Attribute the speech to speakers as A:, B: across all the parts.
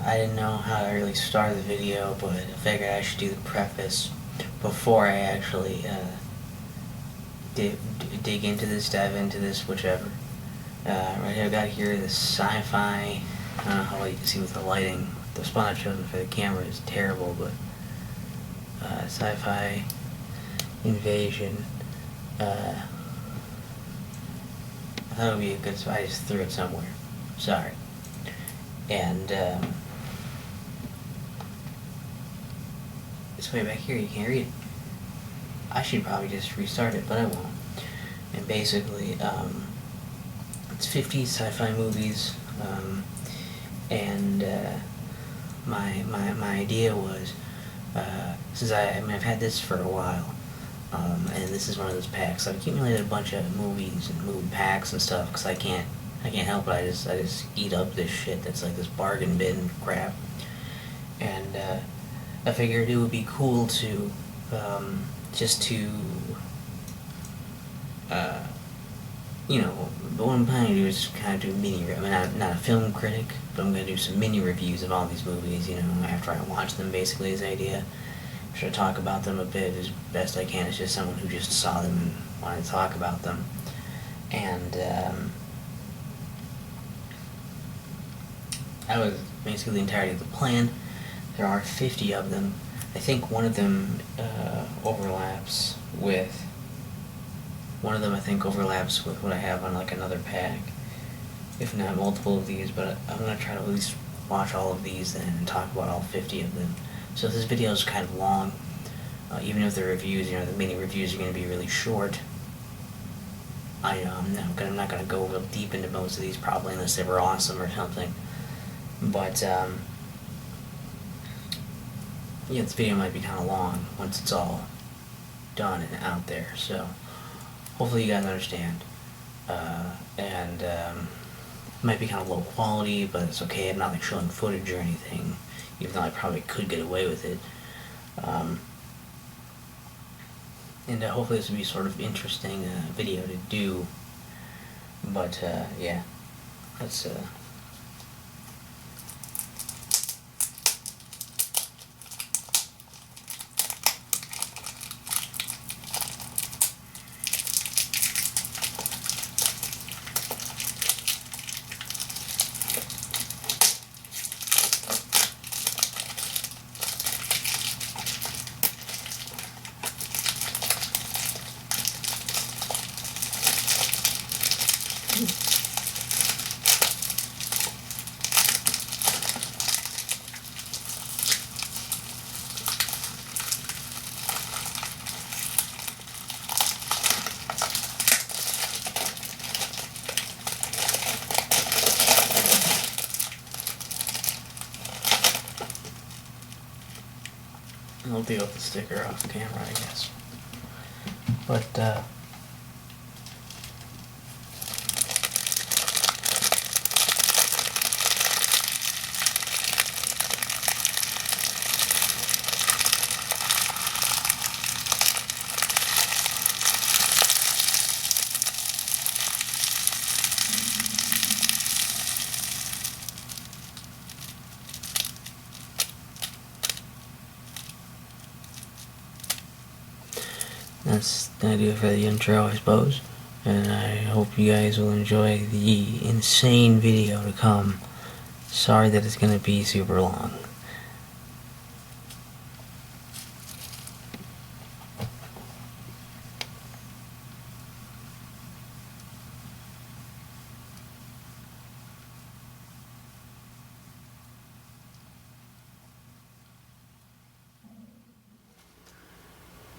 A: I didn't know how to really start the video, but I figured I should do the preface before I actually dig into this, dive into this, whichever. Right here, I've got here this Sci-Fi. I don't know how well you can see with the lighting. The spot I've chosen for the camera is terrible, but Sci-Fi Invasion. I thought it would be a good spot. I just threw it somewhere. Sorry. And it's way back here. You can't read it. I should probably just restart it, but I won't. And basically, it's 50 sci-fi movies, and my idea was, since I've had this for a while, and this is one of those packs. I've accumulated a bunch of movies and movie packs and stuff because I can't help it. I just eat up this shit that's like this bargain bin crap, and I figured it would be cool to just to but what I'm planning to do is kind of do mini. I mean, I'm not a film critic, but I'm going to do some mini reviews of all these movies. After I watch them, basically, is the idea. I'm sure talk about them a bit as best I can. It's just someone who just saw them and wanted to talk about them, and that was basically the entirety of the plan. There are 50 of them. I think one of them overlaps with. One of them I think overlaps with what I have on like another pack, if not multiple of these. But I'm gonna try to at least watch all of these then and talk about all 50 of them. So this video is kind of long, even if the reviews, the mini reviews are gonna be really short. I'm not gonna go real deep into most of these probably unless they were awesome or something. But this video might be kind of long once it's all done and out there. So hopefully you guys understand. And it might be kind of low quality, but it's okay. I'm not like showing footage or anything, even though I probably could get away with it. And hopefully this will be sort of interesting video to do. But yeah, let's. I'll deal with the sticker off camera, I guess. But that's gonna do it for the intro, I suppose. And I hope you guys will enjoy the insane video to come. Sorry that it's gonna be super long.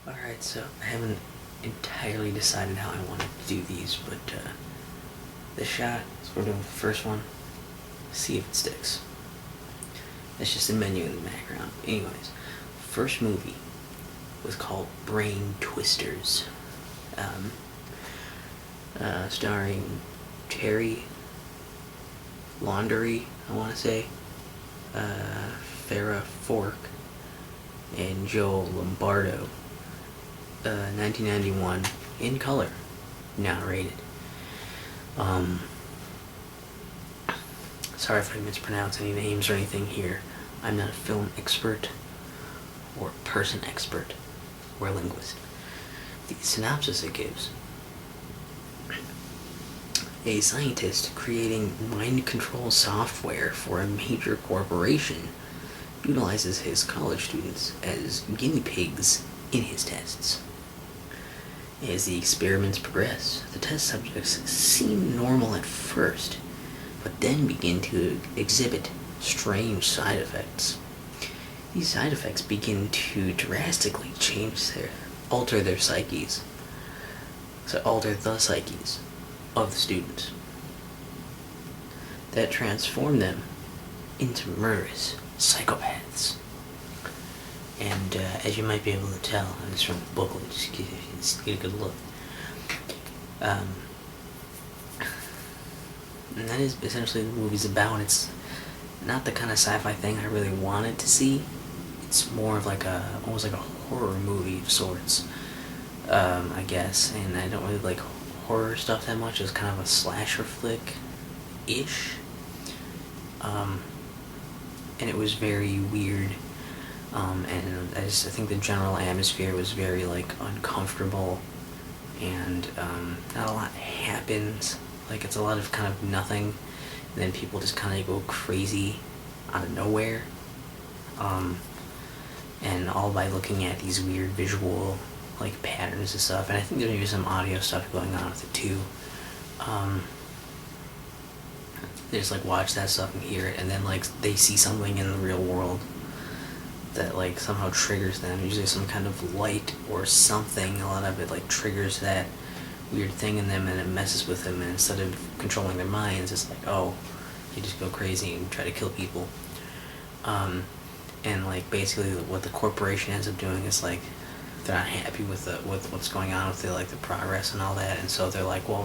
A: Alright, so I haven't entirely decided how I wanted to do these, but this shot is we're doing the first one. See if it sticks. That's just a menu in the background. Anyways, first movie was called Brain Twisters, starring Terry Laundrie, I want to say, Farrah Fork, and Joe Lombardo. 1991, in color, not rated. So sorry if I mispronounce any names or anything here. I'm not a film expert or person expert or linguist. The synopsis it gives: a scientist creating mind control software for a major corporation utilizes his college students as guinea pigs in his tests. As the experiments progress, the test subjects seem normal at first, but then begin to exhibit strange side effects. These side effects begin to drastically alter the psyches of the students that transform them into murderous psychopaths. And as you might be able to tell, and it's from the booklet, just get a good look. And that is essentially the movie's about. It's not the kind of sci-fi thing I really wanted to see. It's more of almost like a horror movie of sorts, I guess. And I don't really like horror stuff that much. It's kind of a slasher flick-ish. And it was very weird. And I think the general atmosphere was very uncomfortable, and not a lot happens. It's a lot of kind of nothing, and then people just kind of go crazy out of nowhere, and all by looking at these weird visual patterns and stuff. And I think there's maybe some audio stuff going on with it too. They just watch that stuff and hear it, and then they see something in the real world that somehow triggers them. Usually some kind of light or something. A lot of it triggers that weird thing in them, and it messes with them, and instead of controlling their minds, it's they just go crazy and try to kill people. And basically what the corporation ends up doing is they're not happy with what's going on with the progress and all that, and so they're well,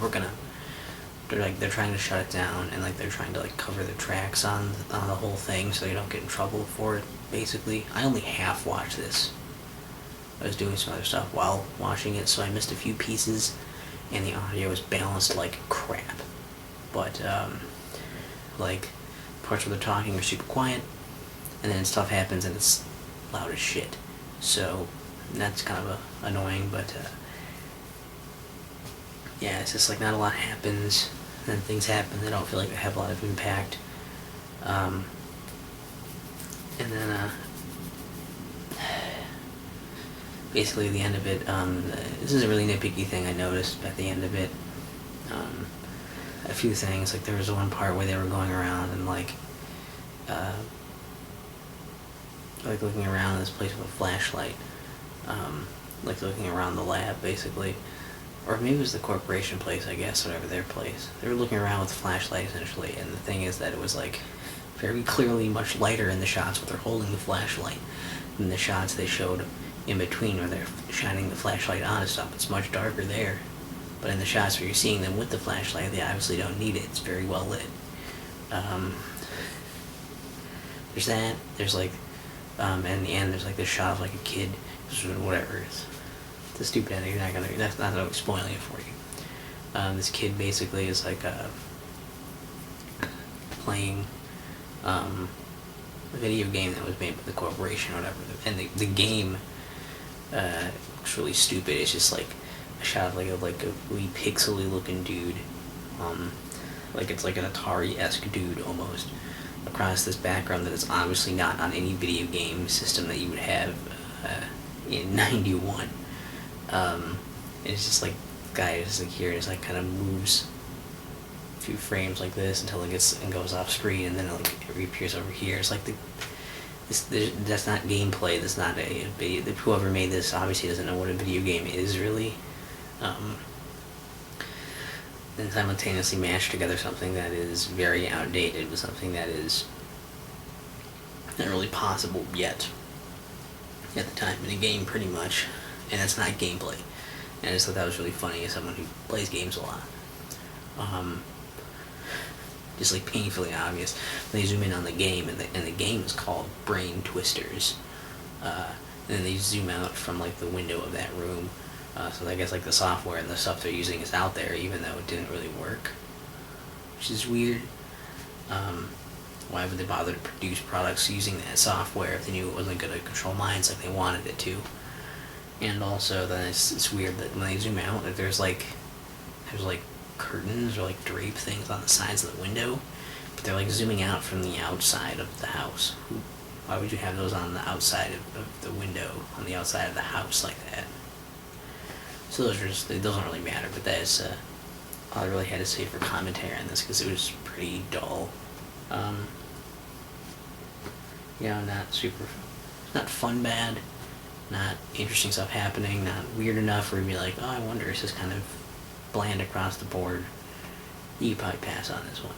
A: they're trying to shut it down, and they're trying to cover their tracks on the whole thing so they don't get in trouble for it. Basically, I only half watched this. I was doing some other stuff while watching it, so I missed a few pieces, and the audio was balanced like crap. But parts where they're talking are super quiet, and then stuff happens and it's loud as shit. So that's kind of annoying, but yeah, it's just not a lot happens. And then things happen that don't feel like they have a lot of impact. And then basically the end of it, this is a really nitpicky thing I noticed at the end of it. A few things, there was one part where they were going around and looking around this place with a flashlight, looking around the lab basically. Or maybe it was the corporation place, I guess, whatever their place. They were looking around with a flashlight, essentially, and the thing is that it was, very clearly much lighter in the shots where they're holding the flashlight than the shots they showed in between where they're shining the flashlight on and stuff. It's much darker there. But in the shots where you're seeing them with the flashlight, they obviously don't need it. It's very well lit. There's that. There's, and in the end, there's, this shot of, a kid, whatever it is. The stupid ending, that's not really spoiling it for you. This kid basically is playing a video game that was made by the corporation or whatever, and the game looks really stupid. It's just a shot of a really pixely looking dude, it's an Atari-esque dude almost, across this background that is obviously not on any video game system that you would have in '91. It's just the guy is here, and it's kind of moves a few frames like this until it gets and goes off screen, and then it reappears over here. It's that's not gameplay. That's not a video. Whoever made this obviously doesn't know what a video game is really. And simultaneously mash together something that is very outdated with something that is not really possible yet at the time in a game, pretty much. And that's not gameplay. And I just thought that was really funny as someone who plays games a lot. Just painfully obvious. They zoom in on the game, and the game is called Brain Twisters. And then they zoom out from the window of that room. So I guess the software and the stuff they're using is out there, even though it didn't really work, which is weird.
B: Why would they bother to produce products using that software if they knew it wasn't going to control minds like they wanted it to? And also, then it's weird that when they zoom out, that there's like curtains or like drape things on the sides of the window, but they're like zooming out from the outside of the house. Why would you have those on the outside of the window, on the outside of the house like that? So they don't really matter, but that is all I really had to say for commentary on this, because it was pretty dull. Not fun bad, not interesting stuff happening, not weird enough where you'd be like, oh, I wonder, it's just kind of bland across the board. You could probably pass on this one.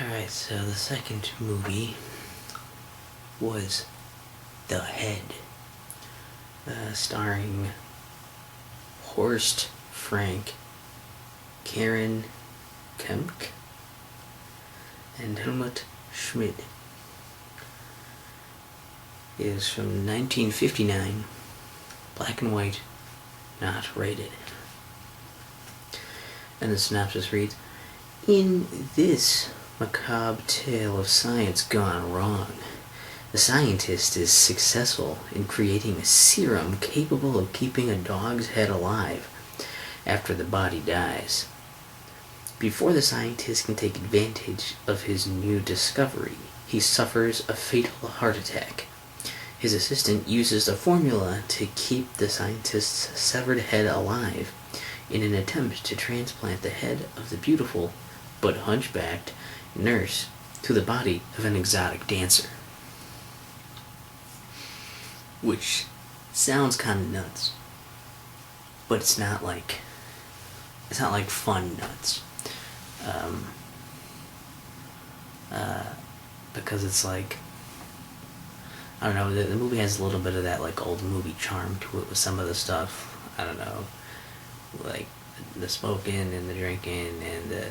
B: Alright, so the second movie was The Head, starring Horst Frank, Karen Kemp, and Helmut Schmidt. It is from 1959, black and white, not rated. And the synopsis reads, in this macabre tale of science gone wrong, the scientist is successful in creating a serum capable of keeping a dog's head alive after the body dies. Before the scientist can take advantage of his new discovery, he suffers a fatal heart attack. His assistant uses the formula to keep the scientist's severed head alive in an attempt to transplant the head of the beautiful but hunchbacked nurse to the body of an exotic dancer. Which sounds kind of nuts, but it's not like fun nuts. Because it's like, I don't know, the movie has a little bit of that like old movie charm to it with some of the stuff. I don't know, like the smoking and the drinking and the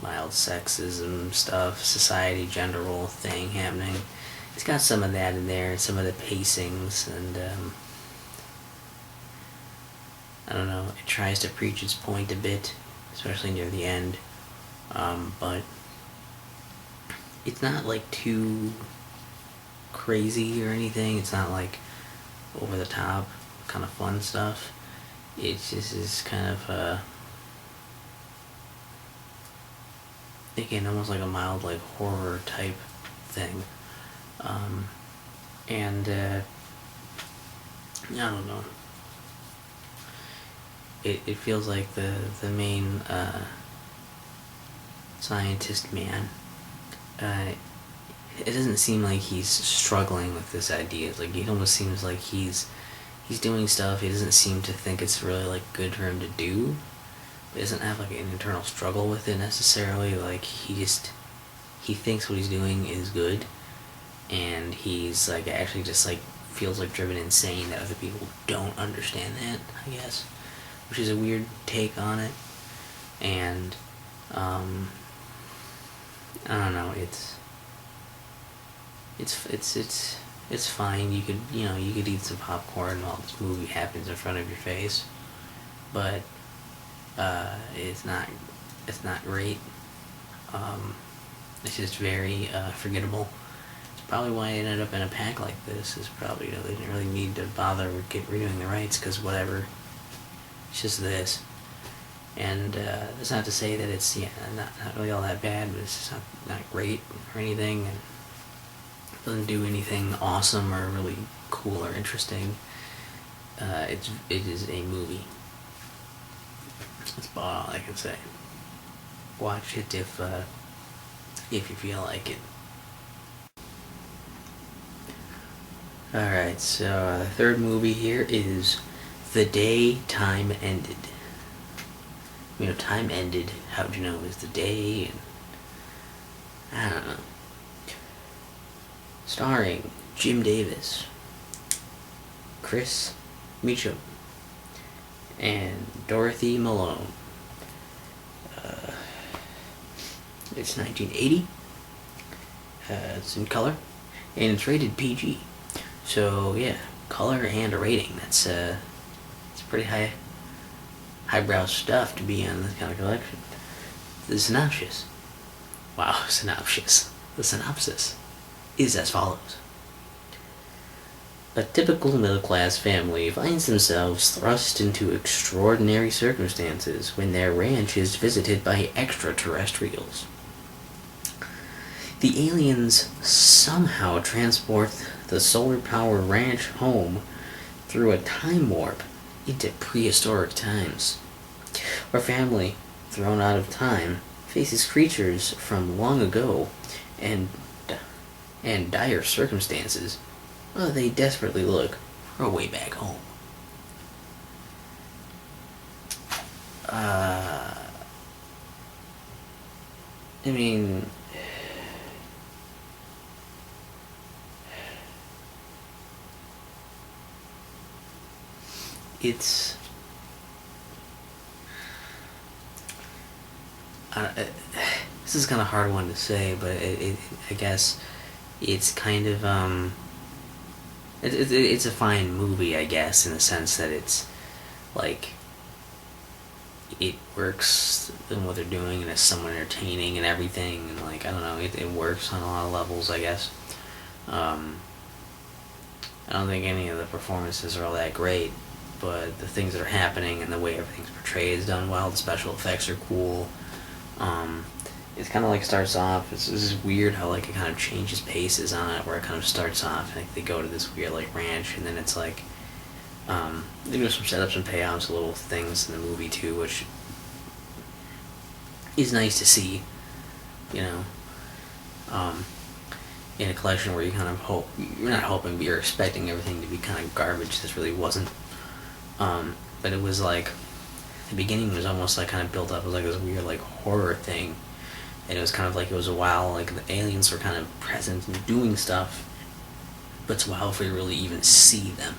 B: mild sexism stuff, society gender role thing happening. It's got some of that in there, some of the pacings, and I don't know, it tries to preach its point a bit, especially near the end, but it's not like too crazy or anything. It's not like over the top kind of fun stuff. It just is kind of again, almost like a mild like horror type thing. And I don't know. It feels like the main scientist man. It doesn't seem like he's struggling with this idea. Like, it almost seems like he's doing stuff. He doesn't seem to think it's really like good for him to do. He doesn't have like an internal struggle with it necessarily. Like, he thinks what he's doing is good, and he's like actually just like feels like driven insane that other people don't understand that, I guess, which is a weird take on it. And I don't know, it's fine. You could eat some popcorn while this movie happens in front of your face, but it's not great. It's just very forgettable. It's probably why it ended up in a pack like this. Is probably, they didn't really need to bother with renewing the rights, because whatever, it's just this. And that's not to say that it's not really all that bad, but it's just not great or anything, and it doesn't do anything awesome or really cool or interesting. It is a movie. That's about all I can say. Watch it if you feel like it. Alright, so the third movie here is The Day Time Ended. Time ended, how'd you know it was the day? And I don't know. Starring Jim Davis, Chris Meacham, and Dorothy Malone. It's 1980. It's in color, and it's rated PG. So yeah, color and a rating. That's it's pretty highbrow stuff to be on this kind of collection. The synopsis. Wow, synopsis. The synopsis is as follows. A typical middle-class family finds themselves thrust into extraordinary circumstances when their ranch is visited by extraterrestrials. The aliens somehow transport the solar-powered ranch home through a time warp into prehistoric times. Our family, thrown out of time, faces creatures from long ago and dire circumstances. They desperately look for a way back home. I mean, it's this is kind of a hard one to say, but I guess it's kind of it's a fine movie, I guess, in the sense that it's like it works in what they're doing and it's somewhat entertaining and everything, and like I don't know, it works on a lot of levels, I guess. I don't think any of the performances are all that great, but the things that are happening and the way everything's portrayed is done well. The special effects are cool. It's kind of like starts off, this is weird how like it kind of changes paces on it, where it kind of starts off like they go to this weird like ranch, and then it's like they do some setups and payouts, little things in the movie too, which is nice to see, you know, in a collection where you kind of hope, you're not hoping, but you're expecting everything to be kind of garbage. This really wasn't. But it was like, the beginning was almost like kind of built up as like this weird like horror thing, and it was kind of like it was a while like the aliens were kind of present and doing stuff, but it's a while before you really even see them.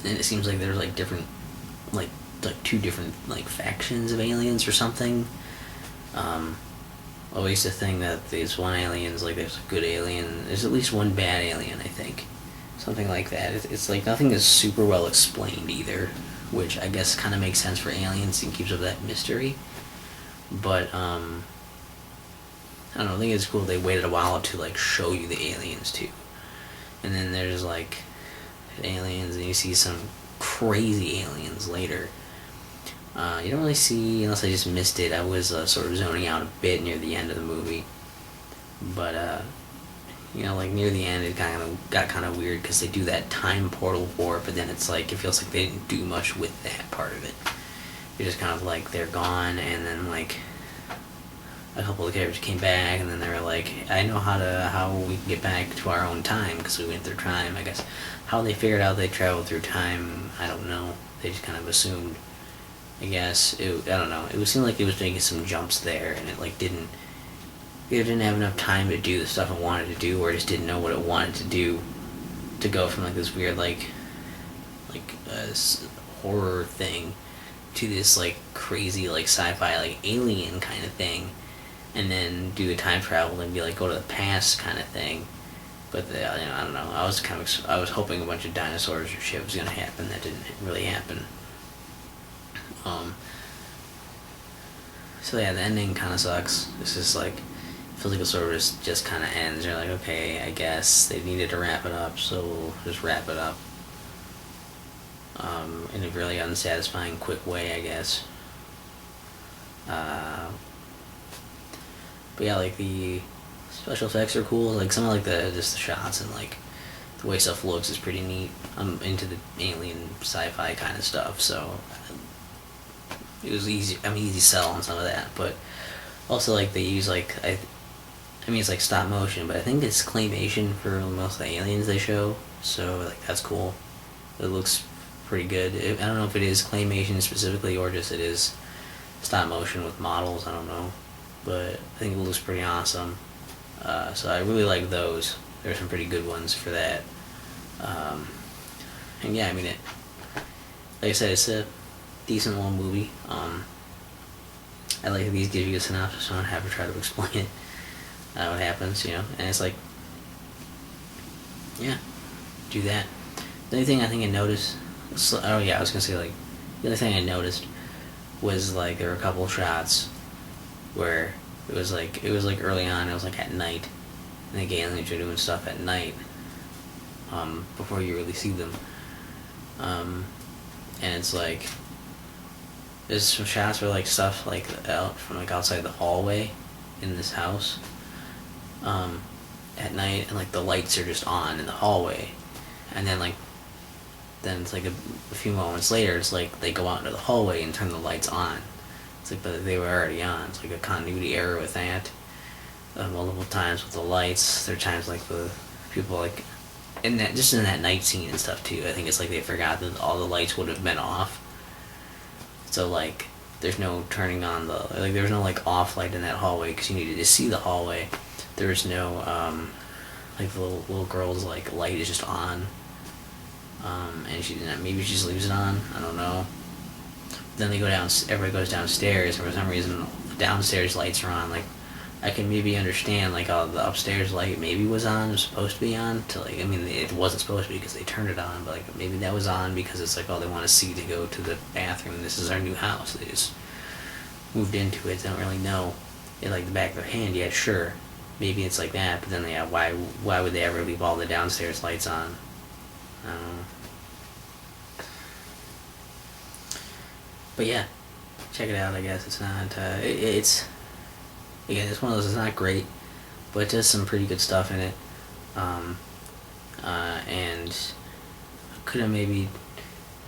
B: And it seems like there's like different, like two different like factions of aliens or something. I used to think that there's one alien's like there's a good alien, there's at least one bad alien, I think. Something like that. It's like nothing is super well explained either, which I guess kind of makes sense for aliens and keeps up that mystery. But I don't know, I think it's cool they waited a while to like show you the aliens too. And then there's like aliens and you see some crazy aliens later. You don't really see, unless I just missed it, I was sort of zoning out a bit near the end of the movie. But you know, like near the end it got kind of weird because they do that time portal warp, but then it's like it feels like they didn't do much with that part of it. It's just kind of like they're gone, and then like a couple of characters came back, and then they were like, I know how we can get back to our own time because we went through time. I guess how they figured out they traveled through time, I don't know. They just kind of assumed. I guess I don't know. It seemed like it was making some jumps there, and it like didn't. It didn't have enough time to do the stuff it wanted to do, or it just didn't know what it wanted to do, to go from like this weird like horror thing to this like crazy like sci-fi like alien kind of thing, and then do the time travel and be like go to the past kind of thing. But you know, I don't know. I was hoping a bunch of dinosaurs or shit was gonna happen. That didn't really happen. So yeah, the ending kind of sucks. It's just like, it feels like it sort of just kind of ends. You're like, okay, I guess they needed to wrap it up, so we'll just wrap it up. In a really unsatisfying, quick way, I guess. But yeah, like the special effects are cool. Like some of like the shots and like the way stuff looks is pretty neat. I'm into the alien sci-fi kind of stuff, so it was easy. I mean, easy sell on some of that, but also like they use like I mean it's like stop motion, but I think it's claymation for most of the aliens they show. So like that's cool. It looks pretty good. I don't know if it is claymation specifically or just it is stop motion with models. I don't know, but I think it looks pretty awesome. So I really like those. There's some pretty good ones for that. And yeah, I mean like I said, it's a decent little movie. I like that these give you a synopsis, so I don't have to try to explain it. What happens, you know, and it's like, yeah, do that. The only thing I think I noticed, I was gonna say like, The other thing I noticed was like there were a couple of shots where it was like early on. It was like at night, and the aliens are doing stuff at night, before you really see them. And it's like there's some shots where like stuff like out from like outside the hallway in this house, at night, and like the lights are just on in the hallway, and then it's like a few moments later, it's like they go out into the hallway and turn the lights on. It's like, but they were already on. It's like a continuity error with that. Multiple times with the lights. There are times like the people like in that night scene and stuff too. I think it's like they forgot that all the lights would have been off. So like there's no turning on there's no like off light in that hallway because you needed to see the hallway. There's no like the little girl's like light is just on. And maybe she just leaves it on. I don't know. Then they go down. Everybody goes downstairs, and for some reason, the downstairs lights are on. Like, I can maybe understand like how the upstairs light maybe was on, was supposed to be on. It wasn't supposed to be because they turned it on, but like maybe that was on because it's like, oh, they want to see to go to the bathroom. And this is our new house. They just moved into it. They don't really know. In like the back of their hand, yeah, sure, maybe it's like that. But then, yeah, why would they ever leave all the downstairs lights on? I don't know. But yeah, check it out. I guess it's not. It's one of those. It's not great, but it does some pretty good stuff in it. And could have maybe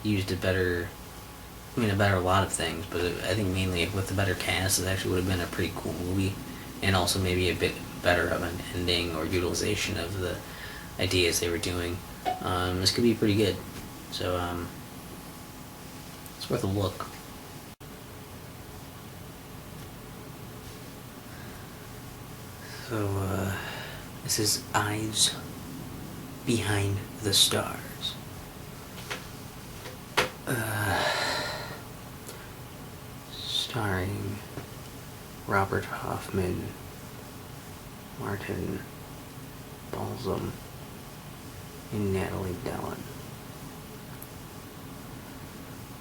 B: used a better. A lot of things, but I think mainly with the better cast, it actually would have been a pretty cool movie, and also maybe a bit better of an ending or utilization of the ideas they were doing. This could be pretty good, so it's worth a look. So this is Eyes Behind the Stars. Starring Robert Hoffman, Martin Balsam, and Natalie Dallin.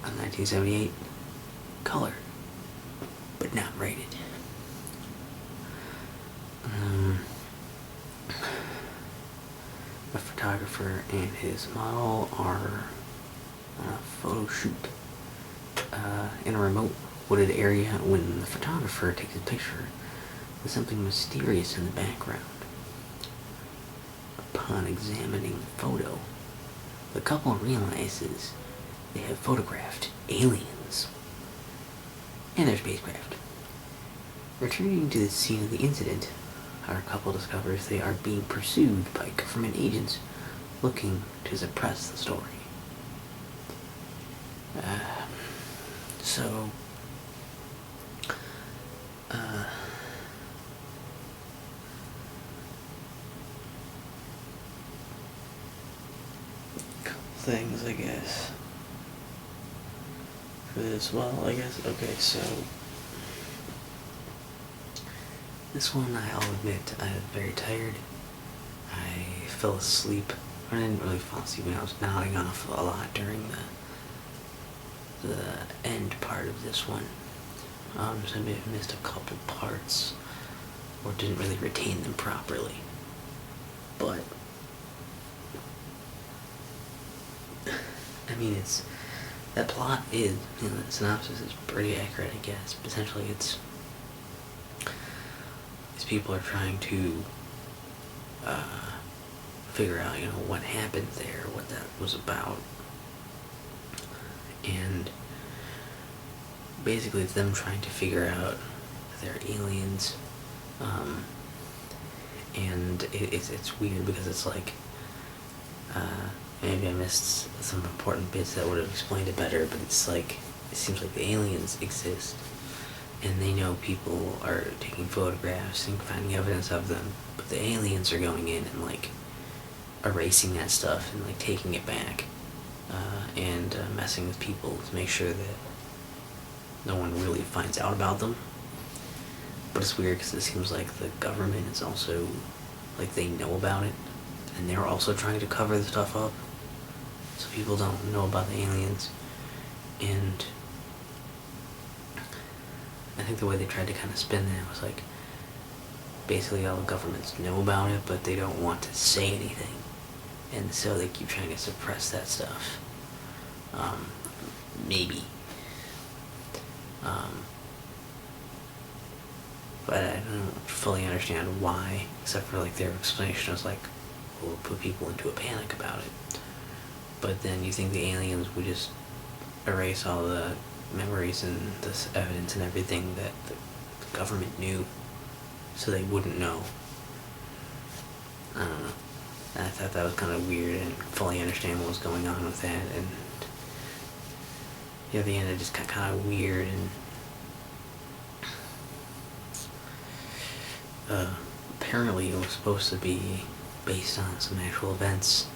B: A 1978, color, but not rated. A photographer and his model are on a photo shoot in a remote wooded area when the photographer takes a picture with something mysterious in the background. Upon examining the photo, the couple realizes they have photographed aliens and their spacecraft. Returning to the scene of the incident, our couple discovers they are being pursued by government agents looking to suppress the story. Things, I guess, for this. Well, I guess, okay, so this one, I'll admit, I was very tired. I fell asleep. I didn't really fall asleep when I was nodding off a lot during the end part of this one. So I may have missed a couple parts or didn't really retain them properly. But that plot is, the synopsis is pretty accurate, I guess. Potentially these people are trying to figure out, what happened there, what that was about. And basically it's them trying to figure out if they're aliens. And it's weird because it's like, maybe I missed some important bits that would have explained it better, but it's like, it seems like the aliens exist, and they know people are taking photographs and finding evidence of them, but the aliens are going in and, like, erasing that stuff and, like, taking it back, and messing with people to make sure that no one really finds out about them. But it's weird because it seems like the government is also, like, they know about it, and they're also trying to cover the stuff up, so people don't know about the aliens. And I think the way they tried to kind of spin that was like, basically all the governments know about it, but they don't want to say anything. And so they keep trying to suppress that stuff. Maybe. But I don't fully understand why, except for like their explanation was like, we'll put people into a panic about it. But then you think the aliens would just erase all the memories and this evidence and everything that the government knew, so they wouldn't know. I don't know. I thought that was kind of weird. I didn't fully understand what was going on with that, and yeah, the end it just got kind of weird. And apparently it was supposed to be based on some actual events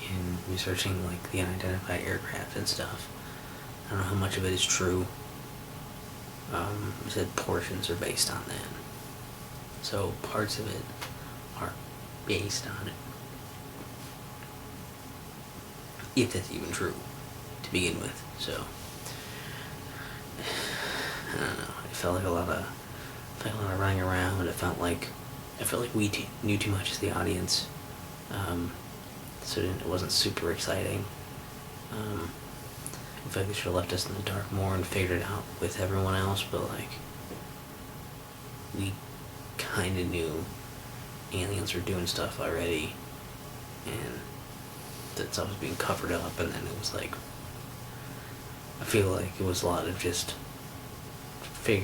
B: in researching like the unidentified aircraft and stuff. I don't know how much of it is true. It said portions are based on that. So parts of it are based on it. If that's even true to begin with. So I don't know. It felt like a lot of running around. It felt like we knew too much as the audience. So it wasn't super exciting. I feel like they should have left us in the dark more and figured it out with everyone else, but like, we kind of knew aliens were doing stuff already, and that stuff was being covered up, and then it was like, I feel like it was a lot of just having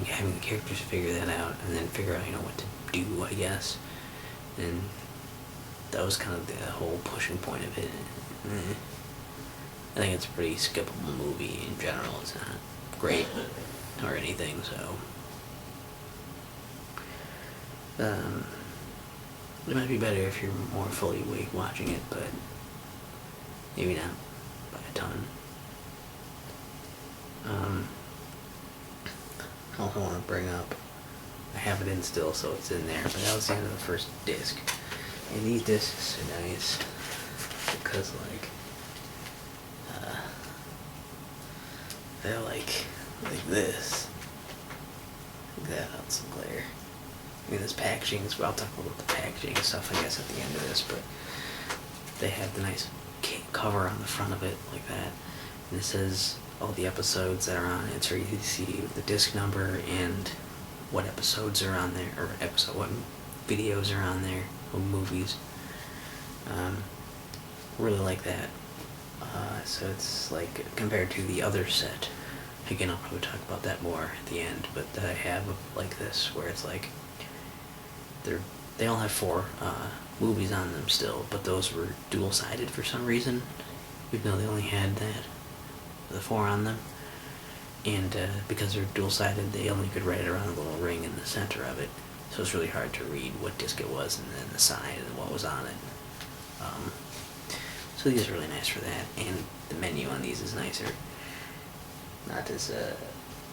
B: the characters figure that out, and then figure out, what to do, I guess. And that was kind of the whole pushing point of it. I think it's a pretty skippable movie in general. It's not great or anything, so it might be better if you're more fully awake watching it, but maybe not by a ton. I also want to bring up, I have it in still, so it's in there, but that was the end of the first disc. And these discs are nice because, like, they're like this. Like that out some glare. I mean, this packaging is, I'll talk about the packaging and stuff, I guess, at the end of this, but they have the nice cover on the front of it, like that. And it says all the episodes that are on it, so you can see the disc number and what episodes are on there, or what videos are on there, or movies. Really like that. So it's like, compared to the other set, again, I'll probably talk about that more at the end, but that I have like this, where it's like, they all have 4 movies on them still, but those were dual-sided for some reason, even though they only had the 4 on them. And because they're dual-sided, they only could write it around a little ring in the center of it, so it's really hard to read what disc it was and then the side and what was on it. So these are really nice for that, and the menu on these is nicer, not as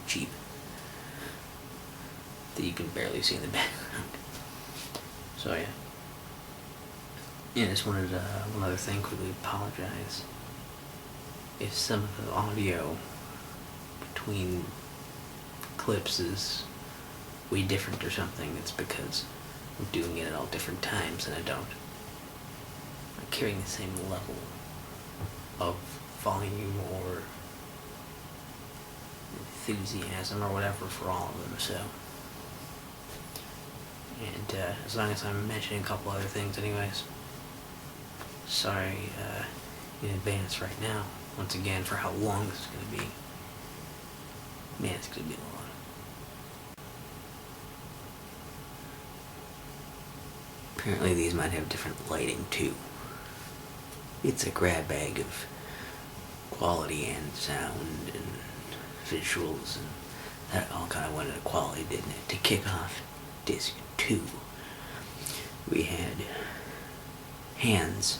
B: cheap that you can barely see in the background. So yeah. Yeah, I just wanted one other thing, quickly apologize if some of the audio between clips is way different or something. It's because I'm doing it at all different times, and I'm carrying the same level of volume or enthusiasm or whatever for all of them, so. And as long as I'm mentioning a couple other things anyways, sorry in advance right now, once again, for how long this is going to be. Man, it's going to be long. Apparently these might have different lighting too. It's a grab bag of quality and sound and visuals, and that all kind of went into quality, didn't it? To kick off disc 2, we had Hands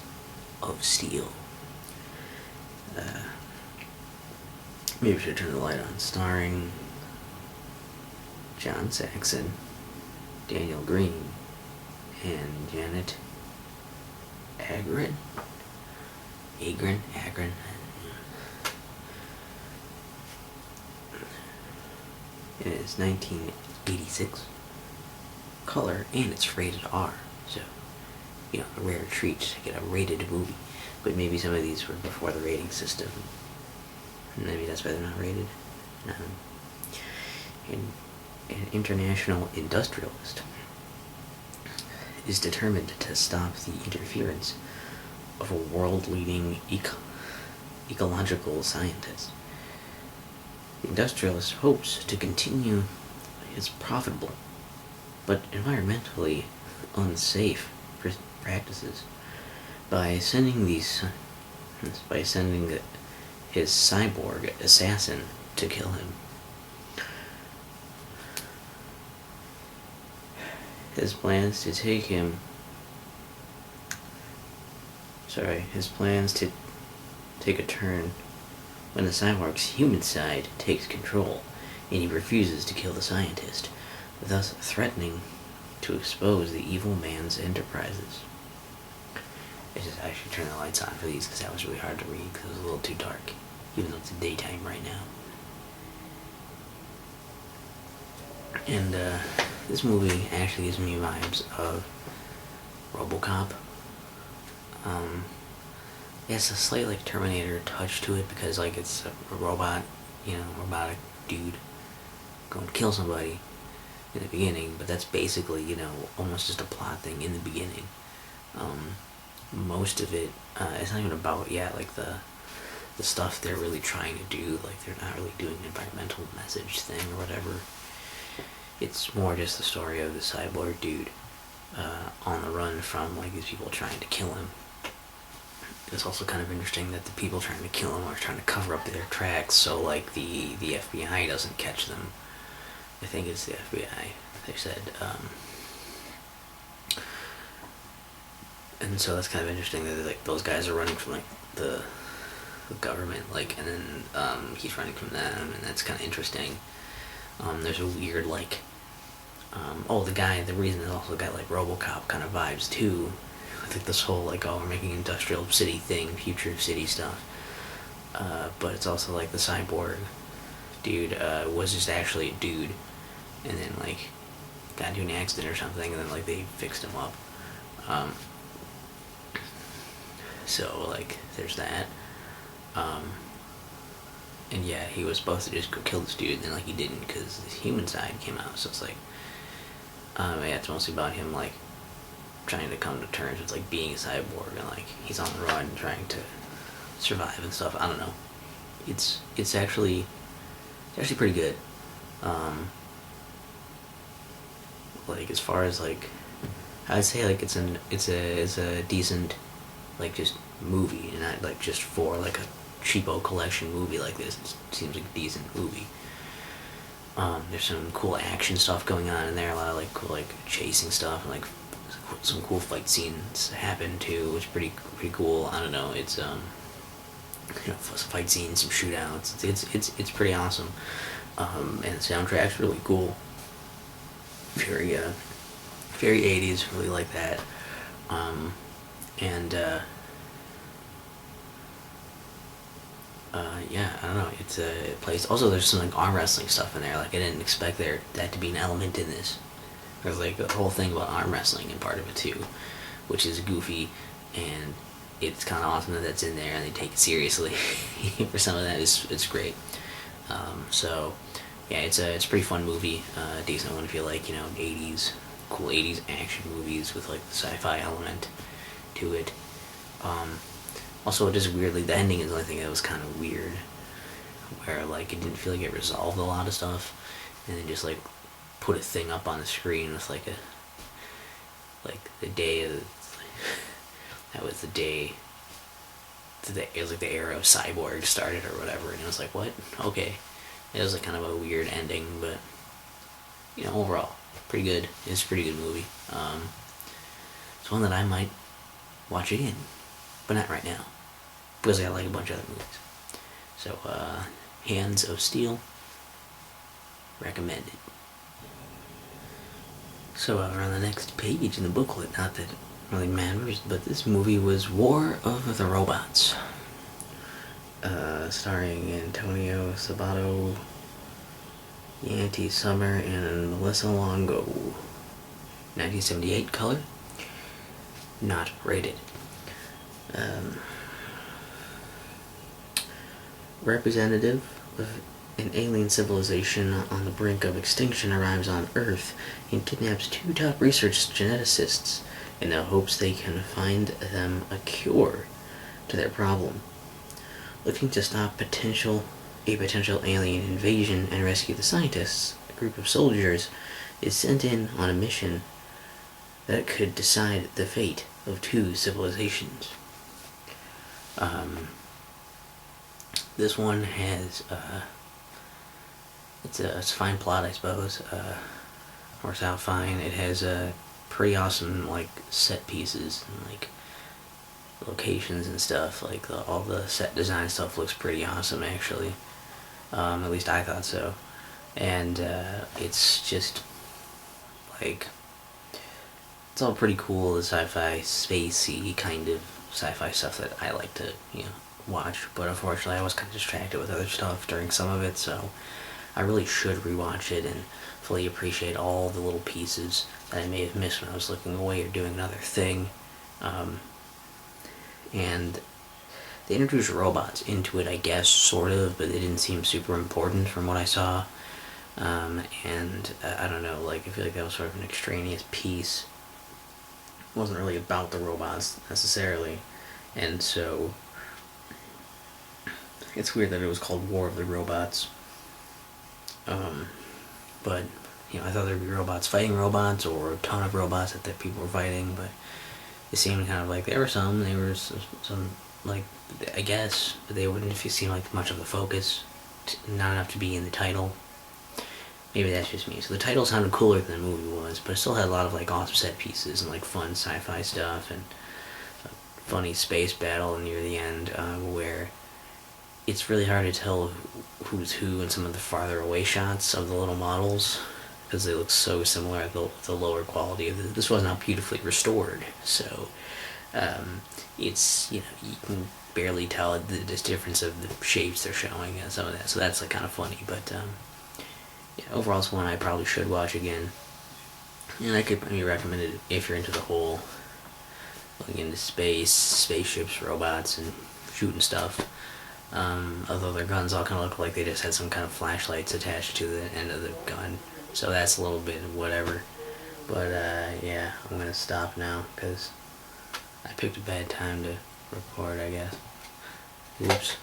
B: of Steel. Maybe I should turn the light on. Starring John Saxon, Daniel Green, and Janet Agren. It is 1986 color, and it's rated R. So, a rare treat to get a rated movie. But maybe some of these were before the rating system. Maybe that's why they're not rated. An international industrialist is determined to stop the interference of a world-leading ecological scientist. The industrialist hopes to continue his profitable but environmentally unsafe practices by sending his cyborg assassin to kill him. His plans to take a turn when the cyborg's human side takes control and he refuses to kill the scientist, thus threatening to expose the evil man's enterprises. I should turn the lights on for these because that was really hard to read because it was a little too dark, even though it's daytime right now. And this movie actually gives me vibes of RoboCop. It has a slight Terminator touch to it because it's a robot, robotic dude going to kill somebody in the beginning, but that's basically, almost just a plot thing in the beginning. Most of it, it's not even about, the stuff they're really trying to do, they're not really doing an environmental message thing or whatever. It's more just the story of the cyborg dude on the run from these people trying to kill him. It's also kind of interesting that the people trying to kill him are trying to cover up their tracks so the FBI doesn't catch them. I think it's the FBI, they said. And so that's kind of interesting that those guys are running from the government, and then he's running from them, and that's kind of interesting. There's a weird the reason there's also got RoboCop kind of vibes too. I think this whole we're making industrial city thing, future city stuff. But it's also the cyborg dude was just actually a dude, and then got into an accident or something, and then they fixed him up. So there's that. And yeah, he was supposed to just go kill this dude, and then he didn't because the human side came out. So it's it's mostly about him trying to come to terms with being a cyborg, and he's on the run trying to survive and stuff. I don't know. It's actually pretty good. As far as I'd say it's a decent just movie, and not just for a cheapo collection movie like this. It seems like a decent movie. There's some cool action stuff going on in there, a lot of cool chasing stuff, and some cool fight scenes happen too, which is pretty cool. I don't know, it's some fight scenes, some shootouts. It's pretty awesome. And the soundtrack's really cool. Very 80s, really like that. I don't know. It plays. Also, there's some arm wrestling stuff in there. I didn't expect that to be an element in this. There's a whole thing about arm wrestling in part of it too, which is goofy, and it's kind of awesome that that's in there and they take it seriously. For some of that, it's great. So yeah, it's a pretty fun movie. Decent one if you like 80s, cool 80s action movies with the sci-fi element to it. Also, just weirdly, the ending is the only thing that was kind of weird, where it didn't feel like it resolved a lot of stuff, and then just put a thing up on the screen with the day of that was the day it was the era of Cyborg started or whatever, and it was what? Okay. It was kind of a weird ending, but overall pretty good. It's a pretty good movie. It's one that I might watch again, but not right now, because I like a bunch of other movies. So Hands of Steel, recommended. So we're on the next page in the booklet, not that it really matters, but this movie was War of the Robots, starring Antonio Sabato, Yanti Summer and Melissa Longo. 1978 color. Not rated. Representative of an alien civilization on the brink of extinction arrives on Earth and kidnaps two top research geneticists in the hopes they can find them a cure to their problem. Looking to stop a potential alien invasion and rescue the scientists, a group of soldiers is sent in on a mission that could decide the fate of two civilizations. This one has it's a fine plot, I suppose. Works out fine. It has pretty awesome like set pieces and like locations and stuff. Like all the set design stuff looks pretty awesome, actually. At least I thought so. And it's just like it's all pretty cool. The sci-fi, spacey kind of sci-fi stuff that I like to watch. But unfortunately, I was kind of distracted with other stuff during some of it, so I really should rewatch it and fully appreciate all the little pieces that I may have missed when I was looking away or doing another thing. And they introduced robots into it, I guess, sort of, but they didn't seem super important from what I saw. And I don't know, like, I feel like that was sort of an extraneous piece. It wasn't really about the robots necessarily, and so it's weird that it was called War of the Robots. But I thought there'd be robots fighting robots, or a ton of robots that people were fighting, but it seemed kind of like there were some, like, I guess, but they wouldn't seem like much of the focus, not enough to be in the title. Maybe that's just me. So the title sounded cooler than the movie was, but it still had a lot of like awesome set pieces and like fun sci-fi stuff and a funny space battle near the end, where it's really hard to tell who's who in some of the farther away shots of the little models because they look so similar at the lower quality. This was not beautifully restored, so it's you can barely tell the difference of the shapes they're showing and some of that. So that's like kind of funny, but overall it's one I probably should watch again, and I could maybe recommend it if you're into the whole looking into space, spaceships, robots, and shooting stuff. Although their guns all kind of look like they just had some kind of flashlights attached to the end of the gun, so that's a little bit whatever. But yeah, I'm gonna stop now because I picked a bad time to record, I guess. Oops.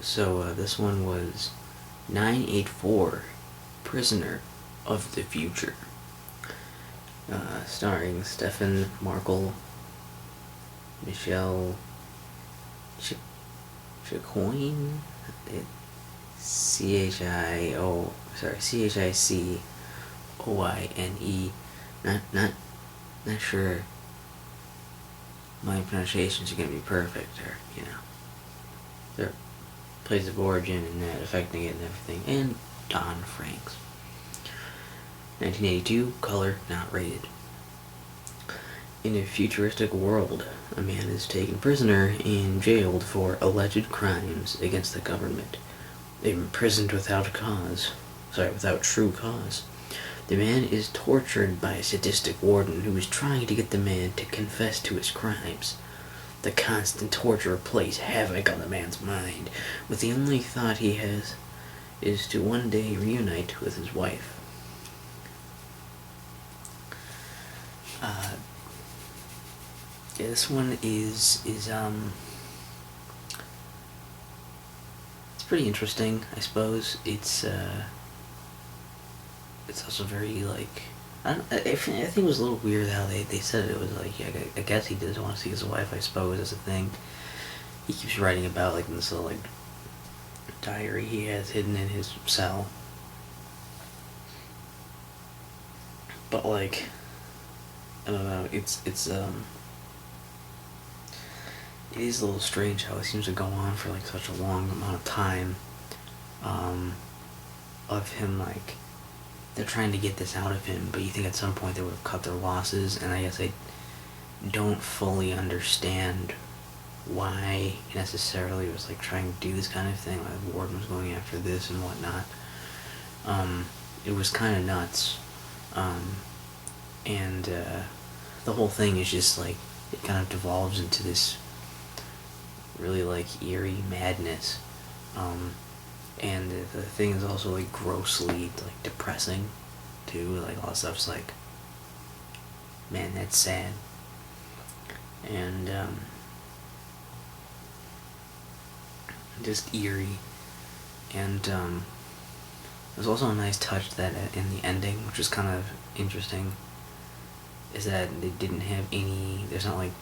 B: So this one was 984, Prisoner of the Future. Starring Stephen Markle, Michelle Chicoine, Chicoine. Not sure my pronunciations are gonna be perfect, or their place of origin and that affecting it and everything. And Don Franks. 1982, color not rated. In a futuristic world, a man is taken prisoner and jailed for alleged crimes against the government. Imprisoned without true cause. The man is tortured by a sadistic warden who is trying to get the man to confess to his crimes. The constant torture plays havoc on the man's mind, with the only thought he has is to one day reunite with his wife. This one is it's pretty interesting, I suppose. It's also very like I think it was a little weird how they said it was like, yeah, I guess he does want to see his wife, I suppose, as a thing. He keeps writing about like in this little like diary he has hidden in his cell. But like I don't know, it is a little strange how it seems to go on for like such a long amount of time, of him like they're trying to get this out of him, but you think at some point they would have cut their losses, and I guess they don't fully understand why necessarily it was like trying to do this kind of thing, like Warden was going after this and whatnot. It was kind of nuts. And the whole thing is just like, it kind of devolves into this really like eerie madness. And the thing is also like grossly like depressing too. Like all the stuff's like, man, that's sad. And just eerie. And there's also a nice touch that in the ending, which is kind of interesting, is that they didn't have any, there's not like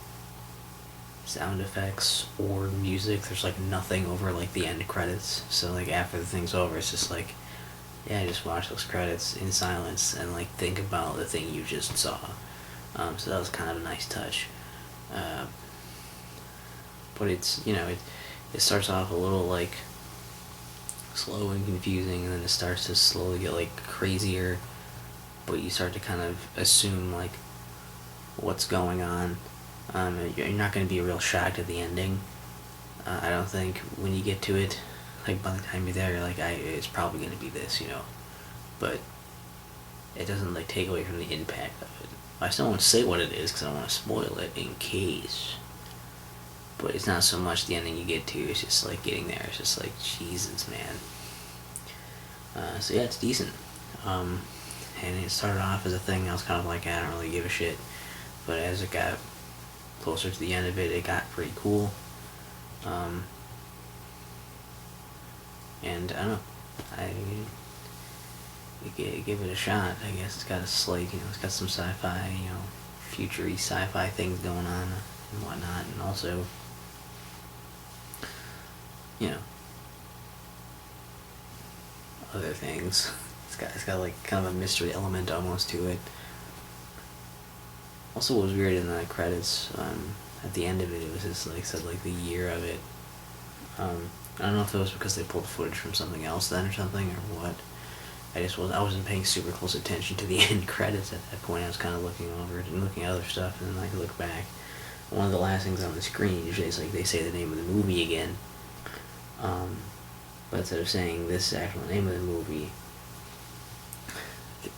B: sound effects or music. There's like nothing over like the end credits. So like after the thing's over, it's just like, yeah, just watch those credits in silence and like think about the thing you just saw. So that was kind of a nice touch. But it's, you know, it starts off a little like slow and confusing, and then it starts to slowly get like crazier, but you start to kind of assume like what's going on. You're not going to be real shocked at the ending. I don't think when you get to it, like by the time you're there, you're like, it's probably going to be this, you know. But it doesn't like take away from the impact of it. I still won't say what it is because I don't want to spoil it in case. But it's not so much the ending you get to, it's just like getting there. It's just like, Jesus, man. So yeah, it's decent. And it started off as a thing I was kind of like, I don't really give a shit. But as it got closer to the end of it, it got pretty cool. And I don't know, give it a shot. I guess it's got a slight, you know, it's got some sci-fi, you know, future-y sci-fi things going on and whatnot, and also, you know, other things. It's got like kind of a mystery element almost to it. Also, what was weird in the credits, at the end of it, it was just like said like the year of it. I don't know if it was because they pulled footage from something else then or something or what. I wasn't paying super close attention to the end credits at that point. I was kind of looking over it and looking at other stuff, and then I could look back. One of the last things on the screen usually is like they say the name of the movie again. But instead of saying this actual name of the movie,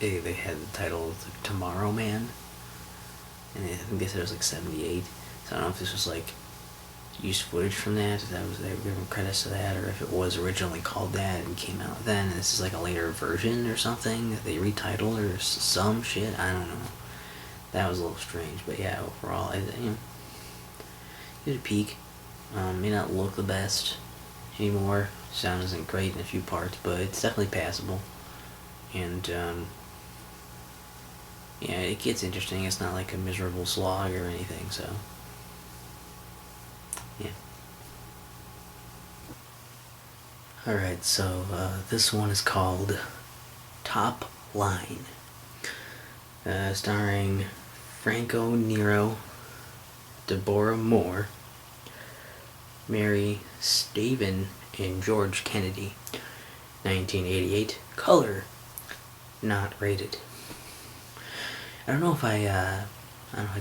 B: they had the title Tomorrow Man. And I think they said it was like 78. So I don't know if this was like used footage from that, if that was, they were giving credits to that, or if it was originally called that and came out then, and this is like a later version or something that they retitled or some shit. I don't know. That was a little strange, but yeah, overall, you know, get a peek. May not look the best anymore. Sound isn't great in a few parts, but it's definitely passable. And yeah, it gets interesting. It's not like a miserable slog or anything, so yeah. Alright, so this one is called Top Line. Starring Franco Nero, Deborah Moore, Mary Staven, and George Kennedy. 1988. Color. Not rated. I don't know if I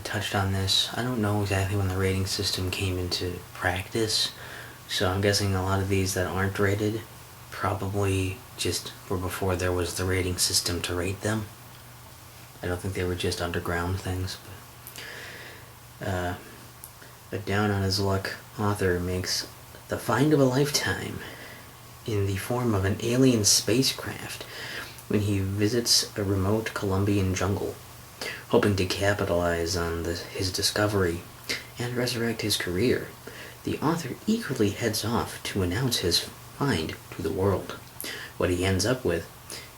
B: touched on this. I don't know exactly when the rating system came into practice, so I'm guessing a lot of these that aren't rated probably just were before there was the rating system to rate them. I don't think they were just underground things. But a down-on-his-luck author makes the find of a lifetime in the form of an alien spacecraft when he visits a remote Colombian jungle, hoping to capitalize on his discovery and resurrect his career. The author eagerly heads off to announce his find to the world. What he ends up with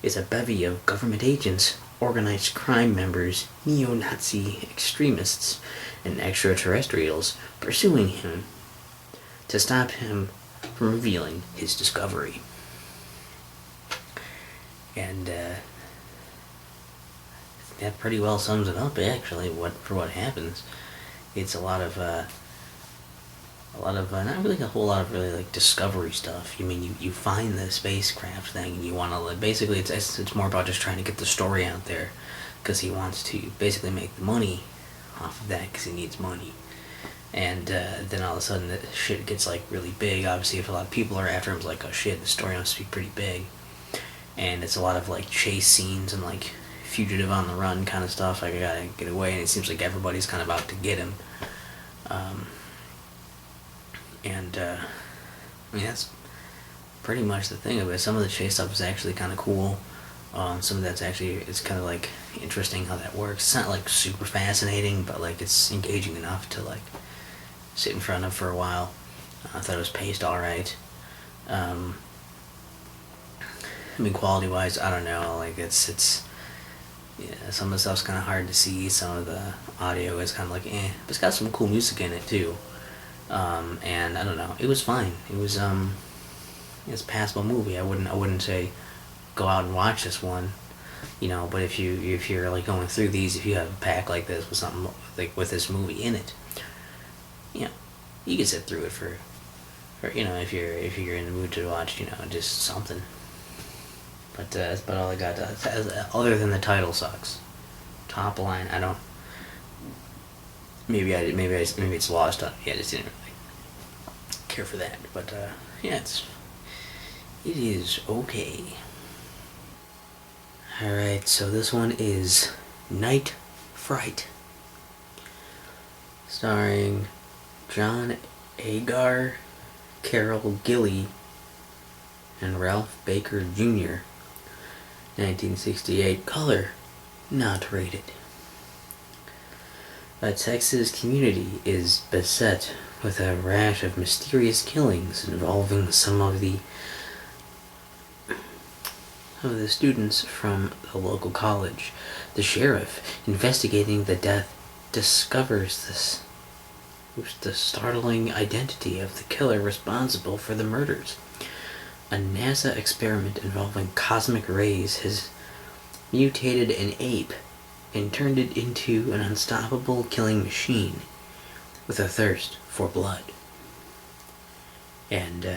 B: is a bevy of government agents, organized crime members, neo-Nazi extremists, and extraterrestrials pursuing him to stop him from revealing his discovery. And that pretty well sums it up, actually, what happens. It's a lot of not really a whole lot of really like discovery stuff. You mean you find the spacecraft thing and you want to basically it's more about just trying to get the story out there because he wants to basically make the money off of that because he needs money. And then all of a sudden the shit gets like really big. Obviously, if a lot of people are after him, it's like, oh shit, the story must be pretty big. And it's a lot of like chase scenes and like fugitive on the run kind of stuff. Like I gotta get away, and it seems like everybody's kind of out to get him. I mean, that's pretty much the thing of it. Some of the chase stuff is actually kind of cool. Some of that's actually, it's kind of like interesting how that works. It's not like super fascinating, but like it's engaging enough to like sit in front of for a while. I thought it was paced all right. I mean, quality wise, I don't know. Like it's yeah, some of the stuff's kind of hard to see. Some of the audio is kind of like eh, but it's got some cool music in it too. And I don't know, it was fine. It's a passable movie. I wouldn't say go out and watch this one, But if you're like going through these, if you have a pack like this with something like with this movie in it, you know, you can sit through it for if you're in the mood to watch, just something. But that's about all I got. Other than the title sucks. Top line, I don't. Maybe it's lost on me. I just didn't really care for that. But yeah, it is okay. Alright, so this one is Night Fright. Starring John Agar, Carol Gilly, and Ralph Baker Jr. 1968. Color not rated. A Texas community is beset with a rash of mysterious killings involving some of the students from the local college. The sheriff investigating the death discovers the startling identity of the killer responsible for the murders. A NASA experiment involving cosmic rays has mutated an ape and turned it into an unstoppable killing machine with a thirst for blood. And,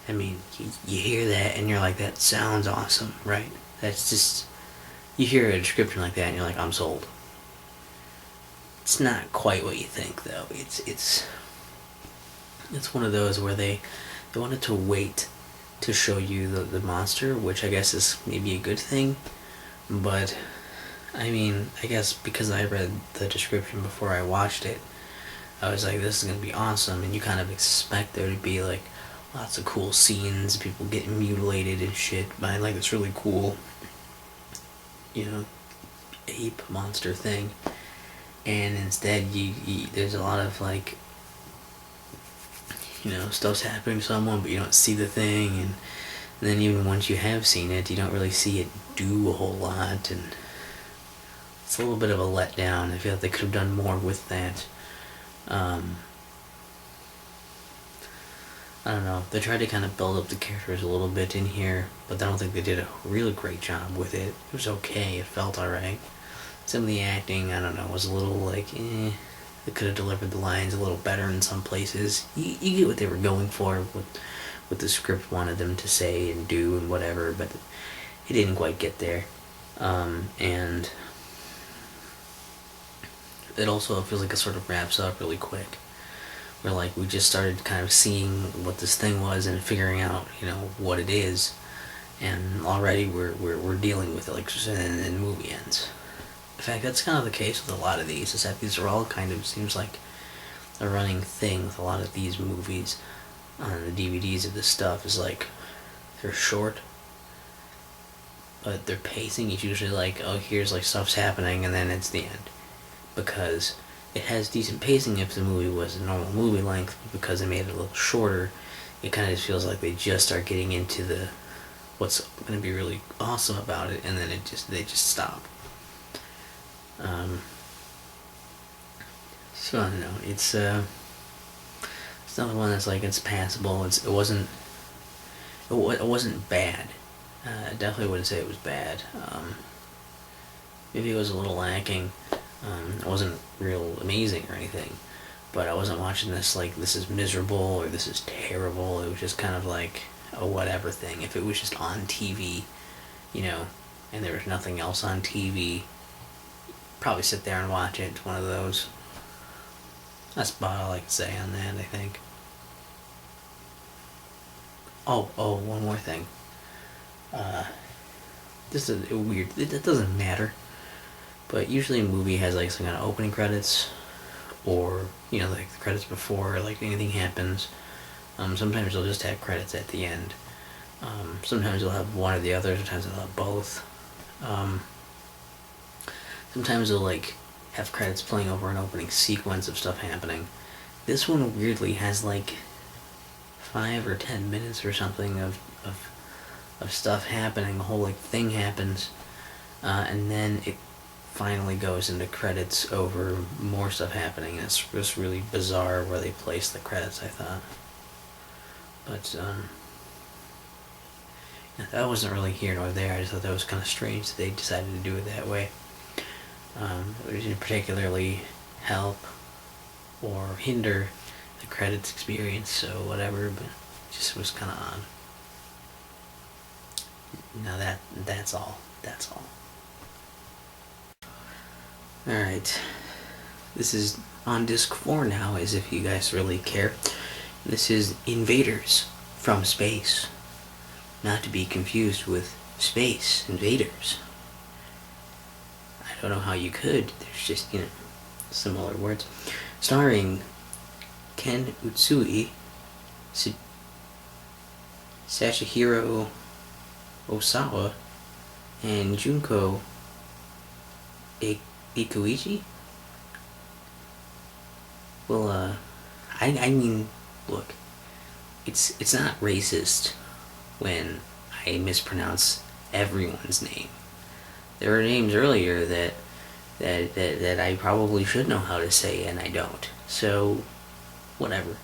B: I mean, you hear that and you're like, that sounds awesome, right? That's just, you hear a description like that and you're like, I'm sold. It's not quite what you think, though. It's one of those where they wanted to wait to show you the monster, which I guess is maybe a good thing, but I mean, I guess because I read the description before I watched it, I was like, this is gonna be awesome, and you kind of expect there to be like lots of cool scenes, people getting mutilated and shit by like this really cool, ape monster thing, and instead you there's a lot of like, stuff's happening to someone, but you don't see the thing, and then even once you have seen it, you don't really see it do a whole lot, and it's a little bit of a letdown. I feel like they could have done more with that. I don't know. They tried to kind of build up the characters a little bit in here, but I don't think they did a really great job with it. It was okay. It felt alright. Some of the acting, I don't know, was a little like, eh. They could have delivered the lines a little better in some places. You get what they were going for, what the script wanted them to say and do and whatever, but it didn't quite get there. And it also feels like it sort of wraps up really quick. Where like we just started kind of seeing what this thing was and figuring out, what it is, and already we're dealing with it like and the movie ends. In fact, that's kind of the case with a lot of these, is that these are all kind of, seems like a running thing with a lot of these movies on the DVDs of this stuff, is like, they're short, but their pacing is usually like, oh, here's like stuff's happening, and then it's the end. Because it has decent pacing if the movie was a normal movie length, but because they made it a little shorter, it kind of just feels like they just start getting into the what's going to be really awesome about it, and then they just stop. So I don't know. It's another one that's like, it's passable. It wasn't bad. I definitely wouldn't say it was bad. Maybe it was a little lacking. It wasn't real amazing or anything, but I wasn't watching this like, this is miserable or this is terrible. It was just kind of like a whatever thing. If it was just on TV, and there was nothing else on TV, probably sit there and watch it. It's one of those. That's about all I can say on that, I think. Oh, one more thing. This is weird. It doesn't matter. But usually a movie has like some kind of opening credits, or like the credits before like anything happens. Sometimes they'll just have credits at the end. Sometimes they'll have one or the other. Sometimes they'll have both. Um, Sometimes they'll like have credits playing over an opening sequence of stuff happening. This one weirdly has like 5 or 10 minutes or something of stuff happening. The whole like thing happens, and then it finally goes into credits over more stuff happening. It's just really bizarre where they place the credits, I thought. But that wasn't really here nor there. I just thought that was kind of strange that they decided to do it that way. It didn't particularly help or hinder the credits experience, so whatever, but it just was kind of odd. Now that's all. That's all. Alright. This is on disc 4 now, as if you guys really care. This is Invaders from Space. Not to be confused with Space Invaders. I don't know how you could. There's just, similar words. Starring Ken Utsui, Sashihiro Osawa, and Junko Ikuichi? Well, I mean, look, it's not racist when I mispronounce everyone's name. There were names earlier that I probably should know how to say, and I don't. So, whatever.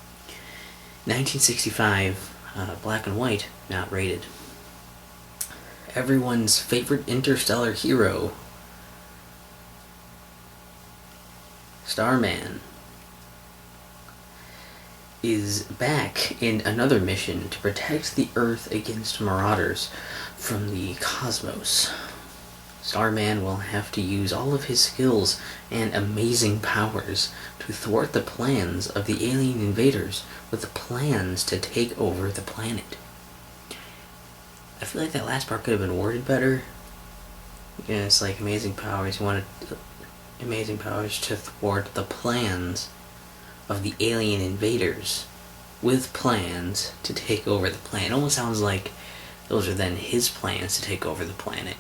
B: 1965, black and white, not rated. Everyone's favorite interstellar hero, Starman, is back in another mission to protect the Earth against marauders from the cosmos. Starman will have to use all of his skills and amazing powers to thwart the plans of the alien invaders with plans to take over the planet. I feel like that last part could have been worded better. It's like amazing powers. You wanted amazing powers to thwart the plans of the alien invaders with plans to take over the planet. It almost sounds like those are then his plans to take over the planet.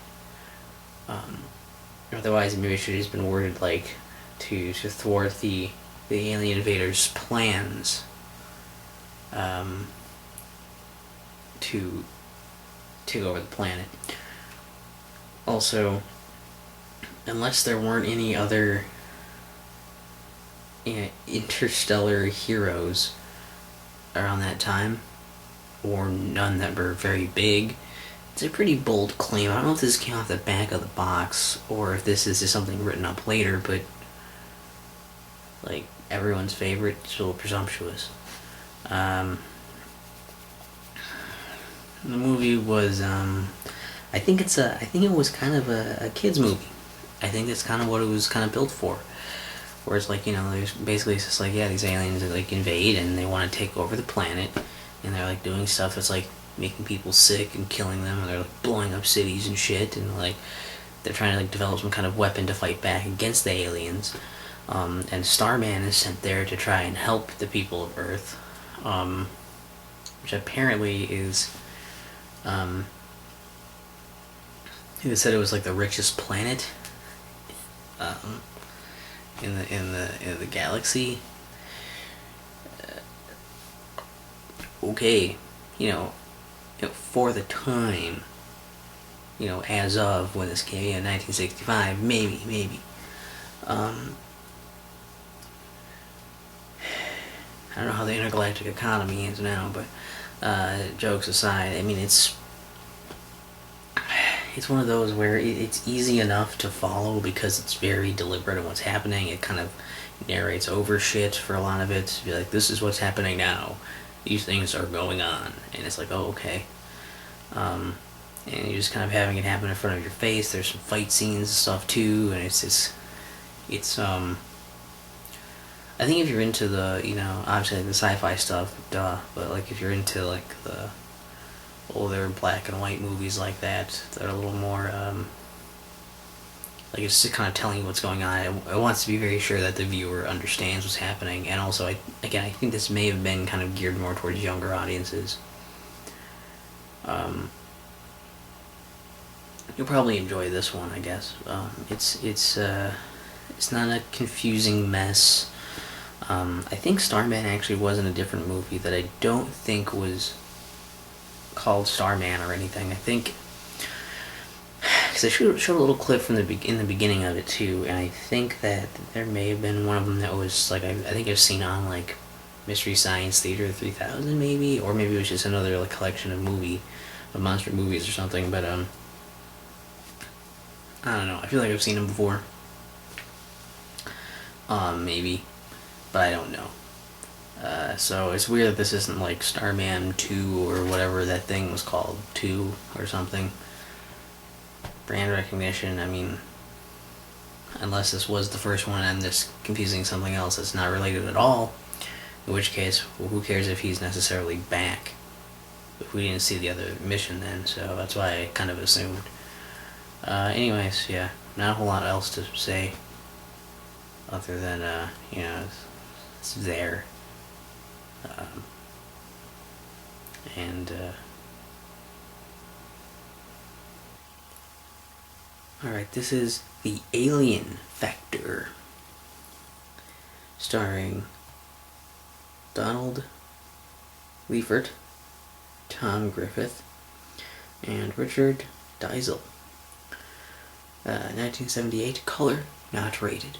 B: Otherwise, maybe it should have just been worded like to thwart the alien invaders' plans to take over the planet. Also, unless there weren't any other interstellar heroes around that time, or none that were very big, it's a pretty bold claim. I don't know if this came off the back of the box, or if this is just something written up later, but like everyone's favorite, it's a little presumptuous. The movie was, I think it was kind of a kids movie. I think that's kind of what it was kind of built for. Where it's like, there's basically it's just like, yeah, these aliens like invade and they want to take over the planet, and they're like doing stuff that's like making people sick and killing them, and they're like blowing up cities and shit, and like they're trying to like develop some kind of weapon to fight back against the aliens. And Starman is sent there to try and help the people of Earth, which apparently is, they said it was like the richest planet in the galaxy. Okay, for the time, as of when this came in 1965, maybe. I don't know how the intergalactic economy is now, but jokes aside, I mean, it's one of those where it's easy enough to follow because it's very deliberate in what's happening. It kind of narrates over shit for a lot of it. To be like, this is what's happening now. These things are going on. And it's like, oh, okay. And you're just kind of having it happen in front of your face. There's some fight scenes and stuff too, and it's I think if you're into the, obviously like the sci-fi stuff, duh. But like if you're into like the older black and white movies like that are a little more, like it's just kind of telling you what's going on. It wants to be very sure that the viewer understands what's happening, and also, I think this may have been kind of geared more towards younger audiences. You'll probably enjoy this one, I guess. It's not a confusing mess. I think Starman actually was in a different movie that I don't think was called Starman or anything. I think because I showed a little clip from in the beginning of it too, and I think that there may have been one of them that was like I think I've seen on like Mystery Science Theater 3000 maybe, or maybe it was just another like collection of monster movies or something. But I don't know. I feel like I've seen them before. Maybe, but I don't know. So it's weird that this isn't like Starman 2 or whatever that thing was called, 2 or something. Brand recognition, I mean, unless this was the first one and this confusing something else that's not related at all, in which case, well, who cares if he's necessarily back? If we didn't see the other mission then, so that's why I kind of assumed. Anyways, yeah, not a whole lot else to say other than, it's there. And alright, this is The Alien Factor, starring Donald Leifert, Tom Griffith, and Richard Diesel. 1978, color, not rated.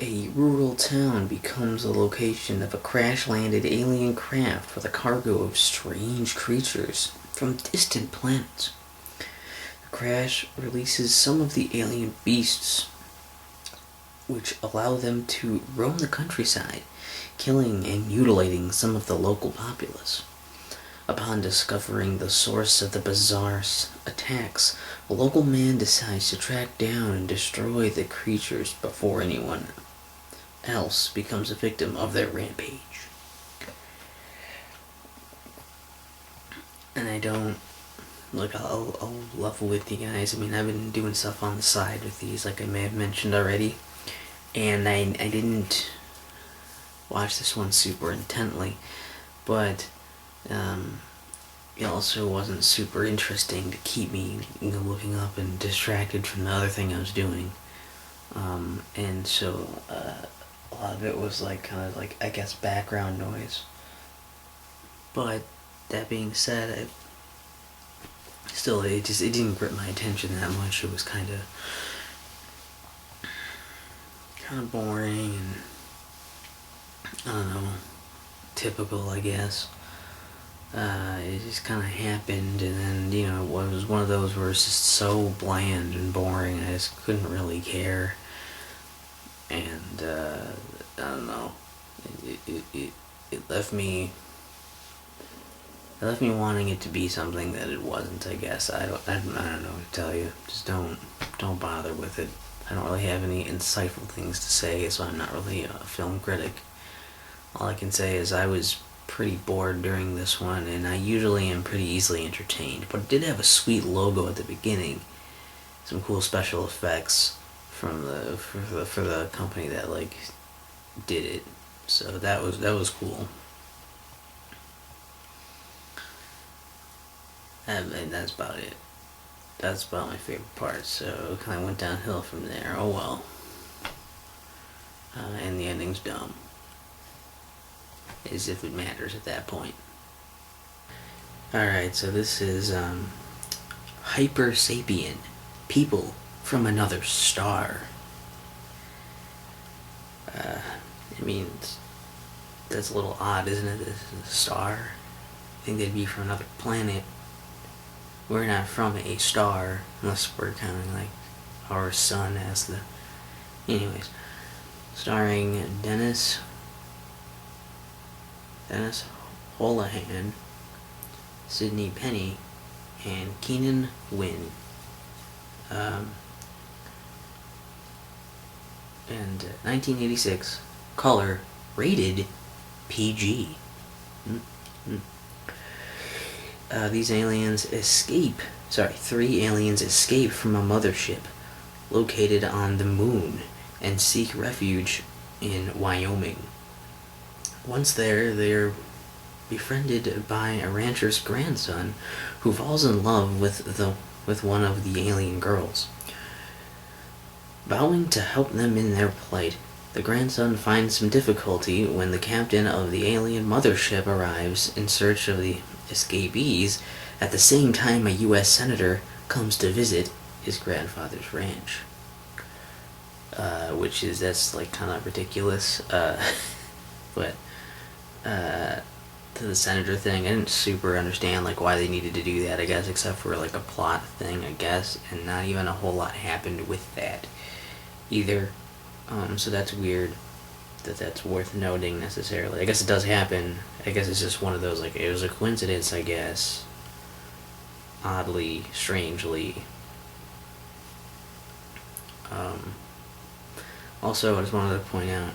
B: A rural town becomes the location of a crash-landed alien craft with a cargo of strange creatures from distant planets. The crash releases some of the alien beasts, which allow them to roam the countryside, killing and mutilating some of the local populace. Upon discovering the source of the bizarre attacks, a local man decides to track down and destroy the creatures before anyone else becomes a victim of their rampage. And I don't, like, I'll level with you guys. I mean, I've been doing stuff on the side with these, like I may have mentioned already, and I didn't watch this one super intently, but it also wasn't super interesting to keep me looking up and distracted from the other thing I was doing. And so a lot of it was like kind of like, I guess, background noise. But that being said, it didn't grip my attention that much. It was kind of boring and I don't know, typical, I guess. It just kind of happened, and then, it was one of those where it's just so bland and boring, I just couldn't really care. And, I don't know, it left me wanting it to be something that it wasn't, I guess. I don't know what to tell you. Just don't bother with it. I don't really have any insightful things to say, so I'm not really a film critic. All I can say is I was pretty bored during this one, and I usually am pretty easily entertained, but it did have a sweet logo at the beginning, some cool special effects from for the company that like did it, so that was cool. And that's about it. That's about my favorite part. So it kind of went downhill from there. Oh well. And the ending's dumb. As if it matters at that point. Alright, so this is Hyper Sapien, People from Another Star. I mean, that's a little odd, isn't it? This is a star. I think they'd be from another planet. We're not from a star, unless we're counting like our sun as the... Anyways, starring Dennis Holohan, Sidney Penny, and Keenan Wynn. And 1986, Color rated PG. These aliens escape. Sorry, 3 aliens escape from a mothership located on the moon and seek refuge in Wyoming. Once there, they're befriended by a rancher's grandson who falls in love with one of the alien girls. Vowing to help them in their plight, the grandson finds some difficulty when the captain of the alien mothership arrives in search of the escapees at the same time a U.S. senator comes to visit his grandfather's ranch. That's like kind of ridiculous. But to the senator thing, I didn't super understand like why they needed to do that, I guess, except for like a plot thing, I guess, and not even a whole lot happened with that either. So that's weird that's worth noting necessarily. I guess it does happen. I guess it's just one of those, like, it was a coincidence, I guess. Oddly, strangely. Also, I just wanted to point out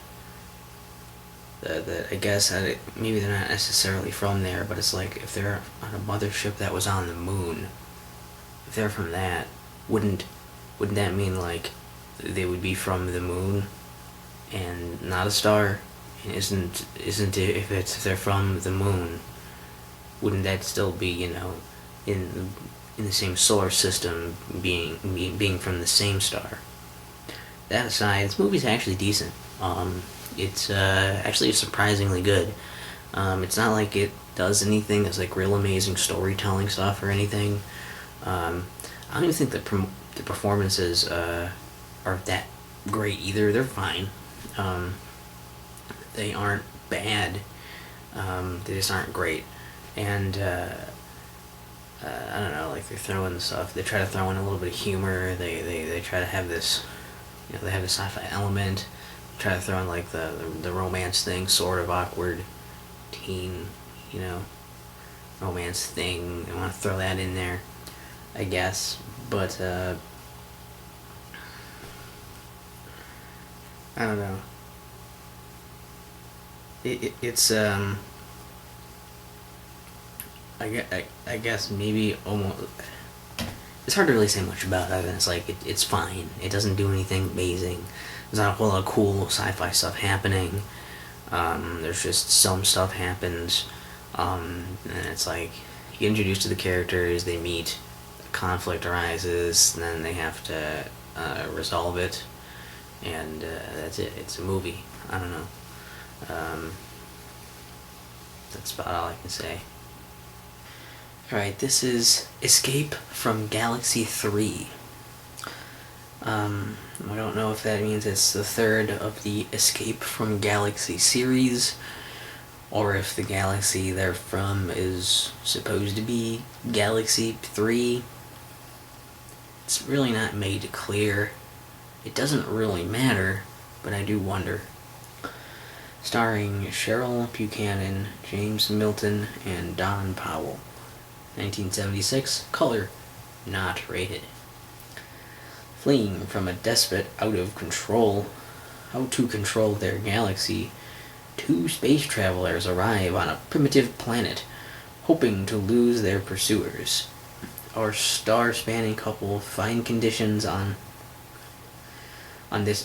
B: that I guess maybe they're not necessarily from there, but it's like if they're on a mothership that was on the moon, if they're from that, wouldn't that mean like they would be from the moon and not a star? And isn't it, if they're from the moon, wouldn't that still be, in the same solar system, being from the same star? That aside, this movie's actually decent. It's actually surprisingly good. It's not like it does anything that's like real amazing storytelling stuff or anything. I don't even think the performances are that great either. They're fine. They aren't bad. They just aren't great. And I don't know, like, they're throwing stuff. They try to throw in a little bit of humor. They try to have this, they have the sci-fi element. They try to throw in like the romance thing, sort of awkward teen, romance thing. They want to throw that in there, I guess. But I don't know. It's I guess maybe almost. It's hard to really say much about it. It's like it's fine. It doesn't do anything amazing. There's not a whole lot of cool sci-fi stuff happening. There's just some stuff happens, and it's like you get introduced to the characters. They meet, conflict arises, and then they have to resolve it, and that's it. It's a movie. I don't know. That's about all I can say. Alright, this is Escape from Galaxy 3. I don't know if that means it's the third of the Escape from Galaxy series, or if the galaxy they're from is supposed to be Galaxy 3. It's really not made clear. It doesn't really matter, but I do wonder. Starring Cheryl Buchanan, James Milton, and Don Powell. 1976, color, not rated. Fleeing from a despot out to control their galaxy, 2 space travelers arrive on a primitive planet, hoping to lose their pursuers. Our star-spanning couple find conditions on this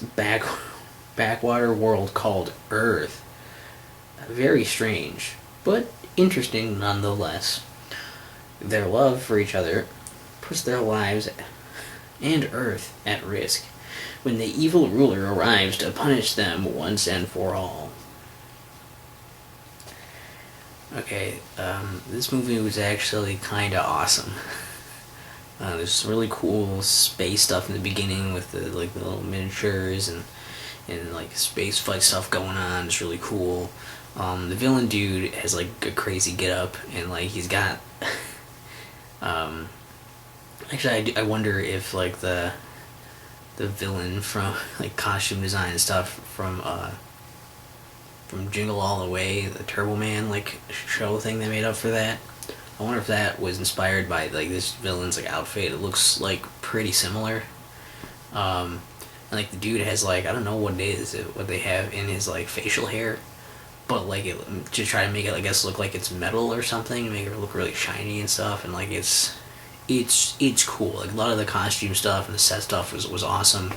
B: backwater world called Earth very strange, but interesting nonetheless. Their love for each other puts their lives and Earth at risk when the evil ruler arrives to punish them once and for all. Okay, this movie was actually kinda awesome. There's some really cool space stuff in the beginning with the little miniatures and like space fight stuff going on. It's really cool. The villain dude has like a crazy get up, and like he's got actually I wonder if like the villain from like costume design and stuff from Jingle All the Way, the Turbo Man like show thing they made up for that. I wonder if that was inspired by like this villain's like outfit. It looks like pretty similar. And, like, the dude has, like, I don't know what it is, what they have in his, like, facial hair, but, like, to try to make it, I guess, look like it's metal or something, make it look really shiny and stuff, and, like, it's cool. Like, a lot of the costume stuff and the set stuff was awesome.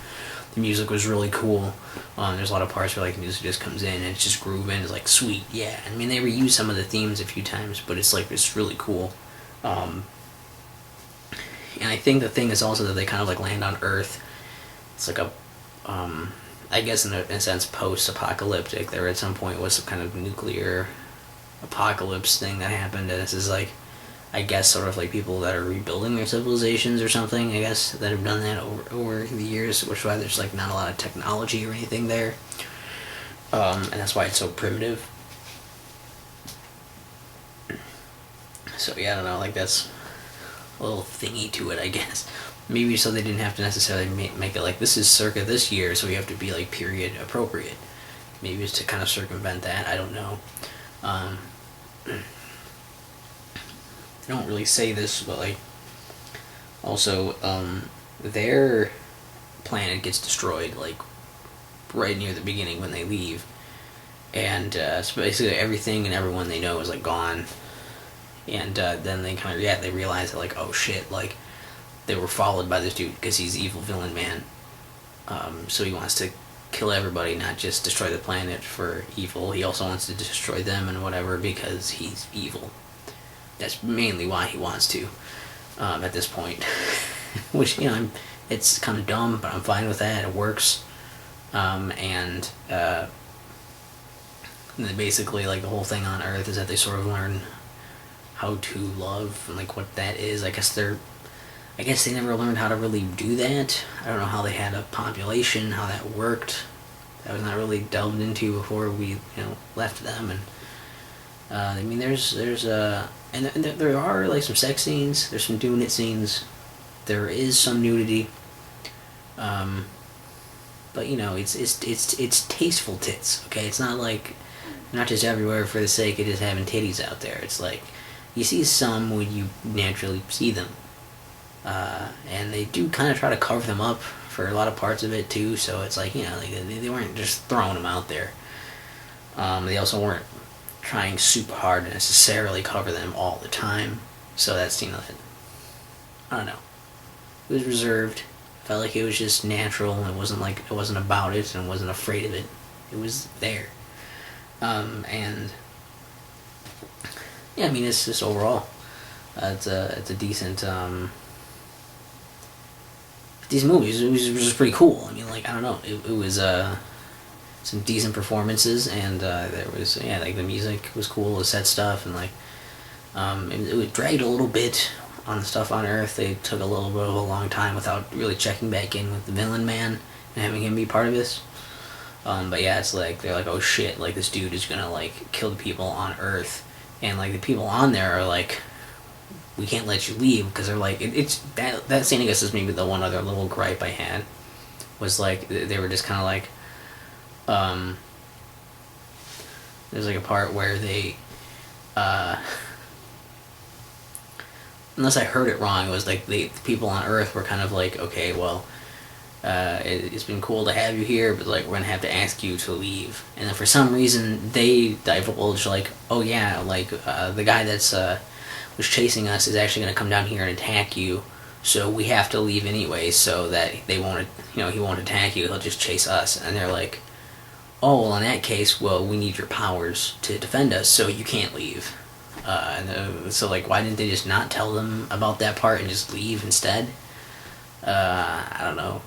B: The music was really cool. There's a lot of parts where, like, music just comes in and it's just grooving. It's like, sweet, yeah. I mean, they reuse some of the themes a few times, but it's like, it's really cool. And I think the thing is also that they kind of, like, land on Earth. It's like a, I guess in a sense, post-apocalyptic. There at some point was some kind of nuclear apocalypse thing that happened, and this is like, I guess, sort of like people that are rebuilding their civilizations or something, I guess, that have done that over the years, which is why there's, like, not a lot of technology or anything there. And that's why it's so primitive. So, yeah, I don't know, like, that's a little thingy to it, I guess. Maybe so they didn't have to necessarily make it like, this is circa this year, so we have to be, like, period appropriate. Maybe it's to kind of circumvent that, I don't know. I don't really say this, but, like, also, their planet gets destroyed, like, right near the beginning when they leave, and so basically everything and everyone they know is, like, gone, and then they kind of, they realize that, like, oh shit, like, they were followed by this dude because he's evil villain man, so he wants to kill everybody, not just destroy the planet for evil. He also wants to destroy them and whatever because he's evil. That's mainly why he wants to, at this point. Which, you know, it's kind of dumb, but I'm fine with that. It works. And then basically, like, the whole thing on Earth is that they sort of learn how to love and, like, what that is. I guess they never learned how to really do that. I don't know how they had a population, how that worked. That was not really delved into before we, left them. And I mean, there's and there are, like, some sex scenes. There's some doing it scenes. There is some nudity. But, it's tasteful tits. Okay, it's not like, not just everywhere for the sake of just having titties out there. It's like, you see some when you naturally see them. And they do kind of try to cover them up for a lot of parts of it too, so it's like, they weren't just throwing them out there. They also weren't trying super hard to necessarily cover them all the time, so that's, I don't know. It was reserved. Felt like it was just natural. It wasn't about it and wasn't afraid of it. It was there. And yeah, I mean, it's just overall, it's a decent, these movies, it was just pretty cool. I mean, like, I don't know, it was some decent performances, and there was, like, the music was cool, the set stuff, and, like, it dragged a little bit on the stuff on Earth. They took a little bit of a long time without really checking back in with the villain man and having him be part of this. But yeah, it's like, they're like, oh shit, like, this dude is gonna, like, kill the people on Earth, and, like, the people on there are like, we can't let you leave, because they're like, it's that scene, I guess, is maybe the one other little gripe I had, was like, they were just kind of like, there's, like, a part where they, unless I heard it wrong, it was like the people on Earth were kind of like, okay, well, it's been cool to have you here, but, like, we're gonna have to ask you to leave. And then for some reason they divulge, like, oh yeah, like, the guy that's was chasing us is actually gonna come down here and attack you, so we have to leave anyway, so that they won't, he won't attack you, he'll just chase us. And they're like, oh, well, in that case, well, we need your powers to defend us, so you can't leave. So, like, why didn't they just not tell them about that part and just leave instead? I don't know.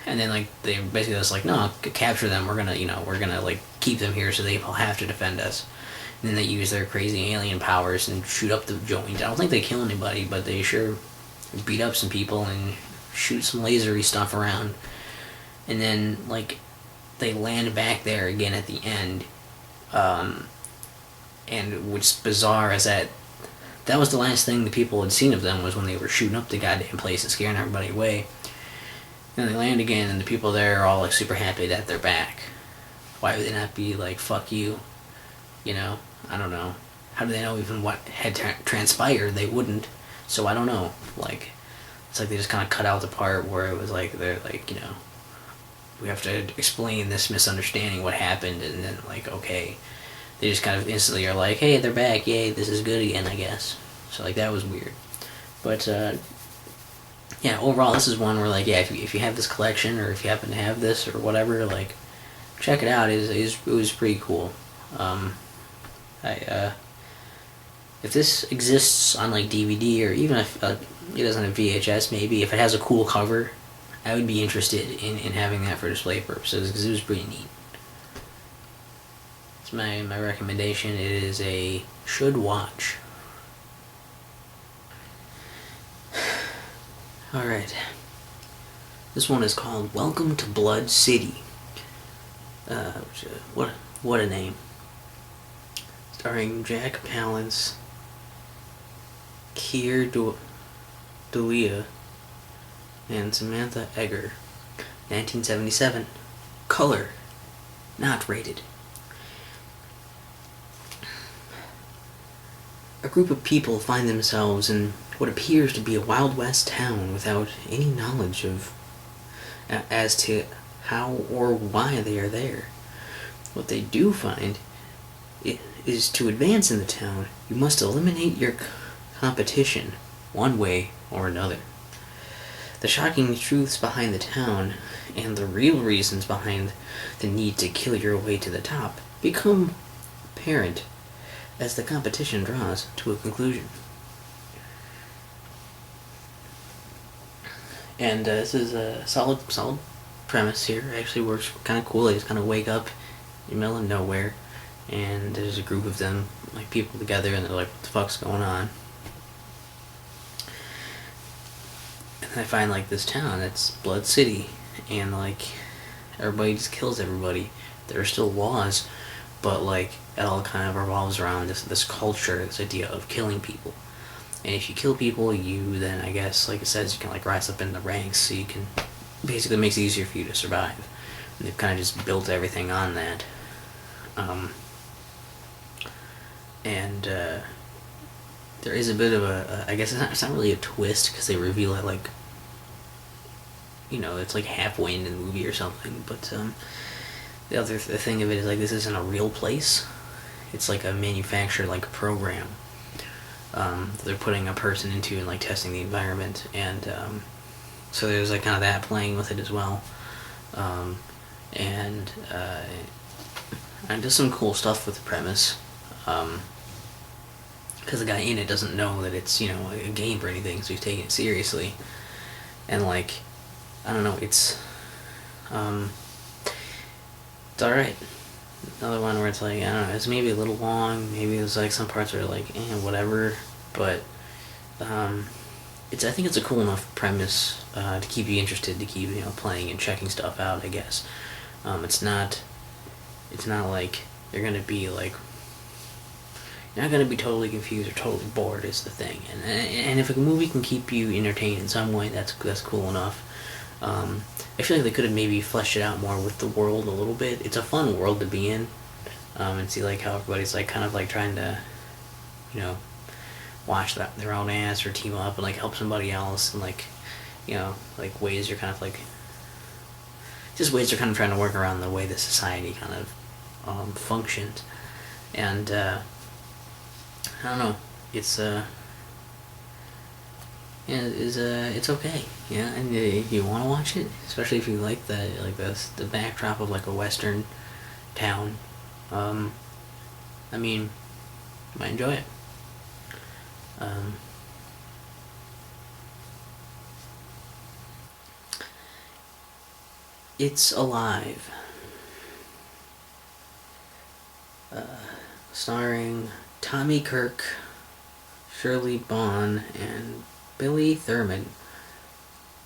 B: And then, like, they basically just like, no, capture them, we're gonna, like, keep them here so they will have to defend us. And then they use their crazy alien powers and shoot up the joint. I don't think they kill anybody, but they sure beat up some people and shoot some lasery stuff around. And then, like, they land back there again at the end. And what's bizarre is that was the last thing the people had seen of them, was when they were shooting up the goddamn place and scaring everybody away. And they land again, and the people there are all, like, super happy that they're back. Why would they not be like, fuck you? I don't know. How do they know even what had transpired? They wouldn't. So I don't know. Like, It's like they just kind of cut out the part where it was like they're like, we have to explain this misunderstanding, what happened, and then like, okay, they just kind of instantly are like, hey, they're back, yay, this is good again, I guess. So like that was weird, but yeah, overall this is one where like, yeah, if you have this collection or if you happen to have this or whatever, like check it out. It was pretty cool. If this exists on like DVD, or even if it doesn't have VHS, maybe if it has a cool cover, I would be interested in having that for display purposes, because it was pretty neat. It's my recommendation. It is a should watch. Alright. This one is called Welcome to Blood City. What a name. Starring Jack Palance, Keir Dullea, and Samantha Eggar. 1977. Color. Not rated. A group of people find themselves in what appears to be a Wild West town without any knowledge of as to how or why they are there. What they do find is to advance in the town, you must eliminate your competition one way or another. The shocking truths behind the town and the real reasons behind the need to kill your way to the top become apparent as the competition draws to a conclusion. And this is a solid premise here. It actually works kind of cool. They just kind of wake up in the middle of nowhere, and there's a group of them, like people together, and they're like, what the fuck's going on? And I find like this town, it's Blood City, and like everybody just kills everybody. There are still laws, but like it all kind of revolves around this culture, this idea of killing people. And if you kill people, you then, I guess, like it says, you can like rise up in the ranks, so you can basically, it makes it easier for you to survive. And they've kind of just built everything on that. There is a bit of I guess it's not really a twist, because they reveal it like, it's like halfway into the movie or something, but the thing of it is like, this isn't a real place. It's like a manufactured like program they're putting a person into and like testing the environment, and so there's like kind of that playing with it as well, and does some cool stuff with the premise, because the guy in it doesn't know that it's a game or anything, so he's taking it seriously, and like I don't know, it's alright. Another one where it's like, I don't know, it's maybe a little long, maybe there's like some parts where like, whatever, but I think it's a cool enough premise to keep you interested, to keep playing and checking stuff out, I guess. It's not like you're gonna be like, you're not gonna be totally confused or totally bored is the thing, and if a movie can keep you entertained in some way, that's cool enough. I feel like they could have maybe fleshed it out more with the world a little bit. It's a fun world to be in, and see like how everybody's like kind of like trying to, wash their own ass or team up and like help somebody else, and like, like ways you're kind of like, just ways they're kind of trying to work around the way the society kind of functions, and I don't know, it's it's okay, and if you want to watch it, especially if you like the backdrop of like a western town, I mean, you might enjoy it. It's Alive, starring Tommy Kirk, Shirley Baum, and Billy Thurman.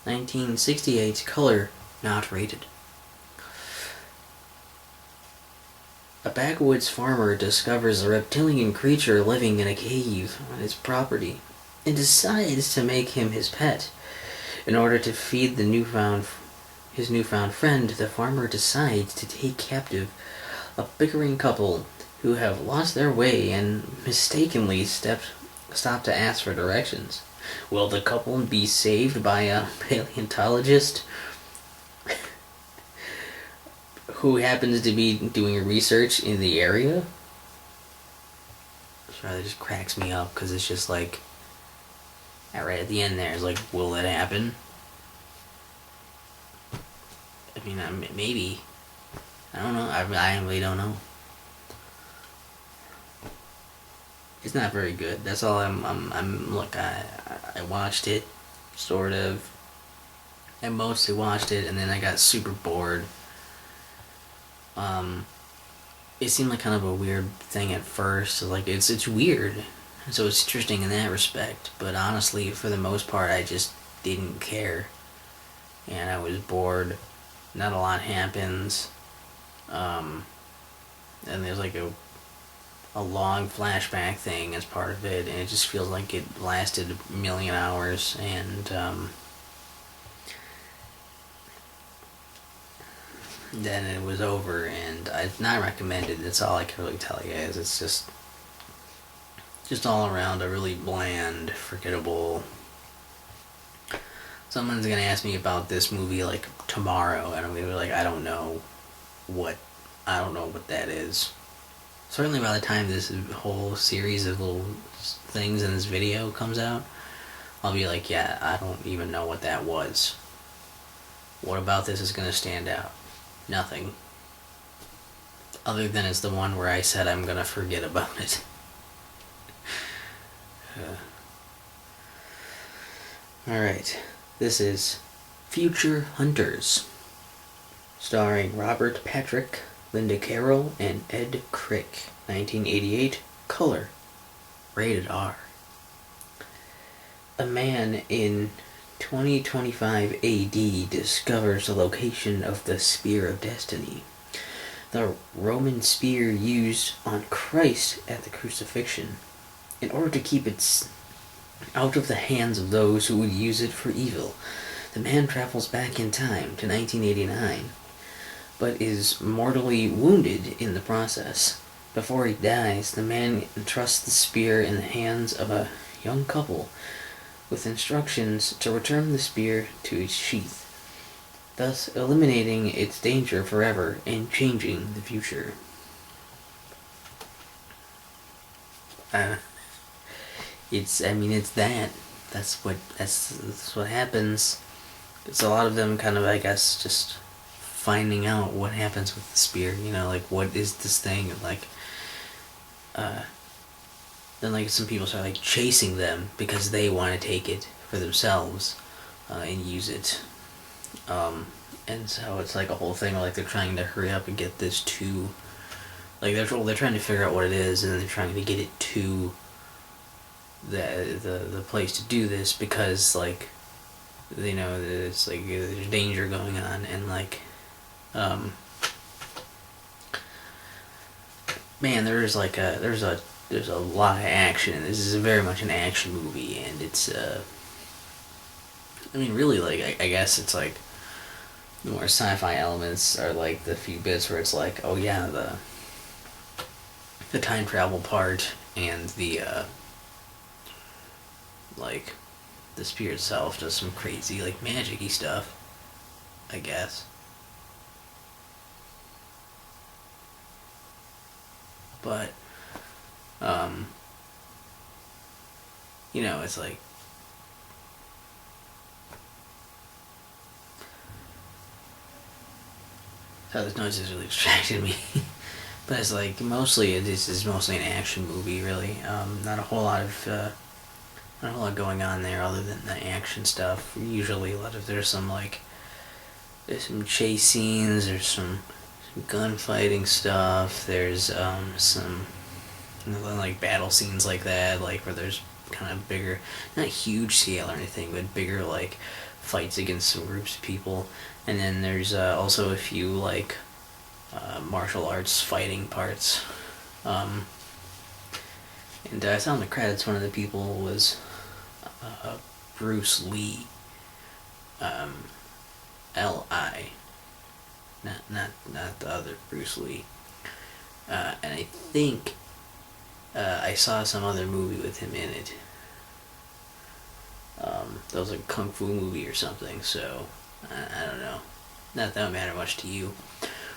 B: 1968. Color not rated. A backwoods farmer discovers a reptilian creature living in a cave on his property and decides to make him his pet. In order to feed his newfound friend, the farmer decides to take captive a bickering couple who have lost their way and mistakenly stop to ask for directions. Will the couple be saved by a paleontologist who happens to be doing research in the area? Sorry, that just cracks me up because it's just like, right at the end there is like, will it happen? I mean, maybe. I don't know. I really don't know. It's not very good. That's all look, I watched it, sort of. I mostly watched it, and then I got super bored. It seemed like kind of a weird thing at first. Like, it's weird. So it's interesting in that respect. But honestly, for the most part, I just didn't care. And I was bored. Not a lot happens. And there's like a long flashback thing as part of it, and it just feels like it lasted a million hours, and then it was over, and I'd not recommended. That's all I can really tell you. Is it's just all around a really bland, forgettable. Someone's gonna ask me about this movie like tomorrow, and I'm gonna be like, I don't know what that is. Certainly by the time this whole series of little things in this video comes out, I'll be like, yeah, I don't even know what that was. What about this is going to stand out? Nothing. Other than it's the one where I said I'm going to forget about it. Alright, this is Future Hunters, starring Robert Patrick, Linda Carroll, and Ed Crick. 1988. Color. Rated R. A man in 2025 AD discovers the location of the Spear of Destiny, the Roman spear used on Christ at the crucifixion, in order to keep it out of the hands of those who would use it for evil. The man travels back in time to 1989, but is mortally wounded in the process. Before he dies, the man entrusts the spear in the hands of a young couple, with instructions to return the spear to its sheath, thus eliminating its danger forever and changing the future. It's that. That's what happens. It's a lot of them kind of, I guess, just finding out what happens with the spear, like, what is this thing, and like, then like some people start like chasing them because they want to take it for themselves, and use it, and so it's like a whole thing where like they're trying to hurry up and get this to, like, they're trying to figure out what it is, and then they're trying to get it to the place to do this, because like they know that it's like there's danger going on, and like man, there's a lot of action. This is very much an action movie, and it's really, like, I guess it's like the more sci-fi elements are like the few bits where it's like, oh yeah, the time travel part, and the like the spear itself does some crazy like magic-y stuff, I guess. But it's like, so this noise has really distracted me. But it's like, this is mostly an action movie, really. Not a whole lot going on there other than the action stuff. Usually there's some chase scenes, there's some gunfighting stuff, there's some like battle scenes like that, like where there's kind of bigger, not huge scale or anything, but bigger like fights against some groups of people. And then there's also a few like martial arts fighting parts. And I saw in the credits one of the people was Bruce Lee. L.I. Not the other Bruce Lee. And I think I saw some other movie with him in it. That was like a kung fu movie or something. So I don't know. Not that would matter much to you.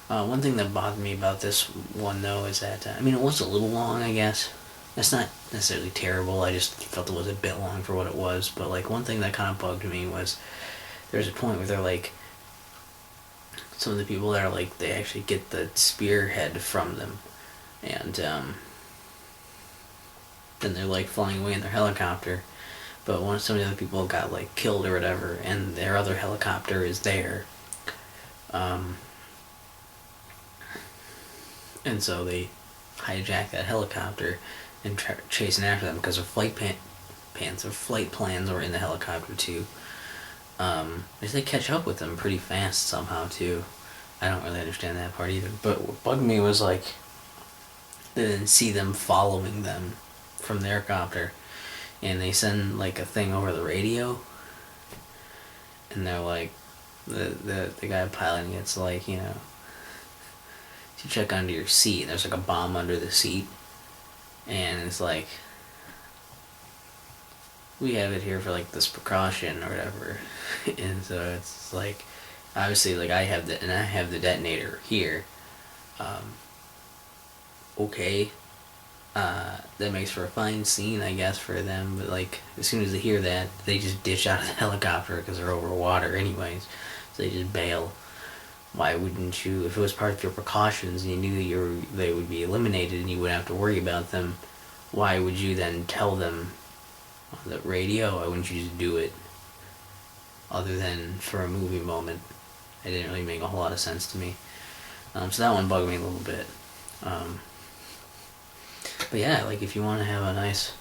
B: One thing that bothered me about this one though is that I mean it was a little long, I guess. That's not necessarily terrible. I just felt it was a bit long for what it was. But like one thing that kind of bugged me was there's a point where they're like some of the people that are like they actually get the spearhead from them, and then they're like flying away in their helicopter. But some of the other people got like killed or whatever, and their other helicopter is there. And so they hijack that helicopter and chasing after them because their flight plans were in the helicopter too. They catch up with them pretty fast somehow too. I don't really understand that part either. But what bugged me was like they didn't see them following them from their copter, and they send like a thing over the radio, and they're like the guy piloting it's like, you know, to check under your seat. There's like a bomb under the seat, and it's like we have it here for like this precaution or whatever. And so it's like obviously like I have the detonator here. Okay, that makes for a fine scene, I guess, for them. But like as soon as they hear that, they just ditch out of the helicopter because they're over water anyways. So they just bail. Why wouldn't you? If it was part of your precautions and you knew they would be eliminated and you wouldn't have to worry about them, why would you then tell them on the radio? Why wouldn't you just do it? Other than for a movie moment, it didn't really make a whole lot of sense to me. So that one bugged me a little bit. But yeah, like if you want to have a nice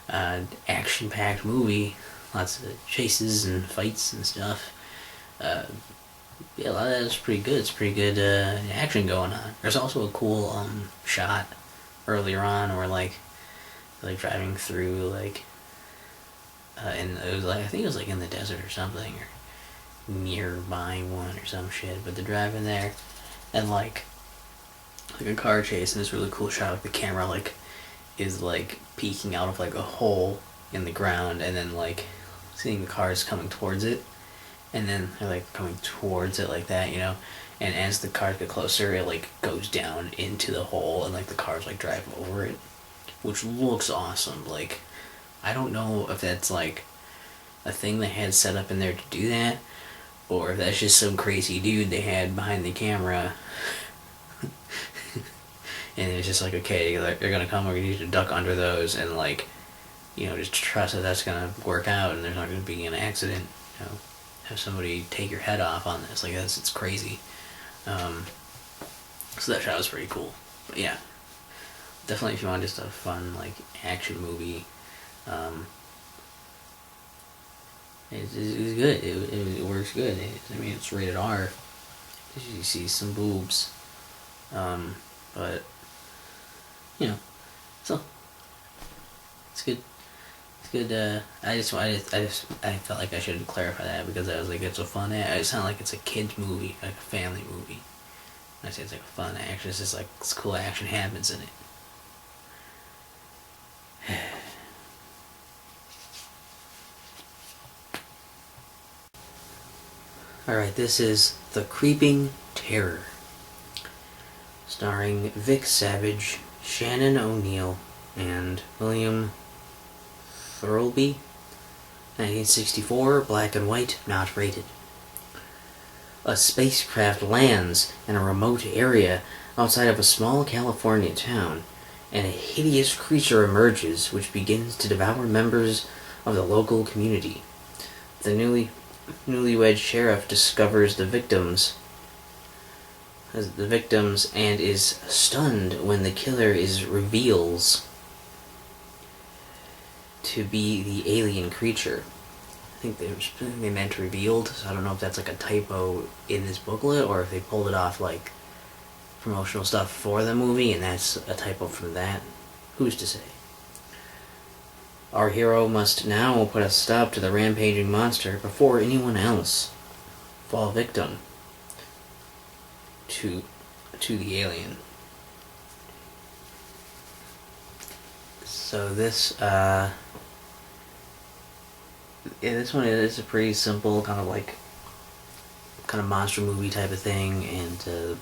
B: action-packed movie, lots of chases and fights and stuff, yeah, a lot of that is pretty good. It's pretty good action going on. There's also a cool shot earlier on where like driving through like and it was like I think it was like in the desert or something or nearby one or some shit. But they're driving there and like a car chase, and this really cool shot of the camera like is like peeking out of like a hole in the ground, and then like seeing the cars coming towards it, and then they're like coming towards it like that, you know, and as the cars get closer it like goes down into the hole and like the cars like drive over it, which looks awesome. Like I don't know if that's like a thing they had set up in there to do that, or if that's just some crazy dude they had behind the camera. And it's just like, okay, like, they're gonna come, we're gonna need to duck under those, and like, you know, just trust that that's gonna work out, and there's not gonna be an accident. You know, have somebody take your head off on this, like it's crazy. So that shot was pretty cool. But yeah, definitely if you want just a fun like action movie, it's good. It works good. I mean, it's rated R. You see some boobs, but you know, so it's good. It's good. I felt like I should clarify that because I was like, it's a fun. It's not like it's a kids movie, like a family movie. I say it's like a fun action. It's just like it's cool action happens in it. Alright, this is The Creeping Terror, starring Vic Savage, Shannon O'Neill, and William Thirlby. 1964, black and white, not rated. A spacecraft lands in a remote area outside of a small California town, and a hideous creature emerges which begins to devour members of the local community. The newlywed sheriff discovers the victims and is stunned when the killer reveals to be the alien creature. I think they meant revealed, so I don't know if that's like a typo in this booklet or if they pulled it off like promotional stuff for the movie and that's a typo from that. Who's to say? Our hero must now put a stop to the rampaging monster before anyone else fall victim to the alien. So this Yeah, this one is a pretty simple kind of like kind of monster movie type of thing, and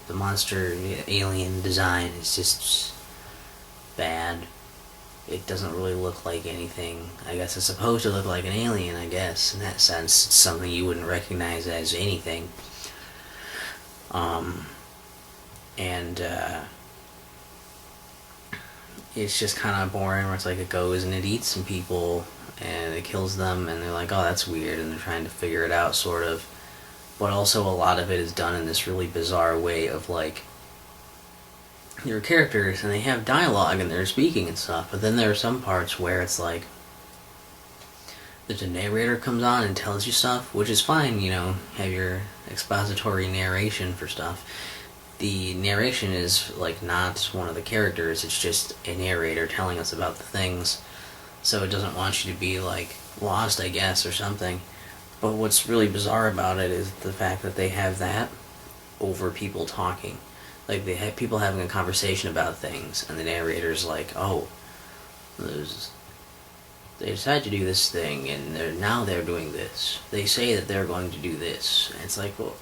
B: the monster alien design is just bad. It doesn't really look like anything. I guess it's supposed to look like an alien, I guess. In that sense, it's something you wouldn't recognize as anything. Um, and it's just kind of boring where it's like it goes and it eats some people and it kills them and they're like, oh, that's weird, and they're trying to figure it out, sort of. But also a lot of it is done in this really bizarre way of like, there are characters and they have dialogue and they're speaking and stuff, but then there are some parts where it's like the narrator comes on and tells you stuff, which is fine, you know, have your expository narration for stuff. The narration is like not one of the characters, it's just a narrator telling us about the things, so it doesn't want you to be like lost, I guess, or something. But what's really bizarre about it is the fact that they have that over people talking. Like, they have people having a conversation about things, and the narrator's like, oh, they decided to do this thing, and now they're doing this. They say that they're going to do this. And it's like, well,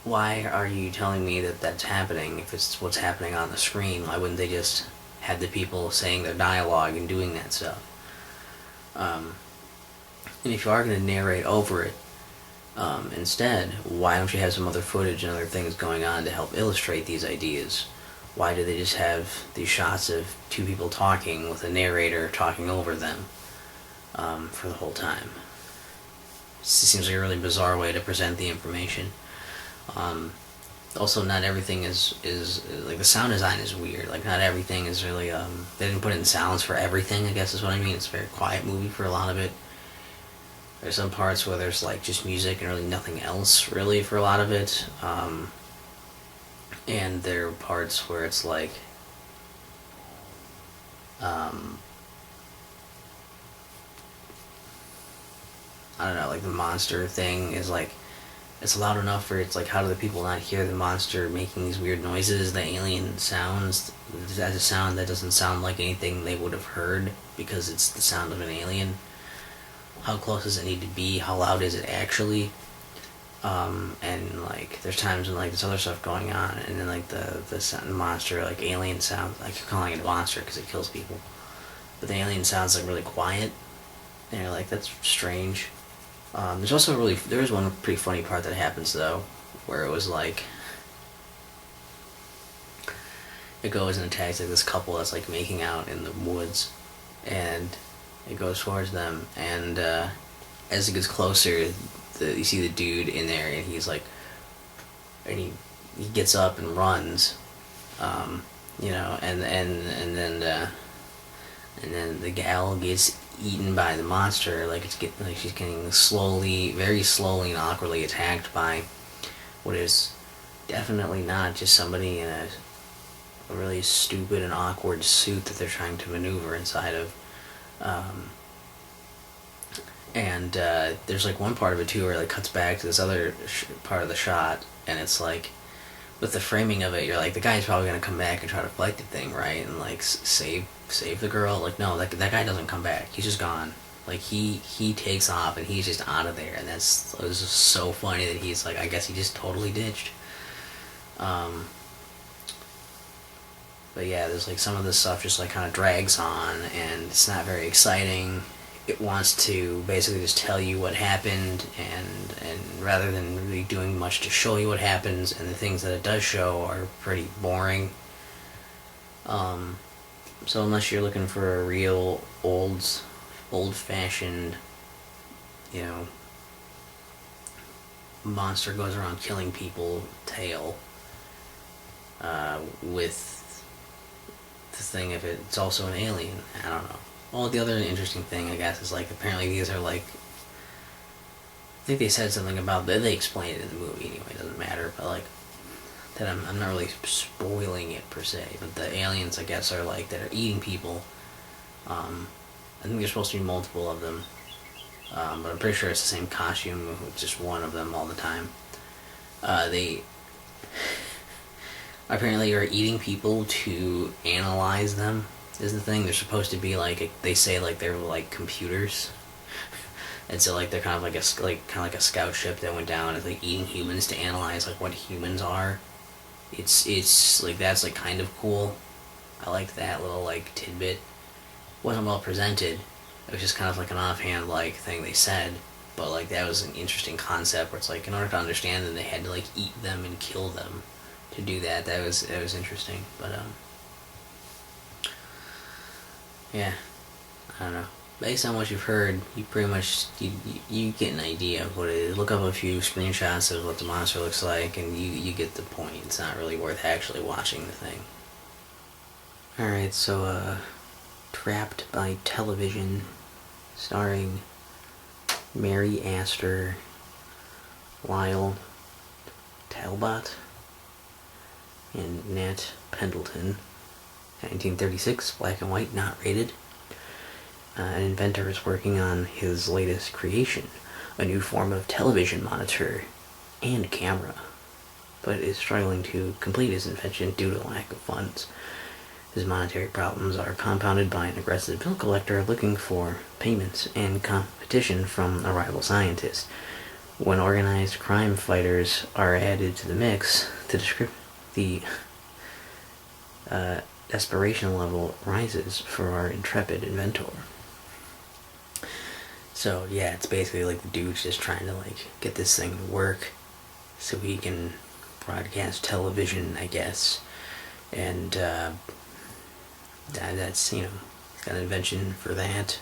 B: why are you telling me that that's happening if it's what's happening on the screen? Why wouldn't they just have the people saying their dialogue and doing that stuff? And if you are going to narrate over it, instead, why don't you have some other footage and other things going on to help illustrate these ideas? Why do they just have these shots of two people talking with a narrator talking over them for the whole time? It seems like a really bizarre way to present the information. Also, not everything is like, the sound design is weird. Like, not everything is really they didn't put in sounds for everything, I guess is what I mean. It's a very quiet movie for a lot of it. There's some parts where there's like just music and really nothing else really for a lot of it. And there are parts where it's like I don't know, like the monster thing is like, it's loud enough where it's like, how do the people not hear the monster making these weird noises? The alien sounds, that's a sound that doesn't sound like anything they would have heard because it's the sound of an alien. How close does it need to be? How loud is it actually? And like, there's times when like there's other stuff going on, and then like the monster, like alien sound, I keep calling it a monster because it kills people, but the alien sounds like really quiet, and you're like, that's strange. There was one pretty funny part that happens though, where it was like, it goes and attacks like this couple that's like making out in the woods, and it goes towards them, and as it gets closer, you see the dude in there, and he's like, and he gets up and runs, you know, and then the gal gets eaten by the monster, like she's getting very slowly and awkwardly attacked by what is definitely not just somebody in a really stupid and awkward suit that they're trying to maneuver inside of. And there's like one part of it too where it like cuts back to this other part of the shot, and it's like, with the framing of it, you're like, the guy's probably gonna come back and try to fight the thing, right, and like save the girl. Like, no, that guy doesn't come back. He's just gone. Like, he takes off and he's just out of there, and it was just so funny that he's like, I guess he just totally ditched. But yeah, there's like some of this stuff just like kind of drags on, and it's not very exciting. It wants to basically just tell you what happened, and rather than really doing much to show you what happens, and the things that it does show are pretty boring. So unless you're looking for a real old-fashioned, you know, monster goes around killing people tale, with the thing of it's also an alien, I don't know. Well, the other interesting thing, I guess, is like, apparently these are like, I think they said something about, they explained it in the movie anyway, it doesn't matter, but like, that I'm not really spoiling it per se, but the aliens, I guess, are like, that are eating people. I think there's supposed to be multiple of them, but I'm pretty sure it's the same costume with just one of them all the time. They apparently are eating people to analyze them, is the thing. They're supposed to be like, they say like they're like computers. And so like they're kind of like a scout ship that went down and like eating humans to analyze like what humans are. It's like that's like kind of cool. I liked that little like tidbit. Wasn't well presented. It was just kind of like an offhand like thing they said, but like that was an interesting concept where it's like in order to understand them they had to like eat them and kill them to do that. That was interesting, but yeah, I don't know. Based on what you've heard, you pretty much you get an idea of what it is. Look up a few screenshots of what the monster looks like, and you get the point. It's not really worth actually watching the thing. All right, so Trapped by Television, starring Mary Astor, Lyle Talbot, and Nat Pendleton. 1936, black and white, not rated. An inventor is working on his latest creation, a new form of television monitor and camera, but is struggling to complete his invention due to lack of funds. His monetary problems are compounded by an aggressive bill collector looking for payments and competition from a rival scientist. When organized crime fighters are added to the mix, the desperation level rises for our intrepid inventor. So yeah, it's basically like the dude's just trying to like get this thing to work so he can broadcast television, I guess. And that's, you know, he's got an invention for that.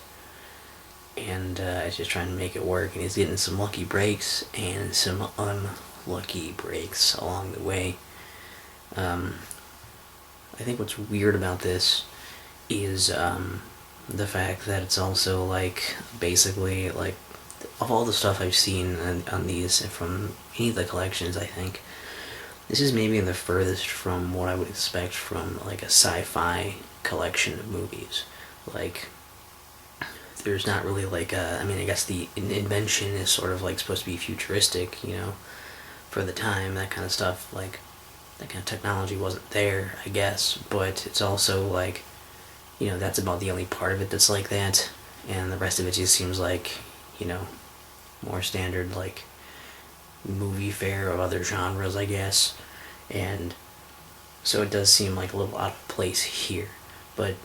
B: And he's just trying to make it work. And he's getting some lucky breaks and some unlucky breaks along the way. I think what's weird about this is the fact that it's also like basically like of all the stuff I've seen on these from any of the collections, I think this is maybe the furthest from what I would expect from like a sci-fi collection of movies. Like there's not really like I mean, I guess the invention is sort of like supposed to be futuristic, you know, for the time, that kind of stuff. Like that kind of technology wasn't there, I guess, but it's also like, you know, that's about the only part of it that's like that, and the rest of it just seems like, you know, more standard like movie fare of other genres, I guess. And so it does seem like a little out of place here, but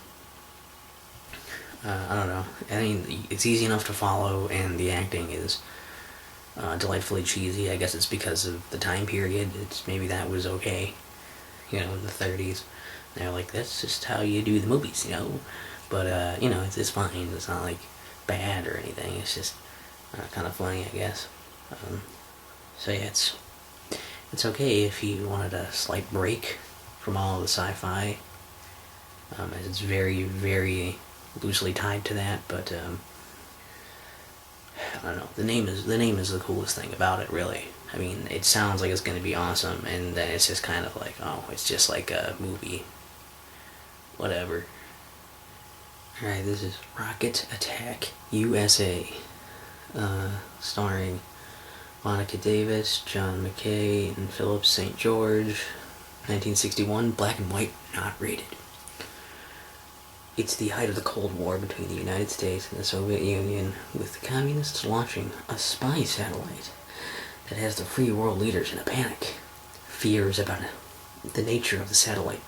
B: I don't know. I mean, it's easy enough to follow, and the acting is delightfully cheesy. I guess it's because of the time period. It's maybe that was okay, you know, in the 30s. They're like, that's just how you do the movies, you know. But you know, it's fine. It's not like bad or anything. It's just kind of funny, I guess. So yeah, it's okay if you wanted a slight break from all of the sci-fi, as it's very, very loosely tied to that. But I don't know. The name is the coolest thing about it, really. I mean, it sounds like it's going to be awesome, and then it's just kind of like, oh, it's just like a movie. Whatever. Alright, this is Rocket Attack USA, starring Monica Davis, John McKay, and Philip St. George. 1961, black and white, not rated. It's the height of the Cold War between the United States and the Soviet Union, with the communists launching a spy satellite that has the free world leaders in a panic. Fears about the nature of the satellite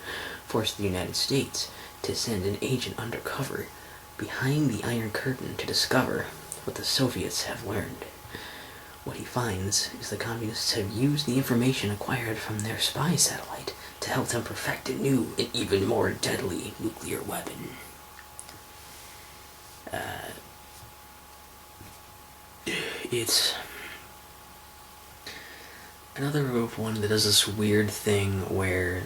B: forced the United States to send an agent undercover behind the Iron Curtain to discover what the Soviets have learned. What he finds is the communists have used the information acquired from their spy satellite to help them perfect a new and even more deadly nuclear weapon. It's another one that does this weird thing where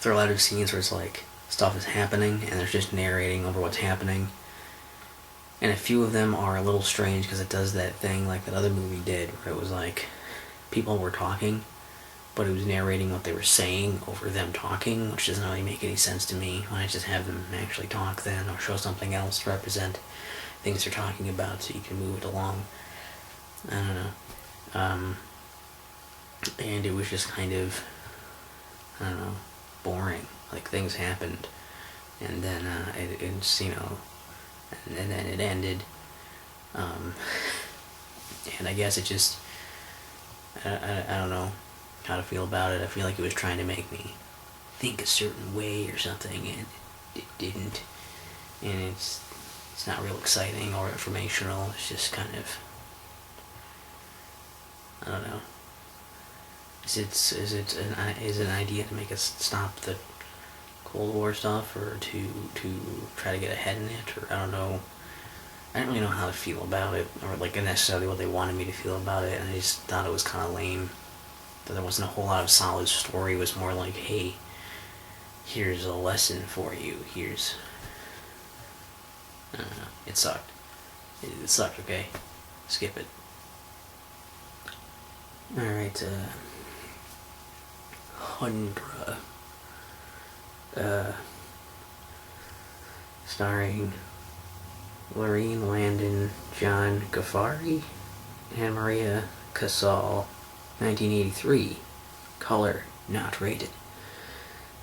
B: there are a lot of scenes where it's like stuff is happening and there's just narrating over what's happening. And a few of them are a little strange because it does that thing like that other movie did where it was like people were talking but it was narrating what they were saying over them talking, which doesn't really make any sense to me. Why not just have them actually talk then, or show something else to represent things they're talking about so you can move it along. I don't know. And it was just kind of, I don't know, boring. Like things happened and then it's, you know, and then it ended. Um, and I guess it just, I don't know how to feel about it. I feel like it was trying to make me think a certain way or something, and it didn't. And it's not real exciting or informational. It's just kind of, I don't know. Is it an idea to make us stop the Cold War stuff, or to try to get ahead in it, or I don't know. I didn't really know how to feel about it, or like necessarily what they wanted me to feel about it, and I just thought it was kind of lame. That there wasn't a whole lot of solid story. It was more like, hey, here's a lesson for you. Here's, I don't know. It sucked. It sucked. Okay, skip it. All right. Hundra. Starring Lorene Landon, John Ghaffari, and Maria Casal, 1983. Color, not rated.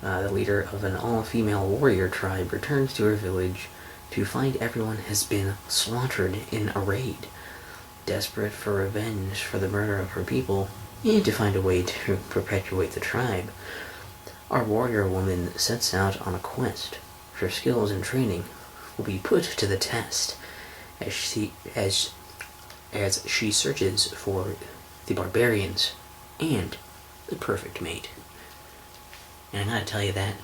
B: The leader of an all-female warrior tribe returns to her village to find everyone has been slaughtered in a raid. Desperate for revenge for the murder of her people, and to find a way to perpetuate the tribe, our warrior woman sets out on a quest. Her skills and training will be put to the test as she searches for the barbarians and the perfect mate. And I gotta tell you that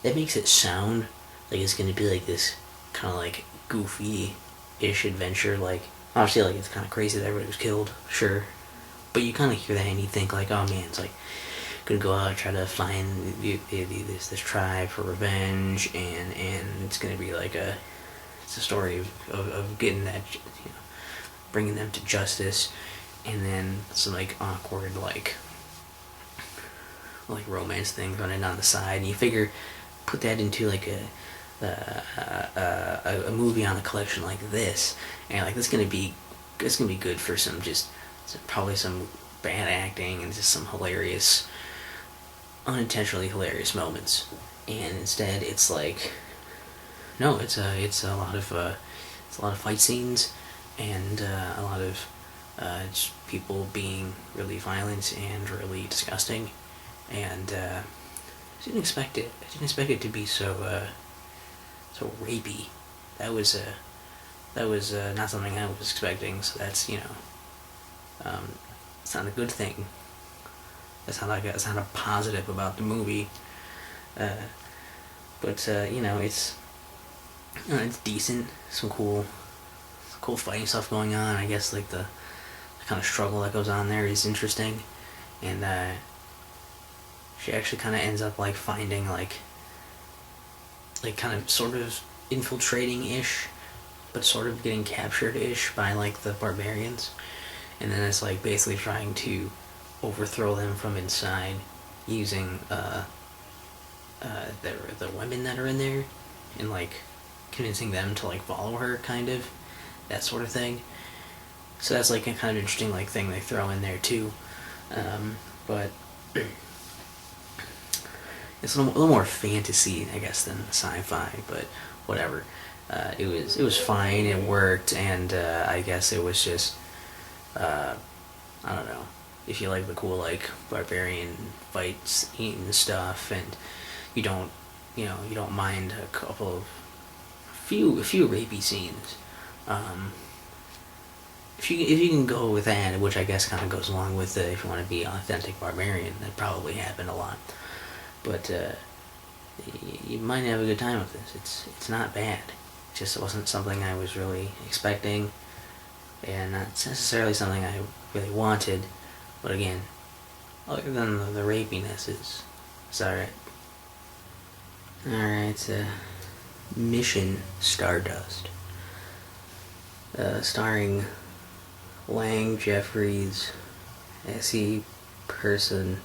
B: makes it sound like it's gonna be like this kind of like goofy-ish adventure. Like, obviously, like, it's kind of crazy that everybody was killed, sure, but you kind of hear that and you think like, oh man, it's like gonna go out and try to find this tribe for revenge, and it's gonna be like it's a story of getting that, bringing them to justice, and then some like awkward like romance thing running on the side, and you figure put that into like a movie on a collection like this, and like it's gonna be good for probably some bad acting and just some hilarious, unintentionally hilarious moments. And instead it's like, no, it's a lot of fight scenes, and a lot of just people being really violent and really disgusting, and I didn't expect it. I didn't expect it to be so rapey. That was not something I was expecting. So that's, it's not a good thing. That's not a positive about the movie. But it's decent. Some cool fighting stuff going on. I guess like the kind of struggle that goes on there is interesting, and she actually kind of ends up like finding like kind of sort of infiltrating-ish, but sort of getting captured-ish by like the barbarians, and then it's like basically trying to overthrow them from inside using the women that are in there, and like convincing them to like follow her, kind of that sort of thing. So that's like a kind of interesting like thing they throw in there too, but it's a little more fantasy, I guess, than sci-fi, but whatever. It was fine. It worked, and I guess it was just I don't know, if you like the cool like barbarian fight scene stuff, and you don't mind a few rapey scenes. If you can go with that, which I guess kind of goes along with if you want to be authentic barbarian, that probably happened a lot. But you might have a good time with this. It's not bad. It just wasn't something I was really expecting, and not necessarily something I really wanted. But again, other than the rapiness, it's alright. Alright, Mission Stardust. Starring Lang Jeffries, S.E. Person,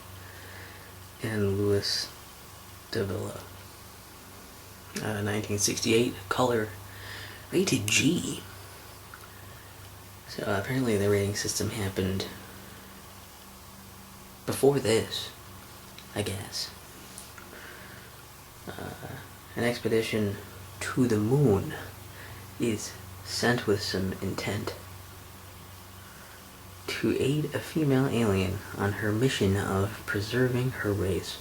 B: and Louis Davila. 1968, color, rated G. So apparently the rating system happened before this, I guess. An expedition to the moon is sent with some intent to aid a female alien on her mission of preserving her race.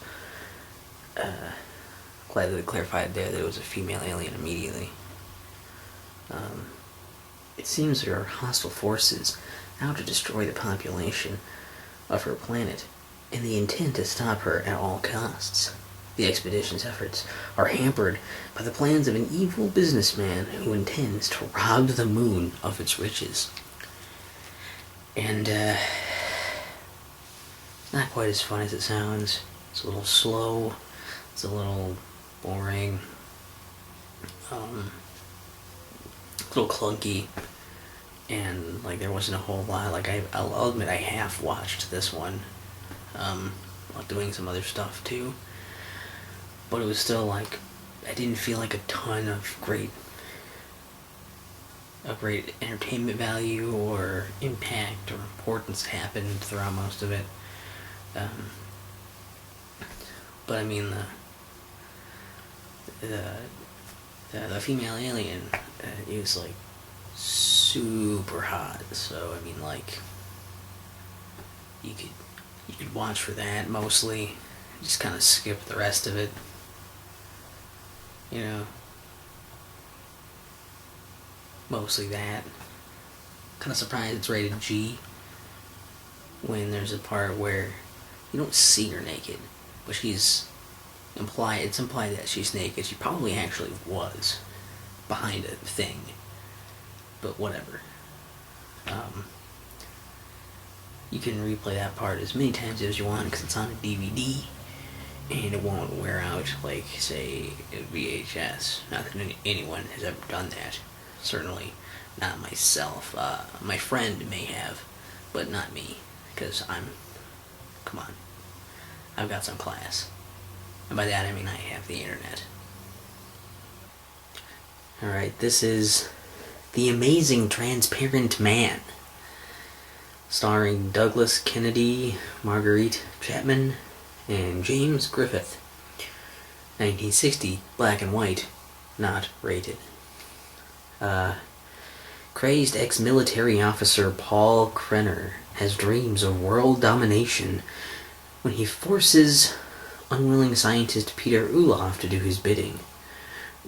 B: Glad that it clarified there that it was a female alien immediately. It seems there are hostile forces out to destroy the population of her planet, and the intent to stop her at all costs. The expedition's efforts are hampered by the plans of an evil businessman who intends to rob the moon of its riches. And, not quite as fun as it sounds. It's a little slow. It's a little boring. A little clunky. And, like, there wasn't a whole lot. Like, I'll admit I half watched this one. While doing some other stuff, too. But it was still, like, I didn't feel like a ton of great entertainment value or impact or importance happened throughout most of it. But I mean, the female alien is like super hot. So I mean, like, you could watch for that mostly. Just kind of skip the rest of it. You know, mostly that. Kind of surprised it's rated G when there's a part where you don't see her naked, but it's implied that she's naked. She probably actually was behind a thing, but whatever. You can replay that part as many times as you want because it's on a DVD. And it won't wear out like, say, a VHS. Not that anyone has ever done that. Certainly not myself. My friend may have, but not me. Because come on. I've got some class. And by that I mean I have the internet. Alright, this is The Amazing Transparent Man. Starring Douglas Kennedy, Marguerite Chapman, and James Griffith. 1960, black and white, not rated. Crazed ex-military officer Paul Krenner has dreams of world domination when he forces unwilling scientist Peter Uloff to do his bidding.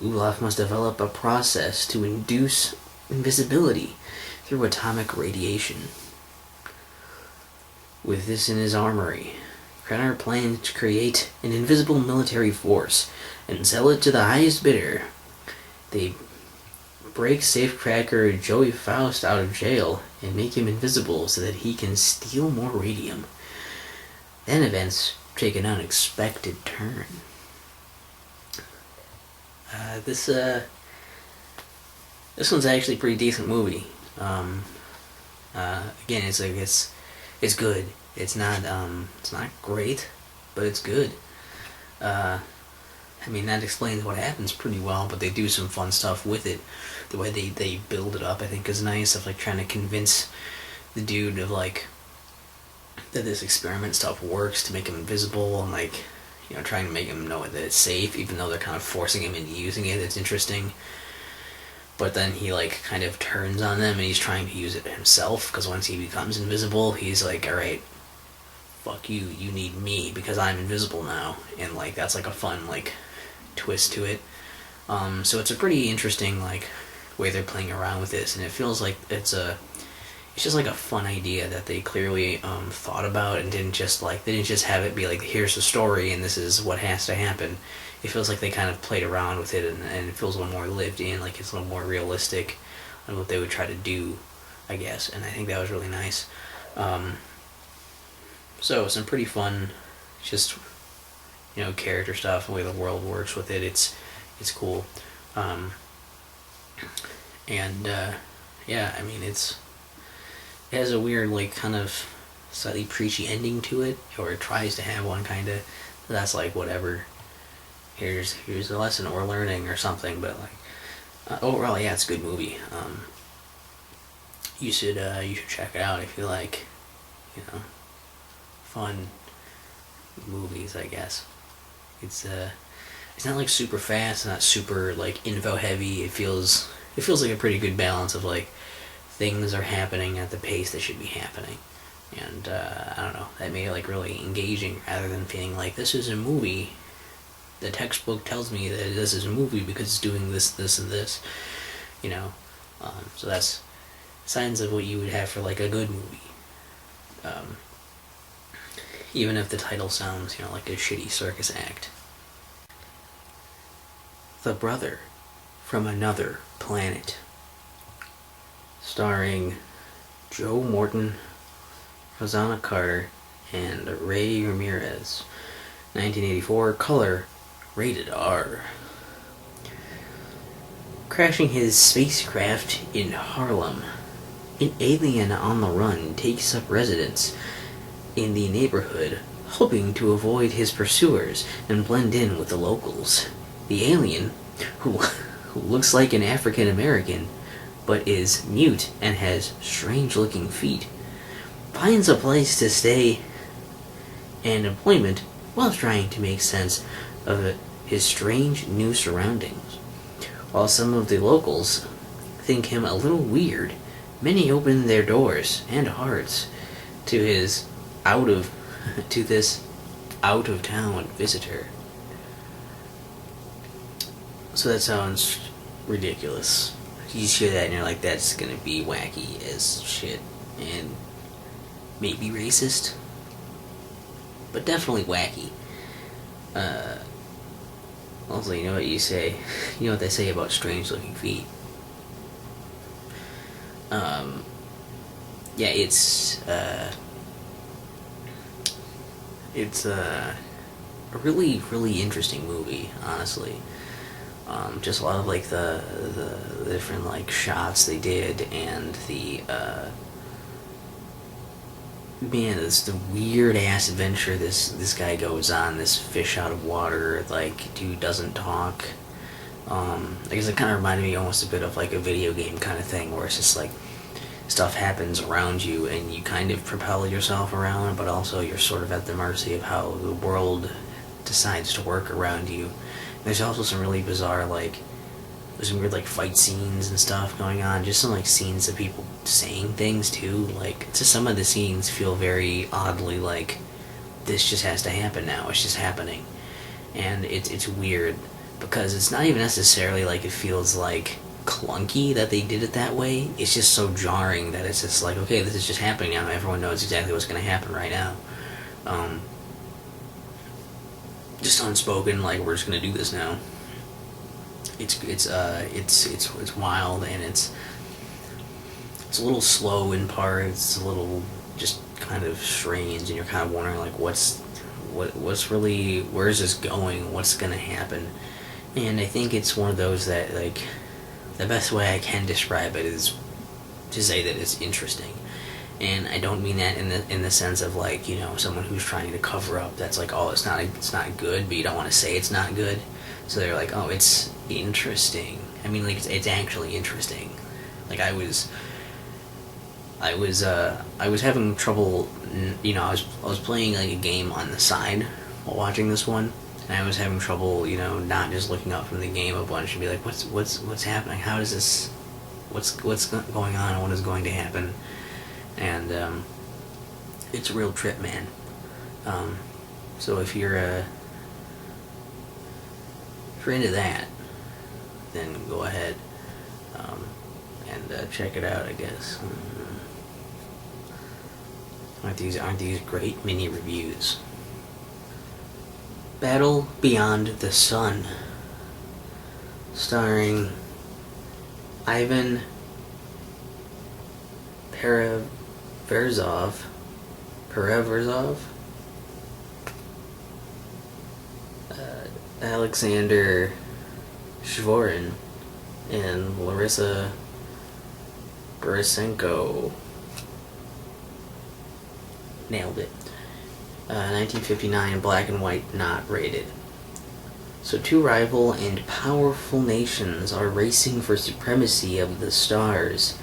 B: Uloff must develop a process to induce invisibility through atomic radiation. With this in his armory, Krenner plans to create an invisible military force and sell it to the highest bidder. They break safecracker Joey Faust out of jail and make him invisible so that he can steal more radium. Then events take an unexpected turn. This one's actually a pretty decent movie. Again, it's good. It's not great, but it's good. I mean, that explains what happens pretty well, but they do some fun stuff with it. The way they build it up, I think, is nice, of like trying to convince the dude of like that this experiment stuff works to make him invisible, and like, you know, trying to make him know that it's safe, even though they're kind of forcing him into using it. It's interesting. But then he like kind of turns on them and he's trying to use it himself, because once he becomes invisible, he's like, alright, fuck you, you need me because I'm invisible now. And like that's like a fun like twist to it. So it's a pretty interesting like way they're playing around with this, and it feels like it's just like a fun idea that they clearly thought about and didn't just have it be like, here's the story and this is what has to happen. It feels like they kind of played around with it, and it feels a little more lived in, like it's a little more realistic on what they would try to do, I guess, and I think that was really nice. So some pretty fun, just, you know, character stuff, the way the world works with it. It's cool. Yeah, I mean, it has a weird, like, kind of slightly preachy ending to it, or it tries to have one, kind of. That's like, whatever. Here's a lesson we're learning or something, but like, overall, yeah, it's a good movie. You should check it out if you like, you know, fun movies, I guess. It's not like super fast, not super like info heavy. It feels it feels like a pretty good balance of like things are happening at the pace that should be happening. And I don't know, that made it like really engaging rather than feeling like this is a movie. The textbook tells me that this is a movie because it's doing this, this, and this, you know. So that's signs of what you would have for like a good movie. Even if the title sounds, like a shitty circus act. The Brother from Another Planet, starring Joe Morton, Rosanna Carter, and Ray Ramirez. 1984, color, rated R. Crashing his spacecraft in Harlem, an alien on the run takes up residence in the neighborhood, hoping to avoid his pursuers and blend in with the locals. The alien, who looks like an African American, but is mute and has strange-looking feet, finds a place to stay and employment while trying to make sense of his strange new surroundings. While some of the locals think him a little weird, many open their doors and hearts to this out of town visitor. So that sounds ridiculous. You hear that and you're like, that's gonna be wacky as shit and maybe racist, but definitely wacky. Also, you know what you say? You know what they say about strange-looking feet? Yeah, it's a really, really interesting movie, honestly. Just a lot of like the different like shots they did, and the man, it's the weird ass adventure this guy goes on. This fish out of water, like, dude doesn't talk. I guess it kind of reminded me almost a bit of like a video game kind of thing, where it's just like stuff happens around you and you kind of propel yourself around, but also you're sort of at the mercy of how the world decides to work around you. There's also some really bizarre, like, there's some weird, like, fight scenes and stuff going on. Just some, like, scenes of people saying things, too. Like, just some of the scenes feel very oddly like, this just has to happen now. It's just happening. And it's weird, because it's not even necessarily like it feels, like, clunky that they did it that way. It's just so jarring that it's just like, okay, this is just happening now. Everyone knows exactly what's going to happen right now. Just unspoken, like, we're just gonna do this now. It's wild, and it's a little slow in parts. It's a little just kind of strange, and you're kind of wondering like what's really, where is this going? What's gonna happen? And I think it's one of those that, like, the best way I can describe it is to say that it's interesting. And I don't mean that in the sense of like, someone who's trying to cover up. That's like, oh, it's not good, but you don't want to say it's not good. So they're like, oh, it's interesting. I mean, like, it's actually interesting. Like, I was having trouble. I was playing like a game on the side while watching this one, and I was having trouble, not just looking up from the game a bunch and be like, what's happening? How is this? What's going on? What is going to happen? And it's a real trip, man. So if you're into that, then go ahead and check it out, I guess. Aren't these great mini reviews? Battle Beyond the Sun, starring Ivan Pereverzov, Alexander Shvorin, and Larissa Borisenko. Nailed it. 1959, black and white, not rated. So two rival and powerful nations are racing for supremacy of the stars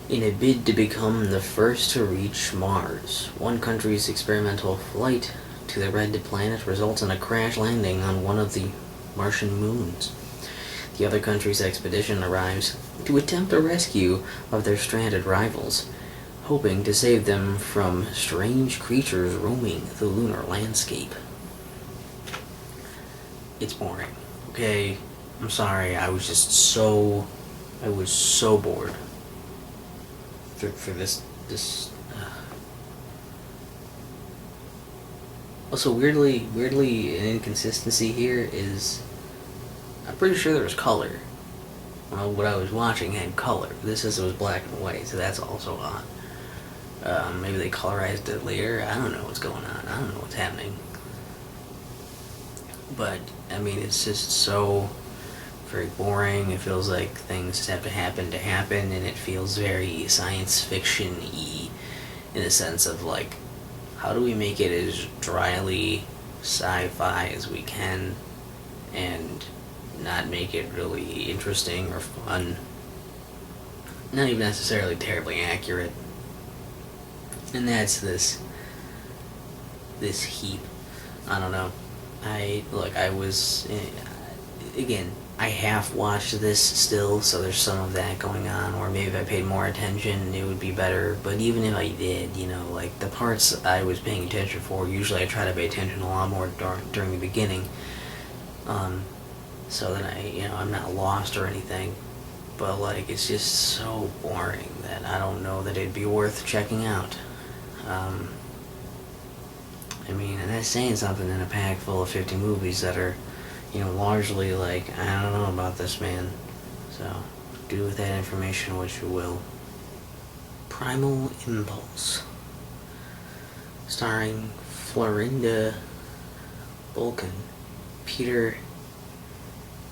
B: in a bid to become the first to reach Mars. One country's experimental flight to the red planet results in a crash landing on one of the Martian moons. The other country's expedition arrives to attempt a rescue of their stranded rivals, hoping to save them from strange creatures roaming the lunar landscape. It's boring. Okay, I'm sorry. I was so bored for this. Also, weirdly, an inconsistency here is I'm pretty sure there was color. Well, what I was watching had color. This says it was black and white, so that's also odd. Maybe they colorized it later. I don't know what's going on. I don't know what's happening. But, I mean, it's just so very boring. It feels like things just have to happen, and it feels very science fiction-y in the sense of, like, how do we make it as dryly sci-fi as we can and not make it really interesting or fun? Not even necessarily terribly accurate. And that's this heap. I don't know. Again, I half watched this still, so there's some of that going on, or maybe if I paid more attention, it would be better. But even if I did, like the parts I was paying attention for, usually I try to pay attention a lot more during the beginning, so that I'm not lost or anything. But like, it's just so boring that I don't know that it'd be worth checking out. And that's saying something in a pack full of 50 movies that are, largely like, I don't know about this, man. So, do with that information what you will. Primal Impulse. Starring Florinda Bolkan, Peter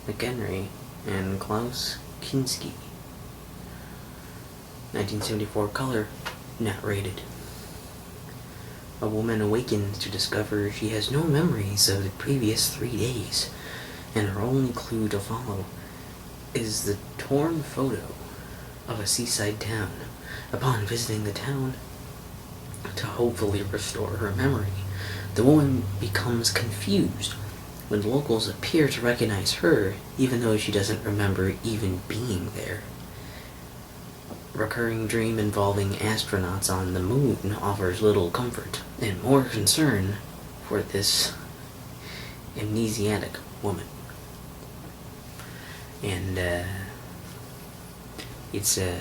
B: McHenry, and Klaus Kinski. 1974 color, not rated. A woman awakens to discover she has no memories of the previous 3 days, and her only clue to follow is the torn photo of a seaside town. Upon visiting the town to hopefully restore her memory, the woman becomes confused when locals appear to recognize her, even though she doesn't remember even being there. Recurring dream involving astronauts on the moon offers little comfort and more concern for this amnesiac woman. And it's I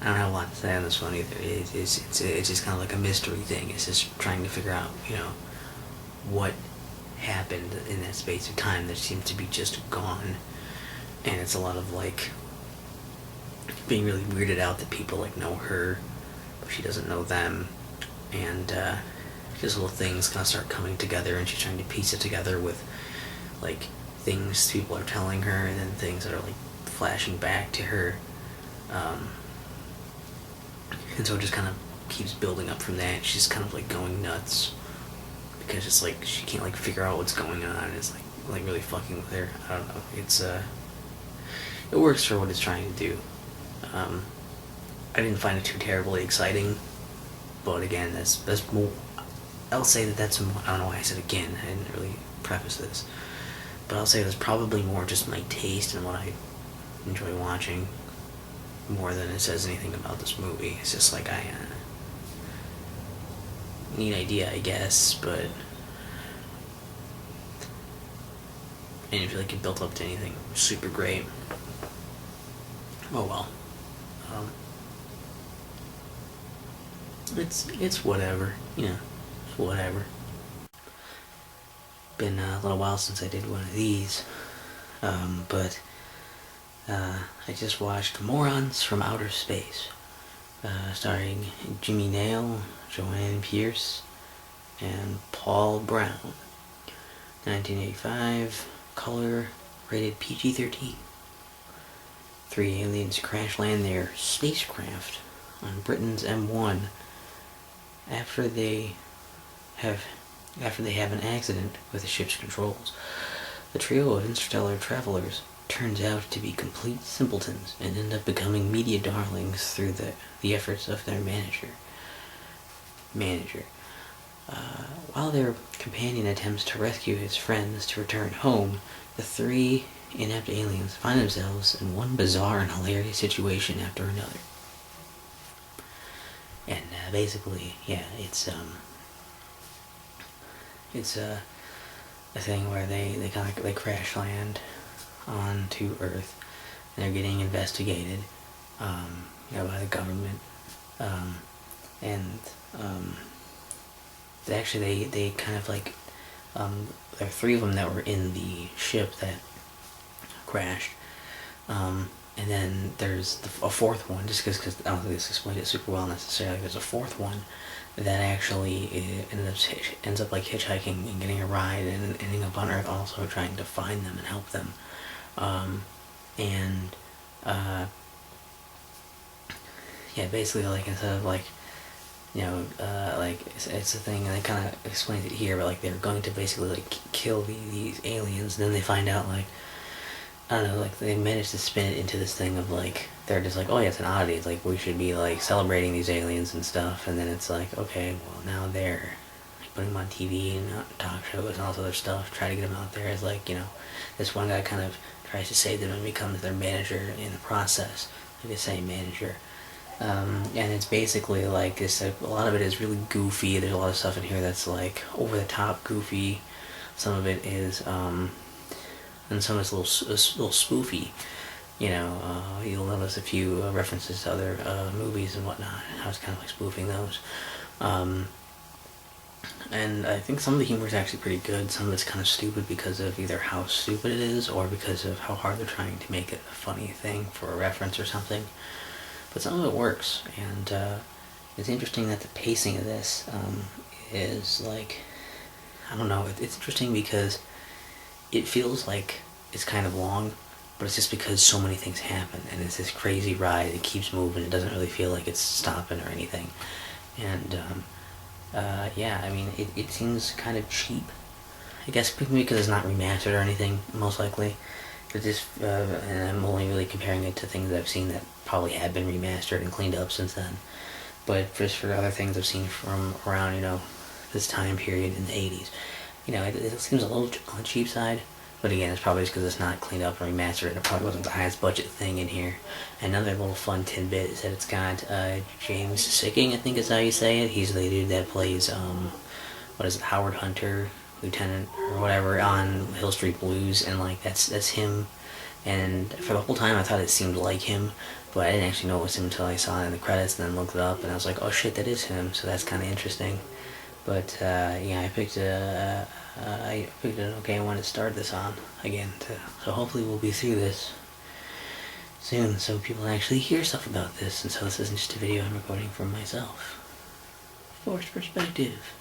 B: don't have a lot to say on this one either. It's just kind of like a mystery thing. It's just trying to figure out what happened in that space of time that seems to be just gone. And it's a lot of like being really weirded out that people like know her, but she doesn't know them, and just little things kind of start coming together, and she's trying to piece it together with like things people are telling her, and then things that are like flashing back to her, and so it just kind of keeps building up from that. She's kind of like going nuts because it's like she can't like figure out what's going on. It's like really fucking with her. I don't know. It's it works for what it's trying to do. I didn't find it too terribly exciting, but again, that's more. I'll say that's more, I don't know why I said again. I didn't really preface this, but I'll say that's probably more just my taste and what I enjoy watching, more than it says anything about this movie. It's just like neat idea, I guess, but I didn't feel like it built up to anything super great. Oh well. It's whatever, it's whatever. Been a little while since I did one of these, but I just watched Morons from Outer Space, starring Jimmy Nail, Joanne Pierce, and Paul Brown. 1985, color, rated PG-13. 3 aliens crash land their spacecraft on Britain's M1 after they have an accident with the ship's controls. The trio of interstellar travelers turns out to be complete simpletons and end up becoming media darlings through the efforts of their manager. While their companion attempts to rescue his friends to return home, the three inept aliens find themselves in one bizarre and hilarious situation after another. And basically, yeah, it's a thing where they kind of they crash land onto Earth, and they're getting investigated, by the government, and they kind of like there are three of them that were in the ship that crashed, and then there's a fourth one, just because I don't think this explained it super well necessarily. There's a fourth one that actually ends up like hitchhiking and getting a ride and ending up on Earth, also trying to find them and help them. And yeah, basically, like, instead of like, like it's a thing, and they kind of explained it here, but like they're going to basically like kill these aliens, and then they find out, like, I don't know, like they managed to spin it into this thing of like they're just like, oh yeah, it's an oddity. It's like we should be like celebrating these aliens and stuff, and then it's like, okay, well now they're like, putting them on TV and talk shows and all this other stuff, try to get them out there as like, this one guy kind of tries to save them and becomes their manager in the process, like the same manager. And it's basically like this. A lot of it is really goofy. There's a lot of stuff in here that's like over the top goofy. Some of it is and some is a little spoofy. You'll notice a few references to other movies and whatnot. I was kind of like spoofing those. And I think some of the humor is actually pretty good. Some of it's kind of stupid because of either how stupid it is or because of how hard they're trying to make it a funny thing for a reference or something. But some of it works, and it's interesting that the pacing of this is like, I don't know, it's interesting because it feels like it's kind of long, but it's just because so many things happen, and it's this crazy ride. It keeps moving. It doesn't really feel like it's stopping or anything. And yeah, I mean, it seems kind of cheap. I guess maybe because it's not remastered or anything, most likely. But just, and I'm only really comparing it to things I've seen that probably have been remastered and cleaned up since then. But just for other things I've seen from around, this time period in the 80s, it seems a little on the cheap side. But again, it's probably just because it's not cleaned up or remastered, and it probably wasn't the highest budget thing in here. Another little fun tidbit is that it's got James Sicking, I think is how you say it. He's the dude that plays, what is it, Howard Hunter, Lieutenant or whatever on Hill Street Blues, and like that's him. And for the whole time I thought it seemed like him, but I didn't actually know it was him until I saw it in the credits and then looked it up, and I was like, oh shit, that is him. So that's kind of interesting. But yeah, I picked an okay one to start this on again. So hopefully we'll be through this soon, so people actually hear stuff about this, and so this isn't just a video I'm recording from myself. Forced perspective.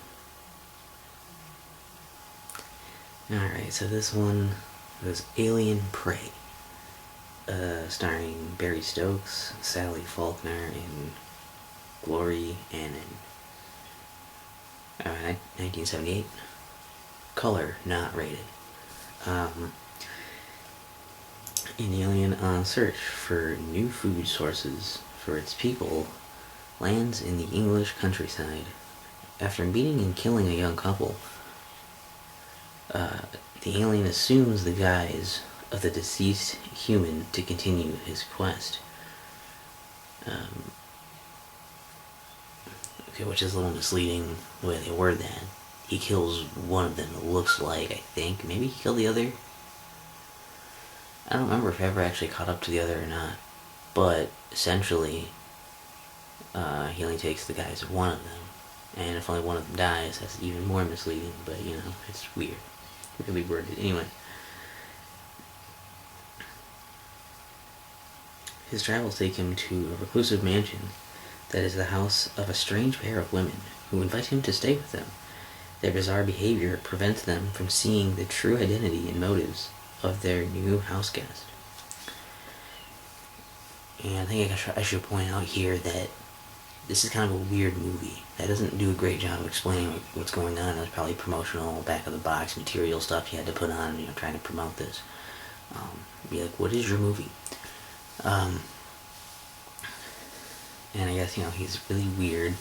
B: Alright, so this one was Alien Prey, starring Barry Stokes, Sally Faulkner, and Glory Annan. 1978. Color, not rated. An alien on search for new food sources for its people lands in the English countryside. After meeting and killing a young couple, the alien assumes the guise of the deceased human to continue his quest. Okay, which is a little misleading the way they word that. He kills one of them, it looks like, I think. Maybe he killed the other? I don't remember if I ever actually caught up to the other or not. But, essentially, he only takes the guise of one of them. And if only one of them dies, that's even more misleading, but, it's weird. Really worded. Anyway. His travels take him to a reclusive mansion that is the house of a strange pair of women who invite him to stay with them. Their bizarre behavior prevents them from seeing the true identity and motives of their new house guest. And I think I should point out here that this is kind of a weird movie that doesn't do a great job of explaining what's going on. There's probably promotional back of the box material stuff you had to put on, trying to promote this. Be like, what is your movie? And I guess he's really weird.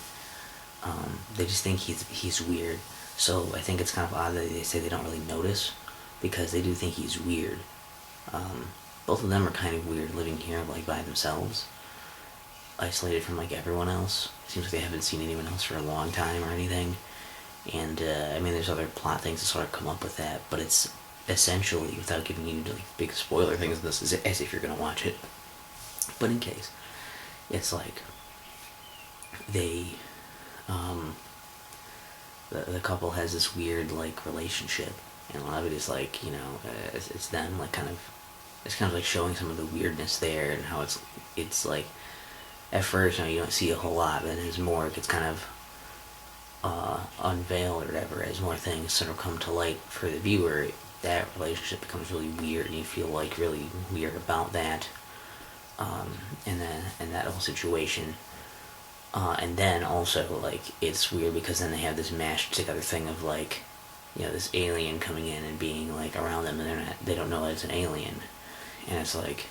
B: They just think he's weird. So I think it's kind of odd that they say they don't really notice, because they do think he's weird. Both of them are kind of weird, living here like by themselves, isolated from like everyone else. It seems like they haven't seen anyone else for a long time or anything. And I mean, there's other plot things that sort of come up with that, but it's essentially, without giving you like big spoiler things, this is as if you're gonna watch it. But in case, it's like they, the couple has this weird like relationship, and a lot of it is like, it's them like it's kind of like showing some of the weirdness there, and how it's like at first, you don't see a whole lot, but as more it gets kind of unveiled or whatever, as more things sort of come to light for the viewer, that relationship becomes really weird, and you feel like really weird about that, and that whole situation. And then also, like, it's weird because then they have this mashed together thing of like, this alien coming in and being like around them, and they don't know that it's an alien, and it's like,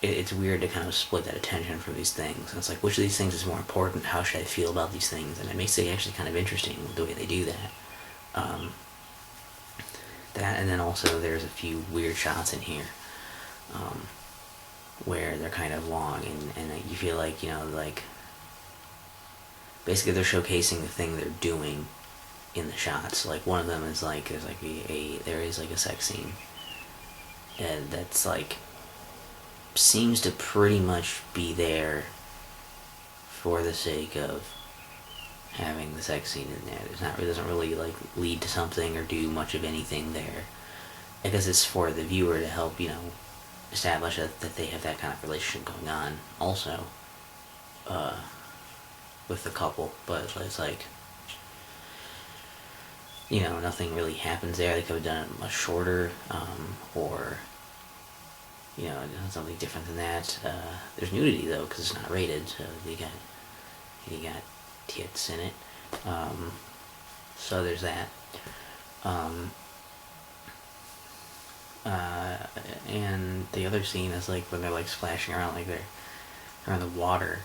B: it's weird to kind of split that attention from these things. And it's like, which of these things is more important? How should I feel about these things? And it makes it actually kind of interesting the way they do that. That, and then also there's a few weird shots in here, where they're kind of long, and you feel like, like, basically they're showcasing the thing they're doing in the shots. Like, one of them is like, there's like there is like a sex scene, and that's like, seems to pretty much be there for the sake of having the sex scene in there. It doesn't really like lead to something or do much of anything there. I guess it's for the viewer to help, establish that they have that kind of relationship going on also, with the couple. But it's like, nothing really happens there. They could have done it much shorter, or something different than that. There's nudity though, because it's not rated, so you got tits in it. So there's that. And the other scene is like when they're like splashing around, like they're in the water.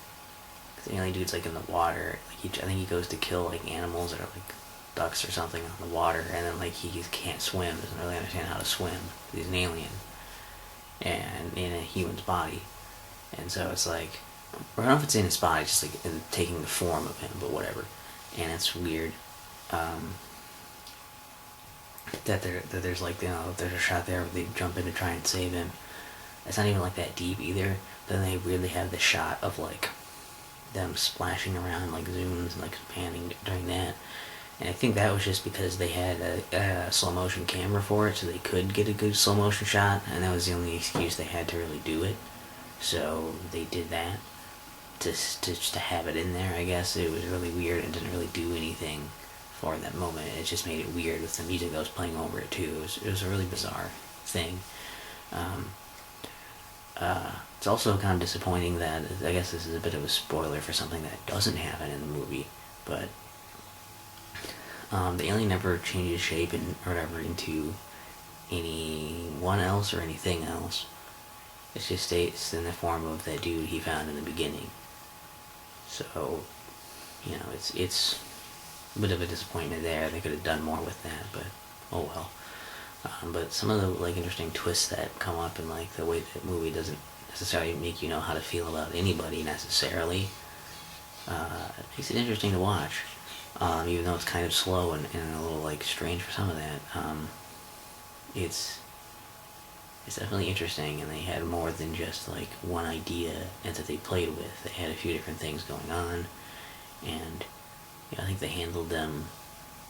B: The alien dude's like in the water. Like I think he goes to kill like animals that are like ducks or something on the water, and then like he can't swim, doesn't really understand how to swim. He's an alien, and in a human's body, and so it's like, I don't know if it's in his body, just like taking the form of him, but whatever. And it's weird, that there's like, there's a shot there where they jump in to try and save him. It's not even like that deep either. Then they weirdly have the shot of like them splashing around, like zooms and like panning during that. And I think that was just because they had a slow motion camera for it, so they could get a good slow motion shot, and that was the only excuse they had to really do it. So they did that just to have it in there. I guess it was really weird and didn't really do anything for that moment. It just made it weird with the music that was playing over it too. It was a really bizarre thing. It's also kind of disappointing that, I guess this is a bit of a spoiler for something that doesn't happen in the movie, but the alien never changes shape and or whatever into anyone else or anything else. It just stays in the form of that dude he found in the beginning. So, it's a bit of a disappointment there. They could have done more with that, but oh well. But some of the like interesting twists that come up, and like the way the movie doesn't necessarily make you know how to feel about anybody necessarily, makes it interesting to watch. Even though it's kind of slow and a little like strange for some of that, it's definitely interesting, and they had more than just like one idea and that they played with. They had a few different things going on, and I think they handled them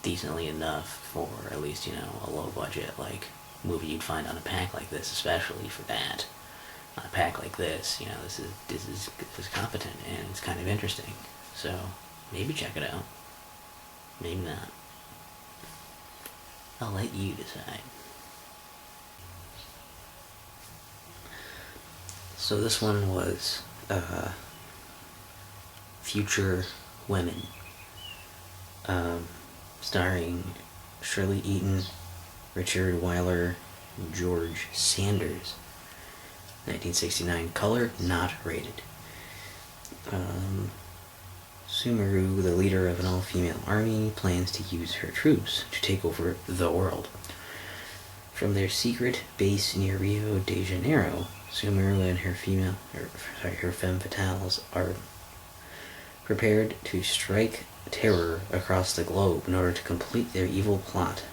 B: decently enough for at least a low budget like movie you'd find on a pack like this, especially for that. On a pack like this, this is competent and it's kind of interesting. So maybe check it out. Maybe not. I'll let you decide. So this one was Future Women, starring Shirley Eaton, Richard Weiler, and George Sanders. 1969. Color not rated. Sumeru, the leader of an all-female army, plans to use her troops to take over the world. From their secret base near Rio de Janeiro, Sumeru and her her femme fatales are prepared to strike terror across the globe in order to complete their evil plot.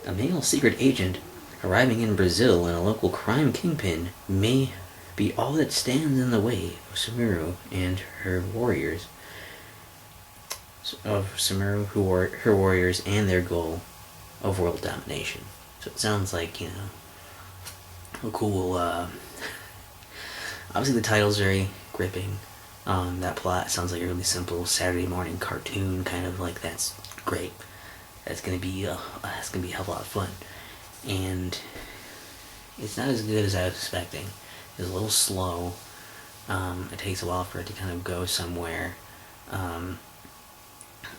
B: A male secret agent arriving in Brazil and a local crime kingpin may be all that stands in the way of Sumeru and her warriors. Her warriors, and their goal of world domination. So it sounds like, a cool. Obviously, the title's very gripping. That plot sounds like a really simple Saturday morning cartoon, kind of like that's great. That's gonna be a hell of a lot of fun, and it's not as good as I was expecting. It's a little slow. It takes a while for it to kind of go somewhere, and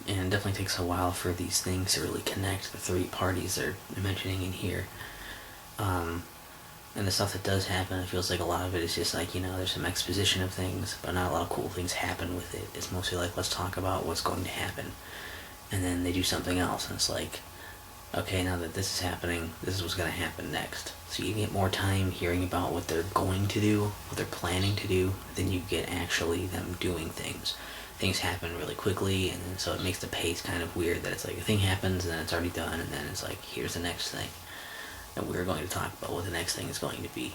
B: it definitely takes a while for these things to really connect. The three parties they're mentioning in here, and the stuff that does happen, it feels like a lot of it is just like, there's some exposition of things, but not a lot of cool things happen with it. It's mostly like, let's talk about what's going to happen, and then they do something else, and it's like, okay, now that this is happening, this is what's going to happen next. So you get more time hearing about what they're going to do, what they're planning to do, than you get actually them doing things. Things happen really quickly, and so it makes the pace kind of weird, that it's like a thing happens, and then it's already done, and then it's like, here's the next thing. And we're going to talk about what the next thing is going to be.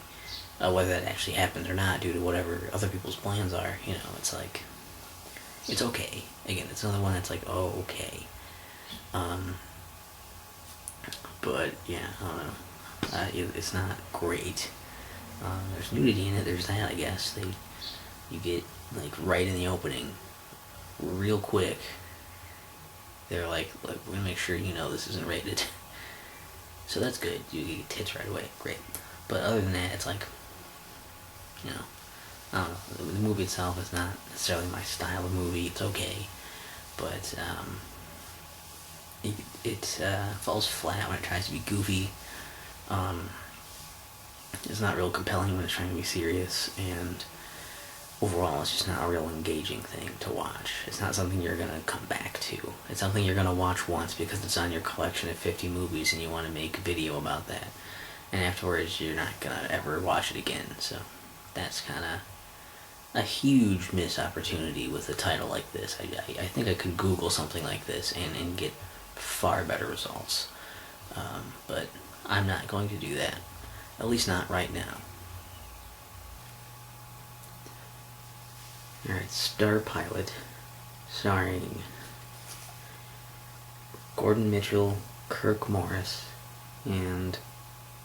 B: Whether that actually happens or not, due to whatever other people's plans are, it's like, it's okay. Again, it's another one that's like, oh, okay. But, yeah, I don't know. It's not great. There's nudity in it, there's that, I guess. You get, like, right in the opening, real quick, they're like, we're gonna make sure this isn't rated. So that's good. You get tits right away. Great. But other than that, it's like, I don't know. The movie itself is not necessarily my style of movie. It's okay. But it falls flat when it tries to be goofy. It's not real compelling when it's trying to be serious. And overall, it's just not a real engaging thing to watch. It's not something you're going to come back to. It's something you're going to watch once because it's on your collection of 50 movies and you want to make a video about that. And afterwards, you're not going to ever watch it again. So that's kind of a huge missed opportunity with a title like this. I think I could Google something like this and get far better results. But I'm not going to do that. At least not right now. Alright, Star Pilot, starring Gordon Mitchell, Kirk Morris, and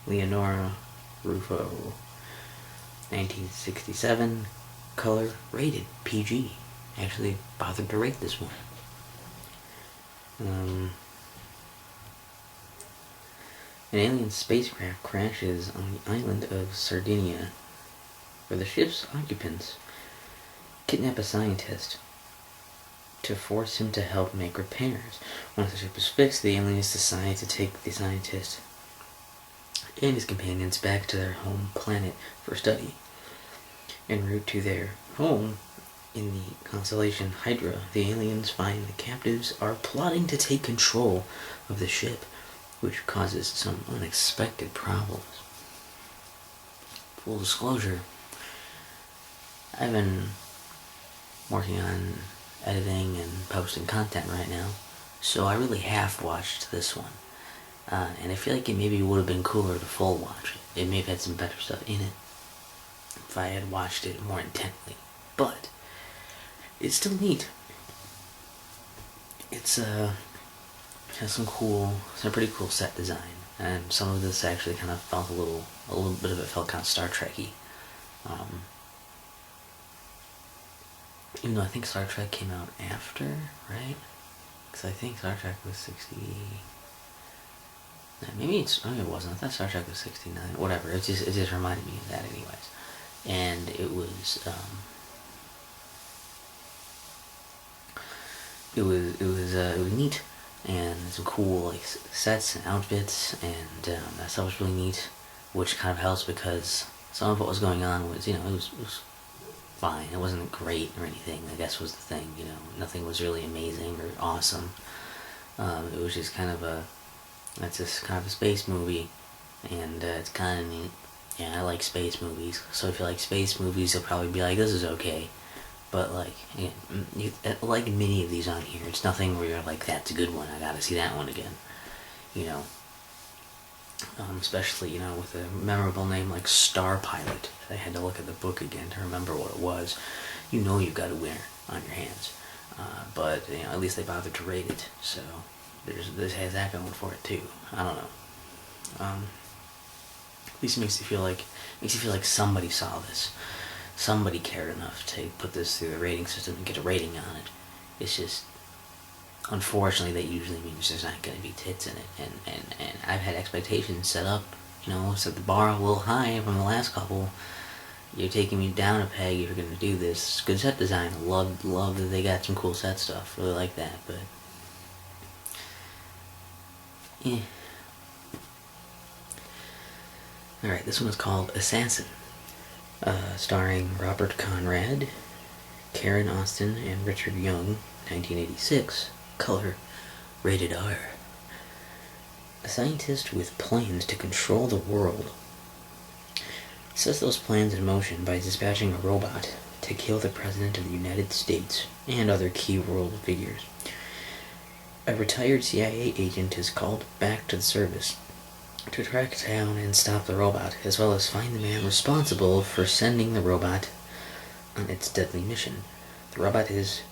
B: Leonora Rufo. 1967, color, rated PG. Actually bothered to rate this one. An alien spacecraft crashes on the island of Sardinia, where the ship's occupants kidnap a scientist to force him to help make repairs. Once the ship is fixed, the aliens decide to take the scientist and his companions back to their home planet for study. En route to their home in the constellation Hydra, the aliens find the captives are plotting to take control of the ship, which causes some unexpected problems. Full disclosure, I've been working on editing and posting content right now, so I really half watched this one. And I feel like it maybe would have been cooler to full watch it. It may have had some better stuff in it if I had watched it more intently. But it's still neat. It's has some pretty cool set design, and some of this actually kind of felt a little bit of it felt kind of Star Trek-y. Even though I think Star Trek came out after, right? Because I think Star Trek was 60... Maybe it wasn't. I thought Star Trek was 69. Whatever. It just reminded me of that anyways. And it was neat, and some cool sets and outfits, and that stuff was really neat, which kind of helps because some of what was going on was it was fine. It wasn't great or anything, I guess was the thing. Nothing was really amazing or awesome. It was just kind of a space movie and it's kind of neat. Yeah, I like space movies, so if you like space movies, you'll probably be like, this is okay. But like, yeah, like many of these on here, it's nothing where you're like, that's a good one. I gotta see that one again. You know, especially with a memorable name like Star Pilot. I had to look at the book again to remember what it was. You've got a winner on your hands, but at least they bothered to rate it. So this has that going for it too. I don't know. At least it makes you feel like somebody saw this, somebody cared enough to put this through the rating system and get a rating on it. It's just, unfortunately, that usually means there's not going to be tits in it, and I've had expectations set up, set the bar a little high from the last couple. You're taking me down a peg if you're going to do this. Good set design. Love that they got some cool set stuff. Really like that, but yeah. Alright, this one is called Assassin, starring Robert Conrad, Karen Austin, and Richard Young, 1986, color, rated R. A scientist with plans to control the world sets those plans in motion by dispatching a robot to kill the President of the United States and other key world figures. A retired CIA agent is called back to the service to track down and stop the robot, as well as find the man responsible for sending the robot on its deadly mission. The robot is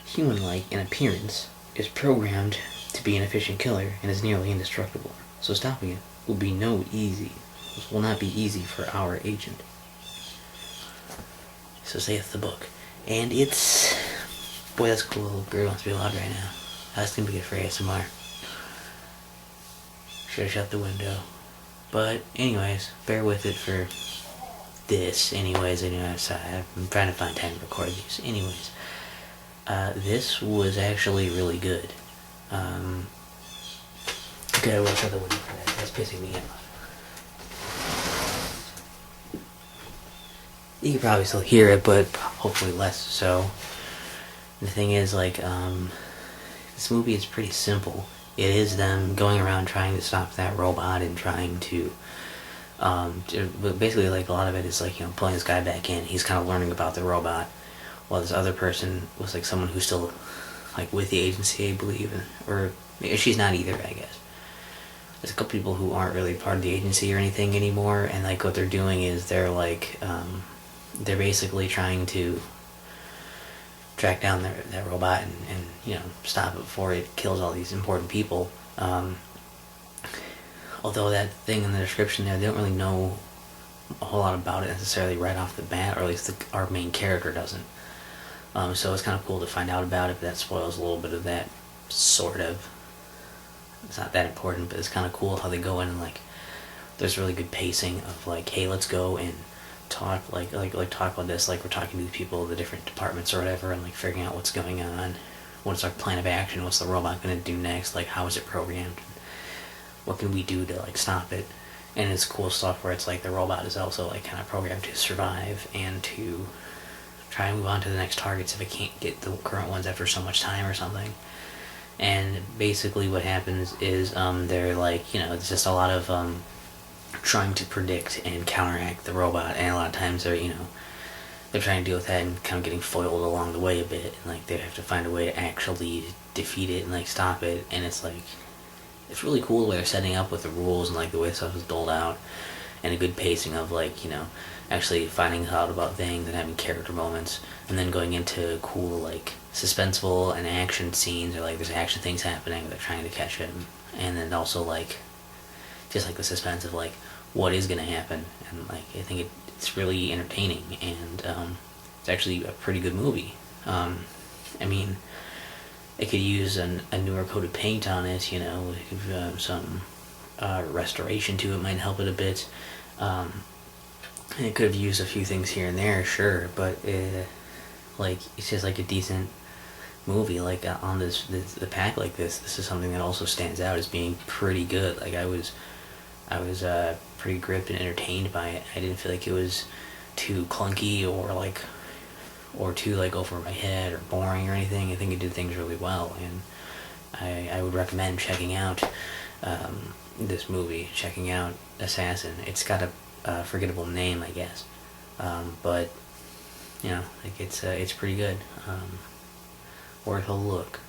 B: human-like in appearance, is programmed to be an efficient killer, and is nearly indestructible. So stopping it will not be easy for our agent. So saith the book. And it's... Boy, that's cool. Little bird wants to be loud right now. That's gonna be good for ASMR. Should have shut the window. But, anyways, bear with it for this. Anyways, I'm trying to find time to record these. Anyways, this was actually really good. Okay, I will shut the window for that. That's pissing me off. You can probably still hear it, but hopefully less so. The thing is, this movie is pretty simple. It is them going around trying to stop that robot and trying to, basically, a lot of it is, pulling this guy back in. He's kind of learning about the robot, while this other person was, someone who's still, with the agency, I believe, or she's not either, I guess. There's a couple people who aren't really part of the agency or anything anymore, and, what they're doing is they're, they're basically trying to track down that robot and stop it before it kills all these important people. Although that thing in the description there, they don't really know a whole lot about it necessarily right off the bat, or at least our main character doesn't. So it's kind of cool to find out about it, but that spoils a little bit of that, sort of. It's not that important, but it's kind of cool how they go in and there's really good pacing of hey, let's go and talk talk about this, we're talking to the people of the different departments or whatever, and figuring out what's going on, what's our plan of action, what's the robot going to do next, how is it programmed, what can we do to stop it. And it's cool stuff where it's the robot is also kind of programmed to survive and to try and move on to the next targets if it can't get the current ones after so much time or something. And basically what happens is they're it's just a lot of trying to predict and counteract the robot, and a lot of times they're trying to deal with that and kind of getting foiled along the way a bit, and they have to find a way to actually defeat it and stop it. And it's really cool the way they're setting up with the rules and the way stuff is doled out, and a good pacing of actually finding out about things and having character moments, and then going into cool suspenseful and action scenes, or there's action things happening, they're trying to catch him, and then also just the suspense of what is gonna happen. And I think it's really entertaining, and it's actually a pretty good movie. I mean, it could use a newer coat of paint on it, some restoration to it might help it a bit. And it could have used a few things here and there, sure, but it's just a decent movie. On the pack this is something that also stands out as being pretty good. I was pretty gripped and entertained by it. I didn't feel like it was too clunky or too over my head or boring or anything. I think it did things really well, and I would recommend checking out this movie, checking out Assassin. It's got a forgettable name, I guess, but you know, like it's pretty good. Worth a look.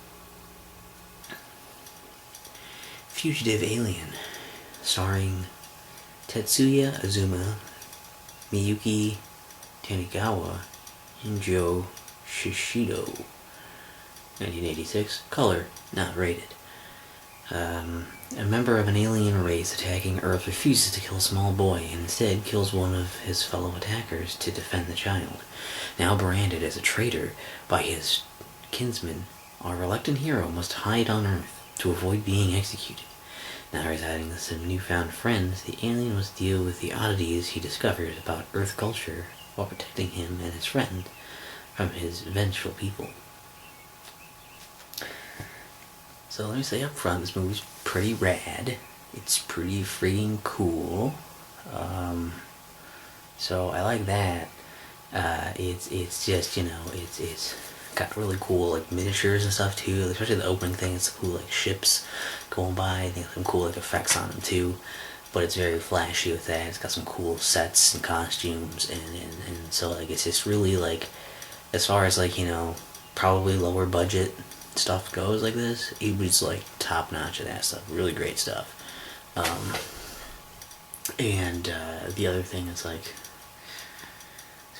B: Fugitive Alien, starring Tetsuya Azuma, Miyuki Tanigawa, and Joe Shishido. 1986. Color, not rated. A member of an alien race attacking Earth refuses to kill a small boy and instead kills one of his fellow attackers to defend the child. Now branded as a traitor by his kinsmen, our reluctant hero must hide on Earth to avoid being executed. Now residing with some newfound friends, the alien must deal with the oddities he discovers about Earth culture while protecting him and his friend from his vengeful people. So let me say up front, this movie's pretty rad. It's pretty freaking cool. So I like that. It's just, you know, it's got really cool like miniatures and stuff too. Especially the opening thing, it's cool like ships going by. I think some cool like effects on them too. But it's very flashy with that. It's got some cool sets and costumes and so like it's just really like, as far as like, you know, probably lower budget stuff goes like this, it was like top notch of that stuff. Really great stuff. And the other thing is like,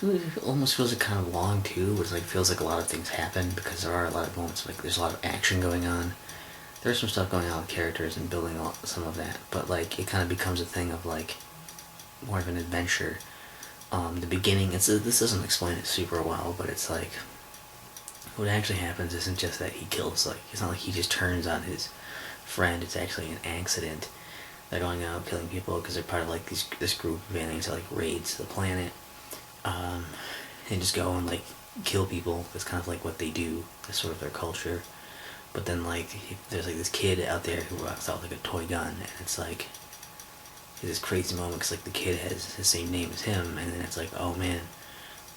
B: it almost feels like kind of long too. It's like feels like a lot of things happen because there are a lot of moments like there's a lot of action going on. There's some stuff going on with characters and building some of that, but like it kind of becomes a thing of like more of an adventure. The beginning, this doesn't explain it super well, but it's like what actually happens isn't just that he kills, like, it's not like he just turns on his friend, it's actually an accident. They're going out killing people because they're part of like this group of aliens that like raids the planet, and just go and like kill people. That's kind of like what they do. That's sort of their culture. But then like there's like this kid out there who walks out with like a toy gun, and it's like this crazy moment because like the kid has the same name as him, and then it's like, oh man,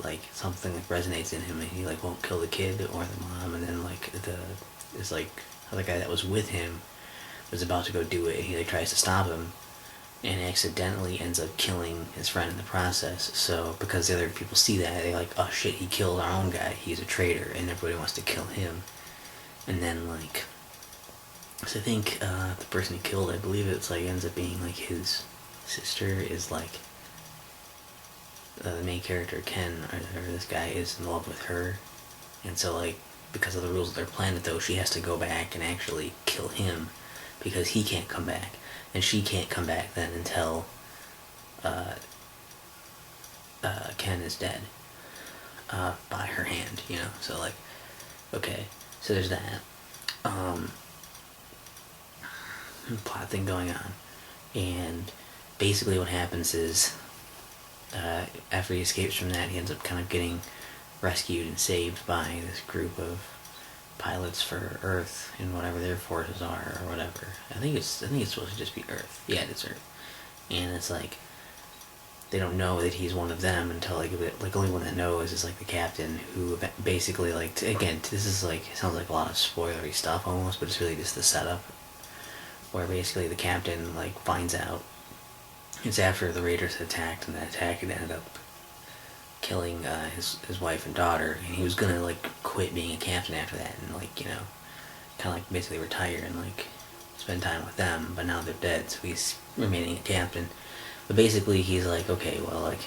B: like something like resonates in him, and he like won't kill the kid or the mom, and then like it's like the guy that was with him was about to go do it, and he like tries to stop him, and accidentally ends up killing his friend in the process. So because the other people see that, they like, oh shit, he killed our own guy, he's a traitor, and everybody wants to kill him. And then like, so I think the person he killed, I believe it's like ends up being like his sister is like the main character Ken, or this guy is in love with her, and so like because of the rules of their planet though, she has to go back and actually kill him because he can't come back, and she can't come back then until Ken is dead by her hand, you know. So like, okay, so there's that plot thing going on, and basically what happens is after he escapes from that, he ends up kind of getting rescued and saved by this group of pilots for Earth and whatever their forces are or whatever. I think it's supposed to just be Earth. Yeah, it's Earth. And it's like they don't know that he's one of them until like only one that knows is like the captain, who basically like again, this is like, it sounds like a lot of spoilery stuff almost, but it's really just the setup where basically the captain like finds out it's after the Raiders had attacked, and that attack had ended up killing his wife and daughter, and he was gonna like quit being a captain after that, and like, you know, kind of like basically retire and like spend time with them, but now they're dead, so he's remaining a captain. But basically he's like, okay, well, like,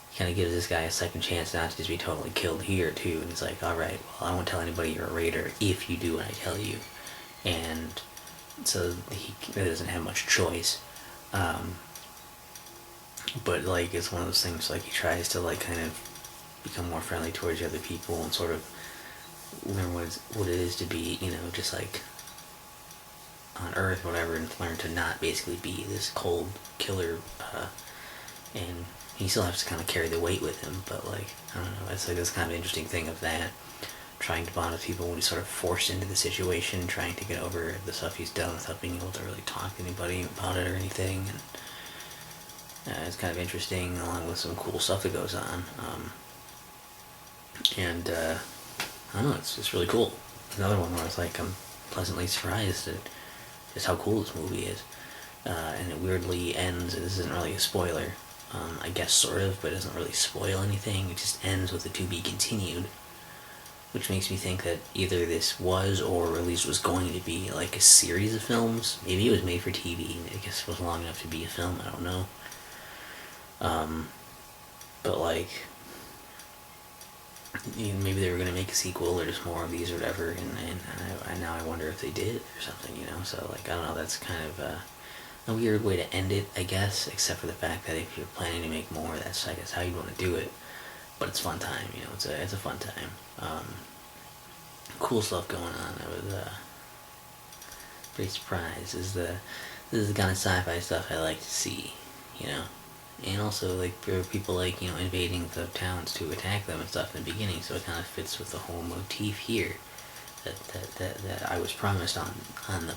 B: he kind of gives this guy a second chance not to just be totally killed here too, and he's like, alright, well, I won't tell anybody you're a raider if you do what I tell you. And so he doesn't have much choice. But like, it's one of those things, like, he tries to like kind of become more friendly towards the other people and sort of learn what it is to be, you know, just like on Earth or whatever, and learn to not basically be this cold killer, and he still has to kind of carry the weight with him, but like, I don't know, it's like this kind of interesting thing of that, trying to bond with people when he's sort of forced into the situation, trying to get over the stuff he's done without being able to really talk to anybody about it or anything, and it's kind of interesting, along with some cool stuff that goes on, and I don't know, it's really cool. another one where it's like I'm pleasantly surprised at just how cool this movie is. And it weirdly ends, this isn't really a spoiler, I guess sort of, but it doesn't really spoil anything. It just ends with a to be continued, which makes me think that either this was, or at least was going to be, like a series of films. Maybe it was made for TV. I guess it was long enough to be a film. I don't know. But like, maybe they were going to make a sequel or just more of these or whatever, and now I wonder if they did or something, so like, I don't know, that's kind of a weird way to end it, I guess, except for the fact that if you're planning to make more, that's, I guess, how you'd want to do it. But it's fun time, it's a fun time. Cool stuff going on. I was pretty surprised. This is the kind of sci-fi stuff I like to see, and also, like, there are people, like, invading the towns to attack them and stuff in the beginning, so it kind of fits with the whole motif here that I was promised on the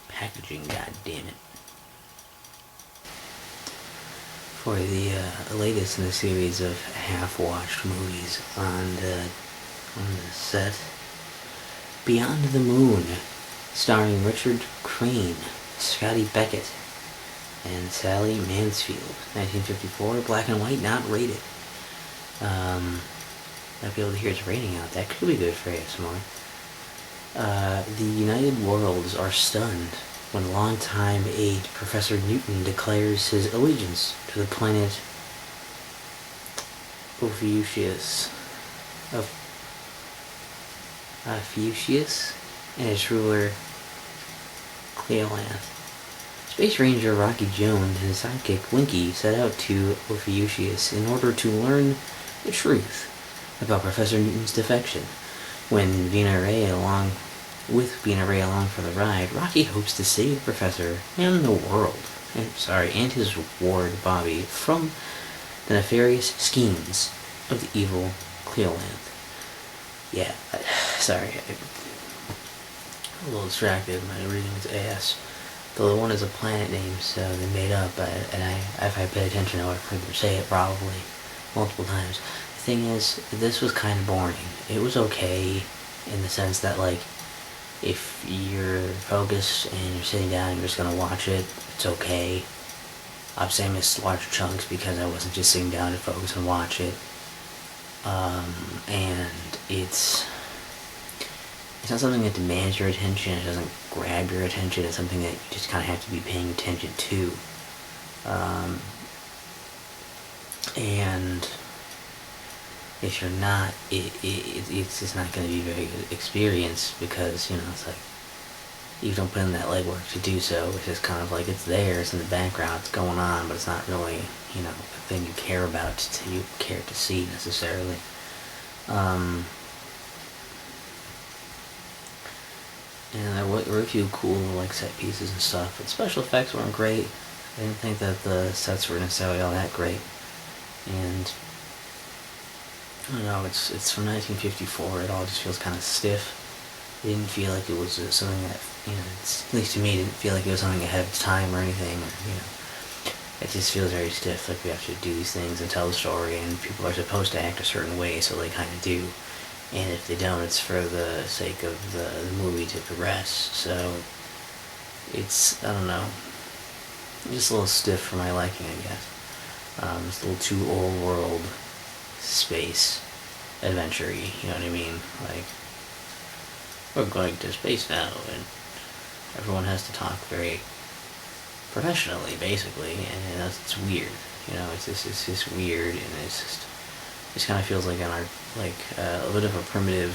B: packaging, god damn it. For the latest in the series of half-watched movies on the set, Beyond the Moon, starring Richard Crane, Scotty Beckett, and Sally Mansfield. 1954, black and white, not rated. Might be able to hear its rating out. That could be good for ASMR. The United Worlds are stunned when longtime aide Professor Newton declares his allegiance to the planet Ophiuchius and its ruler Cleolanth. Space Ranger Rocky Jones and his sidekick Winky set out to Ophiuchius in order to learn the truth about Professor Newton's defection. When Vina Ray along for the ride, Rocky hopes to save the Professor and the world, and his ward Bobby from the nefarious schemes of the evil Cleolanth. Yeah, sorry, I'm a little distracted. My reading's ass. The one is a planet name, so they made up, and if I pay attention, I would have heard them say it probably multiple times. The thing is, this was kind of boring. It was okay in the sense that, like, if you're focused and you're sitting down and you're just gonna watch it, it's okay. Obviously, I missed large chunks because I wasn't just sitting down to focus and watch it. And it's not something that demands your attention. It doesn't grab your attention. It's something that you just kind of have to be paying attention to. And if you're not, it's just not going to be a very good experience because, it's like, you don't put in that legwork to do so. It's just kind of like, it's there, it's in the background, it's going on, but it's not really, a thing you care about, you care to see necessarily. And there were a few cool, like, set pieces and stuff, but special effects weren't great. I didn't think that the sets were necessarily all that great. And I don't know, it's from 1954, it all just feels kind of stiff. It didn't feel like it was something that, at least to me, it didn't feel like it was something ahead of its time or anything, it just feels very stiff, like we have to do these things and tell the story, and people are supposed to act a certain way, so they kind of do. And if they don't, it's for the sake of the movie to progress, so it's, I don't know, just a little stiff for my liking, I guess. It's a little too old world space adventure-y, you know what I mean? Like, we're going to space now, and everyone has to talk very professionally, basically, and it's weird, it's just weird, and it just kind of feels like a bit of a primitive,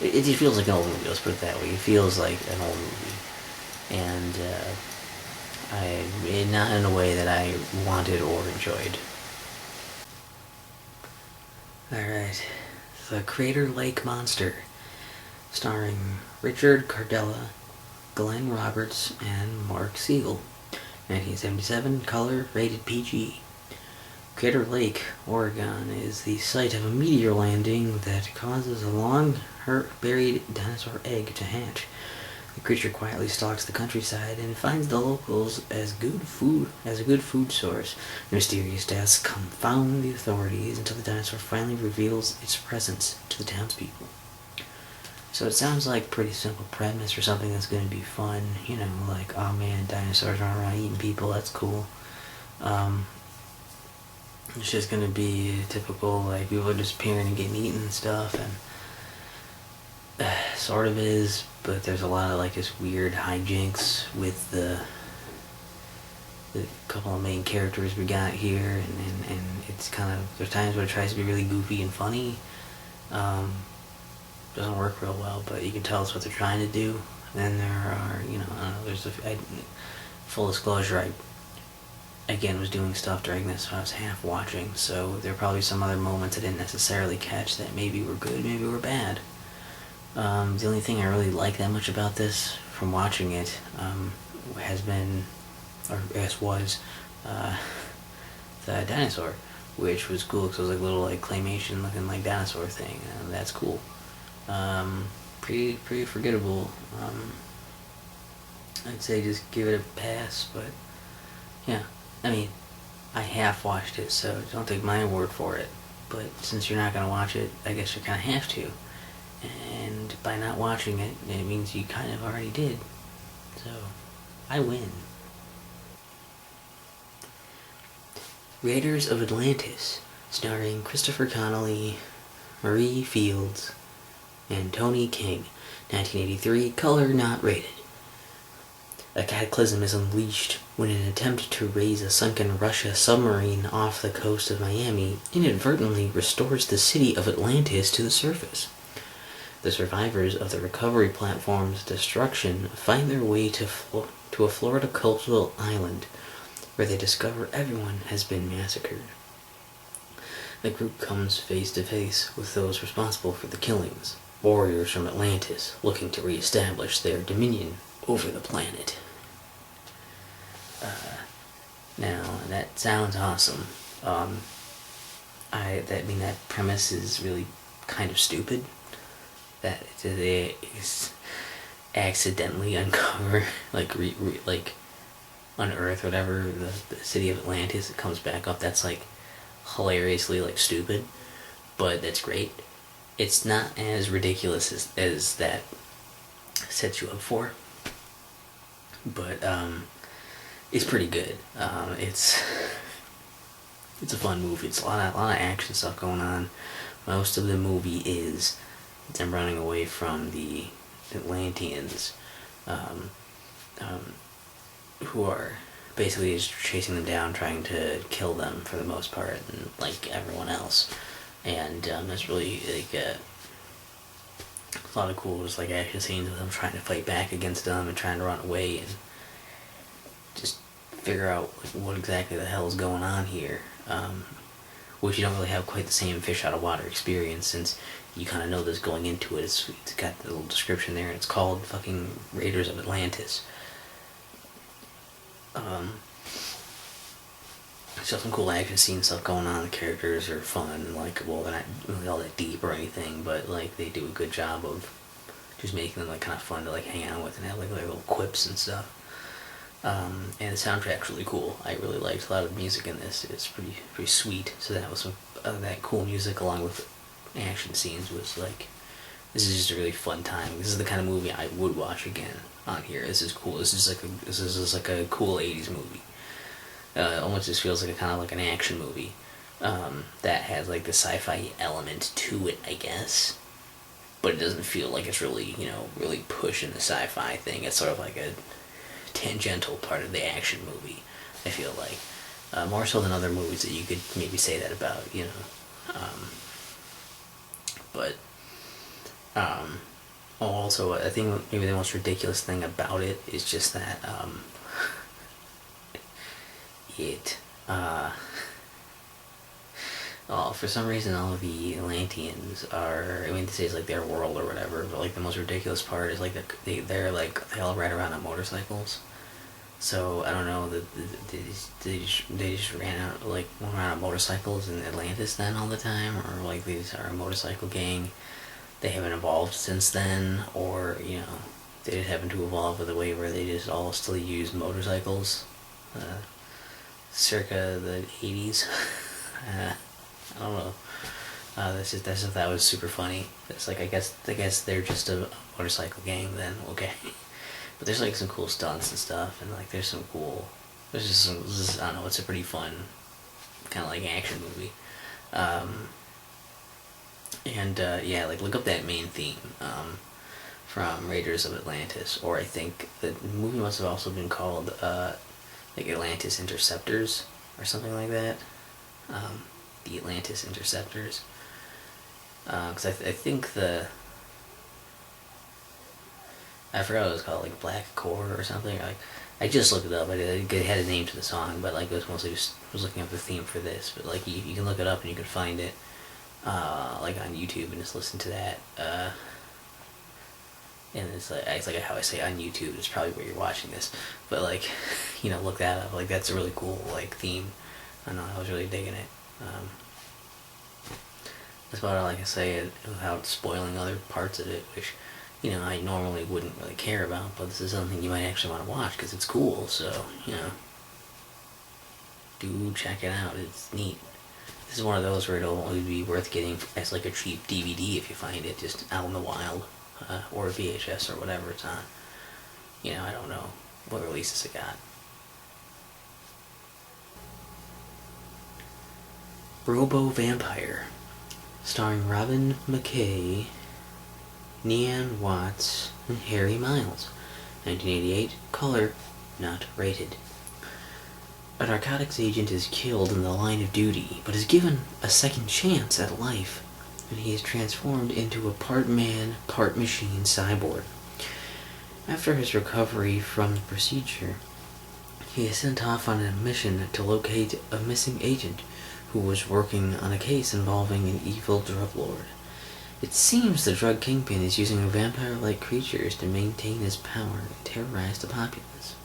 B: it just feels like an old movie, let's put it that way. It feels like an old movie, and not in a way that I wanted or enjoyed. Alright, The Crater Lake Monster, starring Richard Cardella, Glenn Roberts, and Mark Siegel. 1977, color, rated PG. Crater Lake, Oregon, is the site of a meteor landing that causes a long, buried dinosaur egg to hatch. The creature quietly stalks the countryside and finds the locals as a good food source. The mysterious deaths confound the authorities until the dinosaur finally reveals its presence to the townspeople. So it sounds like pretty simple premise or something that's going to be fun. You know, like, oh man, dinosaurs run around eating people, that's cool. Um, it's just going to be typical, like, people are disappearing and getting eaten and stuff, and sort of is, but there's a lot of, like, this weird hijinks with the couple of main characters we got here, and it's kind of, there's times where it tries to be really goofy and funny. Doesn't work real well, but you can tell it's what they're trying to do. Then there are, you know, I don't know, full disclosure, I, again, was doing stuff during this, so I was half watching, so there are probably some other moments I didn't necessarily catch that maybe were good, maybe were bad. The only thing I really like that much about this, from watching it, has been, or I guess was, the dinosaur, which was cool because it was like a little like claymation looking like dinosaur thing, and that's cool. Pretty forgettable. I'd say just give it a pass, but yeah, I mean, I half watched it, so don't take my word for it. But since you're not gonna watch it, I guess you kind of have to. And by not watching it, it means you kind of already did. So, I win. Raiders of Atlantis, starring Christopher Connolly, Marie Fields, and Tony King. 1983, color not rated. A cataclysm is unleashed when an attempt to raise a sunken Russia submarine off the coast of Miami inadvertently restores the city of Atlantis to the surface. The survivors of the recovery platform's destruction find their way to a Florida coastal island, where they discover everyone has been massacred. The group comes face to face with those responsible for the killings, warriors from Atlantis looking to reestablish their dominion over the planet. Now, that sounds awesome. That premise is really kind of stupid. That they accidentally uncover, like, unearth whatever, the city of Atlantis, it comes back up. That's, like, hilariously, like, stupid, but that's great. It's not as ridiculous as that sets you up for, but it's pretty good. It's a fun movie. It's a lot of action stuff going on. Most of the movie is them running away from the Atlanteans, who are basically just chasing them down, trying to kill them for the most part, and like everyone else. And there's really like a lot of cool just like action scenes with them trying to fight back against them and trying to run away and just figure out like, what exactly the hell is going on here. Which you don't really have quite the same fish out of water experience, since you kind of know this going into it. It's got the little description there, and it's called fucking Raiders of Atlantis. Still some cool action scene stuff going on. The characters are fun and likable. They're not really all that deep or anything, but like they do a good job of just making them like kind of fun to like hang out with and have like their little quips and stuff. And the soundtrack's really cool. I really liked a lot of the music in this. It's pretty sweet. So that was some that cool music along with action scenes was like, this is just a really fun time. This is the kind of movie I would watch again on here. This is cool. This is just like a cool 80s movie. Almost just feels like a kind of like an action movie that has like the sci-fi element to it, I guess. But it doesn't feel like it's really, really pushing the sci-fi thing. It's sort of like a tangential part of the action movie, I feel like. More so than other movies that you could maybe say that about, But, also, I think maybe the most ridiculous thing about it is just that, for some reason all of the Atlanteans are, this is like their world or whatever, but like the most ridiculous part is like they're like, they all ride around on motorcycles. So I don't know, they just ran out, like went around on motorcycles in Atlantis then all the time, or like these are a motorcycle gang. They haven't evolved since then, or they just happen to evolve with a way where they just all still use motorcycles, circa the 80s. I don't know. That's that was super funny. It's like I guess they're just a motorcycle gang then. Okay, but there's like some cool stunts and stuff, and like there's some cool. There's just some. I don't know. It's a pretty fun kind of like action movie. Um, and yeah, like look up that main theme from Raiders of Atlantis, or I think the movie must have also been called like Atlantis Interceptors or something like that. The Atlantis Interceptors. Because I think I forgot what it was called, like Black Core or something. Like I just looked it up. It had a name to the song, but like it was mostly just was looking up the theme for this. But like you can look it up and you can find it like on YouTube and just listen to that. And it's like how I say on YouTube. It's probably where you're watching this, but like look that up. Like that's a really cool like theme. I don't know. I was really digging it. That's about all I can say without spoiling other parts of it, which, I normally wouldn't really care about, but this is something you might actually want to watch because it's cool, so, do check it out. It's neat. This is one of those where it'll only be worth getting as like a cheap DVD if you find it just out in the wild, or VHS or whatever it's on. I don't know what releases it got. Robo Vampire, starring Robin McKay, Nean Watts, and Harry Miles. 1988, color, not rated. A narcotics agent is killed in the line of duty, but is given a second chance at life when he is transformed into a part man, part machine cyborg. After his recovery from the procedure, he is sent off on a mission to locate a missing agent who was working on a case involving an evil drug lord. It seems the drug kingpin is using vampire-like creatures to maintain his power and terrorize the populace.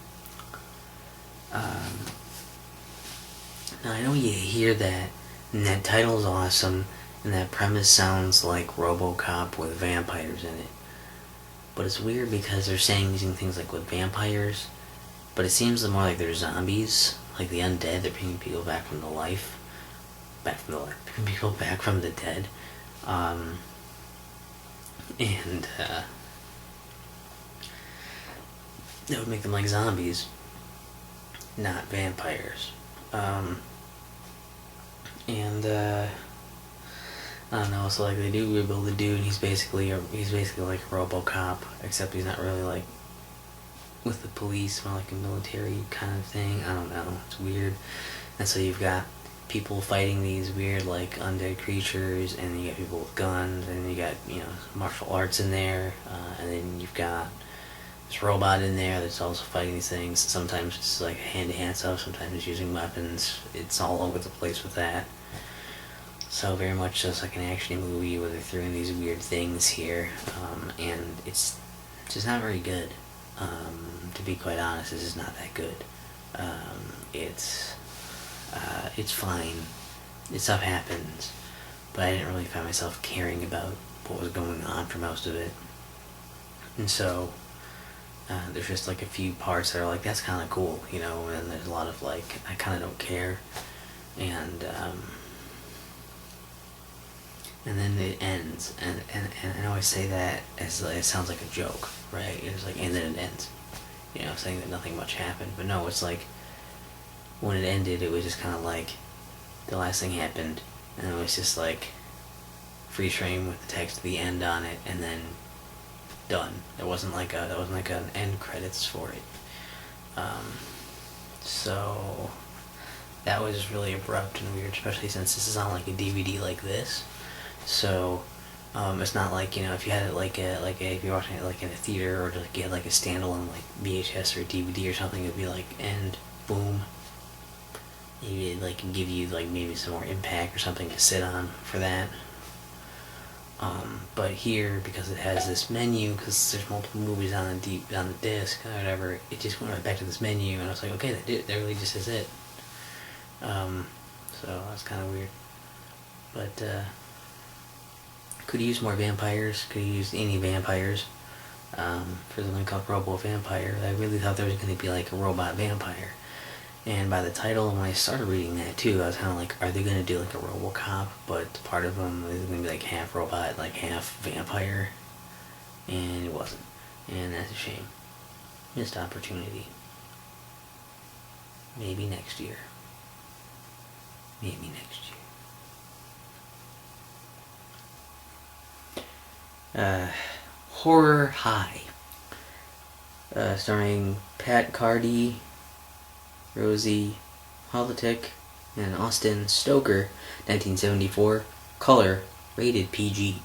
B: Now I know you hear that, and that title's awesome, and that premise sounds like RoboCop with vampires in it. But it's weird because they're saying using things like with vampires, but it seems more like they're zombies, like the undead. They're bringing people back from the life. Bringing people back from the dead. And that would make them like zombies, not vampires. I don't know. So like they do rebuild the dude. He's basically like a RoboCop, except he's not really like with the police, more like a military kind of thing. I don't know. It's weird. And so you've got people fighting these weird like undead creatures, and then you got people with guns, and you got martial arts in there, and then you've got this robot in there that's also fighting these things. Sometimes it's like hand-to-hand stuff, sometimes it's using weapons. It's all over the place with that. So very much just like an action movie where they're throwing these weird things here, and it's just not very good. To be quite honest, this is not that good. It's fine. Stuff happens, but I didn't really find myself caring about what was going on for most of it. And so there's just like a few parts that are like, that's kind of cool, and there's a lot of like, I kind of don't care. And then it ends, and I always say that as like, it sounds like a joke, right? It's like, and then it ends, saying that nothing much happened. But no, it's like, when it ended, it was just kind of like, the last thing happened, and it was just like, freeze frame with the text at the end on it, and then done. There wasn't like an end credits for it. So that was really abrupt and weird, especially since this is on like a DVD like this. So it's not like if you had it if you're watching it like in a theater, or like you had like a standalone like VHS or DVD or something, it'd be like end, boom. Maybe it'd like give you like maybe some more impact or something to sit on for that. But here, because it has this menu, because there's multiple movies on the disc or whatever, it just went right back to this menu, and I was like, okay, that really just is it. So that's kind of weird. But could use more vampires. Could use any vampires. For something called Robo Vampire. I really thought there was going to be like a robot vampire. And by the title, when I started reading that too, I was kind of like, are they going to do like a RoboCop, but part of them is going to be like half robot, like half vampire? And it wasn't. And that's a shame. Missed opportunity. Maybe next year. Maybe next year. Horror High. Starring Pat Cardy, Rosie Holitek, and Austin Stoker, 1974, color, rated PG.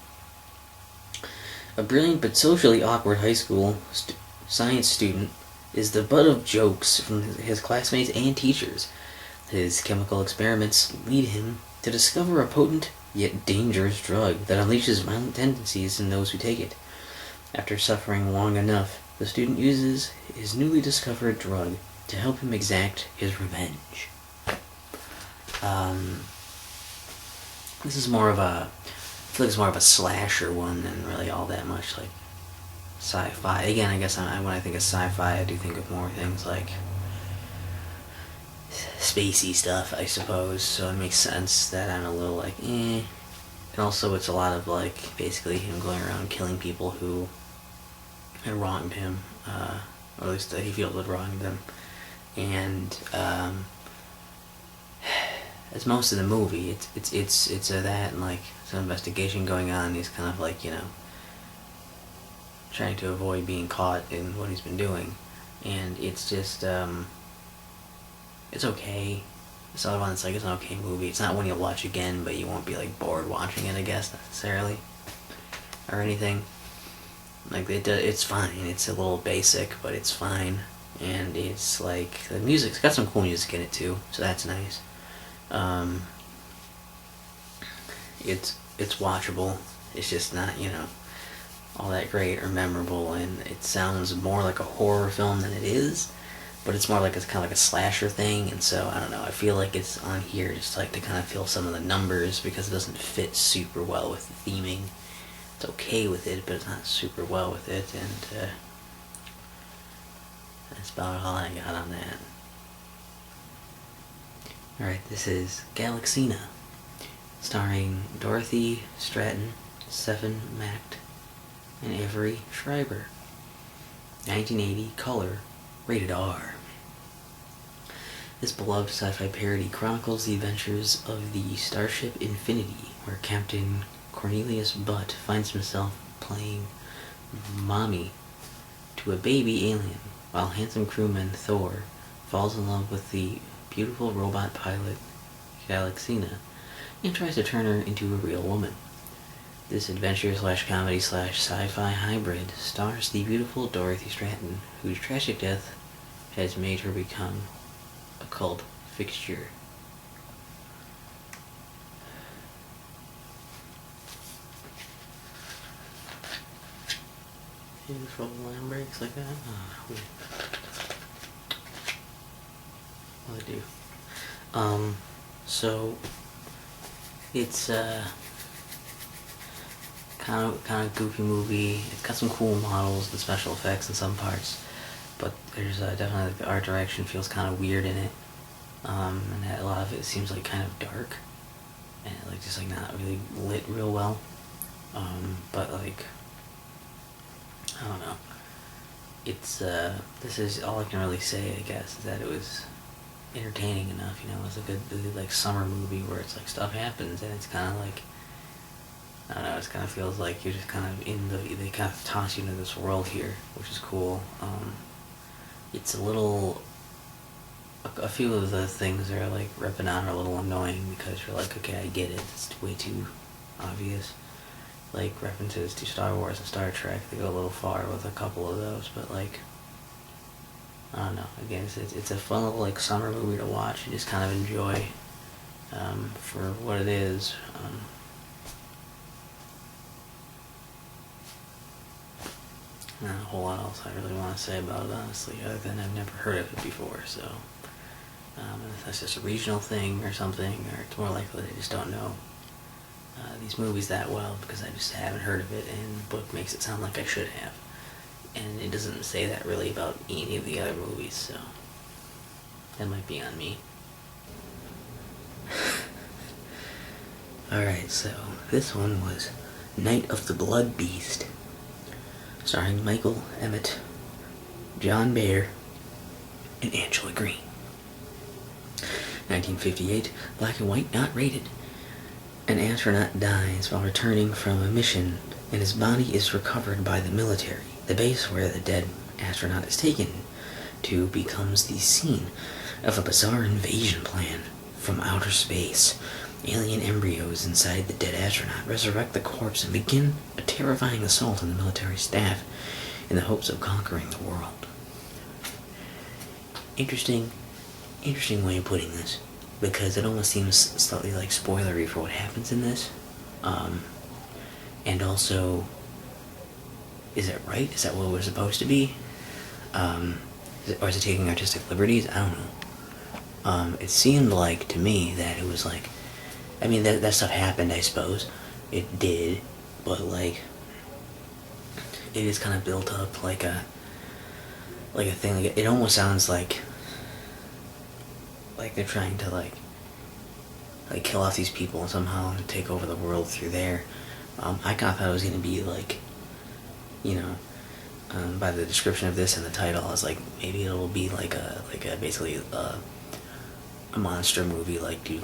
B: A brilliant but socially awkward high school science student is the butt of jokes from his classmates and teachers. His chemical experiments lead him to discover a potent yet dangerous drug that unleashes violent tendencies in those who take it. After suffering long enough, the student uses his newly discovered drug to help him exact his revenge. This is more of a, I feel like it's more of a slasher one than really all that much like sci-fi. Again, I guess when I think of sci-fi, I do think of more things like spacey stuff, I suppose. So it makes sense that I'm a little like, eh. And also, it's a lot of like basically him going around killing people who had wronged him, or at least he feels had wronged them. And as most of the movie, it's that and like some investigation going on. He's kind of like, you know, trying to avoid being caught in what he's been doing, and it's just it's okay. It's not one that's like, it's an okay movie. It's not one you'll watch again, but you won't be like bored watching it, I guess, necessarily, or anything. Like it's fine. It's a little basic, but it's fine. And it's like the music's got some cool music in it too, so that's nice. It's watchable. It's just not, you know, all that great or memorable, and it sounds more like a horror film than it is. But it's more like it's kind of like a slasher thing, and so I don't know. I feel like it's on here just like to kind of feel some of the numbers because it doesn't fit super well with the theming. It's okay with it, but it's not super well with it, and that's about all I got on that. Alright, this is Galaxina, starring Dorothy Stratton, Stephen Macht, and Avery Schreiber. 1980, color, rated R. This beloved sci-fi parody chronicles the adventures of the Starship Infinity, where Captain Cornelius Butt finds himself playing mommy to a baby alien, while handsome crewman Thor falls in love with the beautiful robot pilot Galaxina and tries to turn her into a real woman. This adventure/comedy/sci-fi hybrid stars the beautiful Dorothy Stratton, whose tragic death has made her become a cult fixture. Any trouble line breaks like that? Oh, weird. Well, I do. So it's kind of goofy movie. It's got some cool models and special effects in some parts, but there's definitely like the art direction feels kind of weird in it, and that a lot of it seems like kind of dark and like just like not really lit real well. But like I don't know. It's this is all I can really say, I guess, is that it was entertaining enough. You know, it was a good like summer movie where it's like stuff happens and it's kind of like, I don't know, it kind of feels like you're just kind of they kind of toss you into this world here, which is cool. It's a little, a few of the things that are like ripping on are a little annoying because you're like, okay, I get it, it's way too obvious. Like references to Star Wars and Star Trek, they go a little far with a couple of those, but like, I don't know, again, it's a fun little like summer movie to watch and just kind of enjoy for what it is. Not a whole lot else I really want to say about it, honestly, other than I've never heard of it before, so if that's just a regional thing or something, or it's more likely that I just don't know these movies that well because I just haven't heard of it, and the book makes it sound like I should have, and it doesn't say that really about any of the other movies, so That might be on me. Alright, so this one was Night of the Blood Beast, starring Michael Emmett, John Bayer, and Angela Green. 1958, black and white, not rated. An astronaut dies while returning from a mission, and his body is recovered by the military. The base where the dead astronaut is taken to becomes the scene of a bizarre invasion plan from outer space. Alien embryos inside the dead astronaut resurrect the corpse and begin a terrifying assault on the military staff in the hopes of conquering the world. Interesting way of putting this, because it almost seems slightly like spoilery for what happens in this. And also, is it right? Is that what it was supposed to be? Or is it taking artistic liberties? I don't know. It seemed like, to me, that it was like, I mean, that stuff happened, I suppose. It did, but, like, it is kind of built up like a thing. Like, it almost sounds like they're trying to, like kill off these people and somehow take over the world through there. I kind of thought it was going to be, like, you know, by the description of this and the title, I was like, maybe it'll be like a basically a monster movie, like dude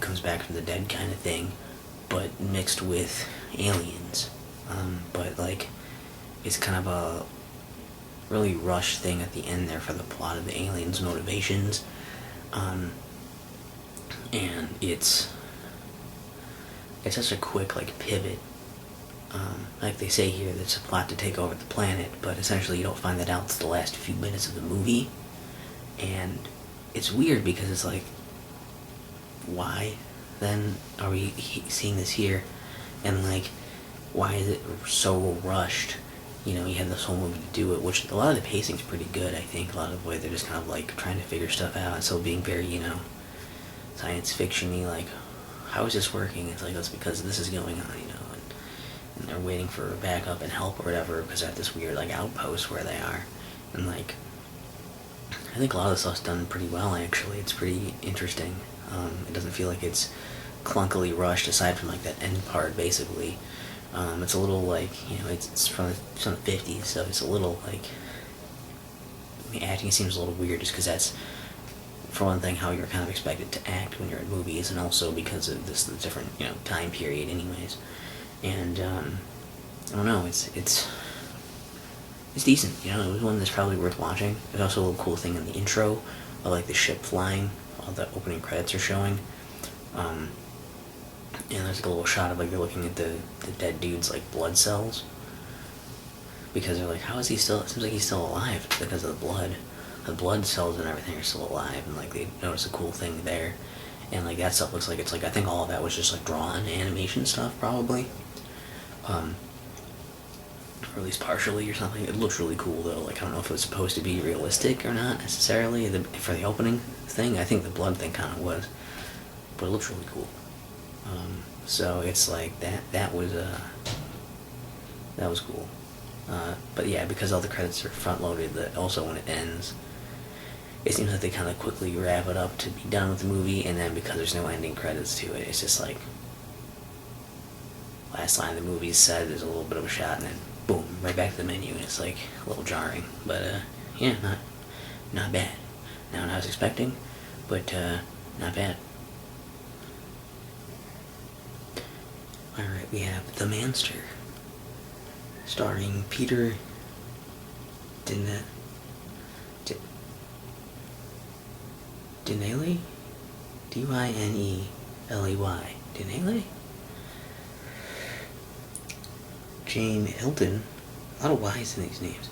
B: comes back from the dead kind of thing, but mixed with aliens. But, like, it's kind of a really rushed thing at the end there for the plot of the aliens' motivations. And it's such a quick, like, pivot. Like they say here, it's a plot to take over the planet, but essentially you don't find that out until the last few minutes of the movie. And it's weird because it's like, why then are we seeing this here? And, like, why is it so rushed? You know, you had this whole movie to do it, which a lot of the pacing's pretty good, I think. A lot of the way they're just kind of, like, trying to figure stuff out, and so being very, you know, science fiction-y, like, how is this working? It's like, that's because this is going on, you know, and they're waiting for backup and help or whatever, because they're at this weird, like, outpost where they are. And, like, I think a lot of the stuff's done pretty well, actually. It's pretty interesting. It doesn't feel like it's clunkily rushed, aside from, like, that end part, basically. It's a little, like, you know, it's from the 50s, so it's a little, like, I mean, acting seems a little weird just because that's, for one thing, how you're kind of expected to act when you're in movies, and also because of the different, you know, time period anyways. And, I don't know, it's decent, you know. It was one that's probably worth watching. There's also a little cool thing in the intro of, like, the ship flying, all the opening credits are showing. And there's like a little shot of, like, they're looking at the dead dude's, like, blood cells, because they're like, how is he still, it seems like he's still alive, because of the blood cells and everything are still alive. And, like, they notice a cool thing there, and, like, that stuff looks like it's, like, I think all of that was just, like, drawn animation stuff, probably, or at least partially or something. It looks really cool, though. Like, I don't know if it was supposed to be realistic or not necessarily for the opening thing. I think the blood thing kind of was, but it looks really cool. So it's like that was cool. But yeah, because all the credits are front loaded, that also when it ends, it seems like they kind of quickly wrap it up to be done with the movie, and then because there's no ending credits to it, it's just like, last line of the movie is said, there's a little bit of a shot, and then boom, right back to the menu, and it's like a little jarring. But yeah, not bad. Not what I was expecting, but not bad. Alright, we have The Manster, starring Peter Dinelli? Dinelli? Dinelli? Jane Hilton, a lot of Y's in these names,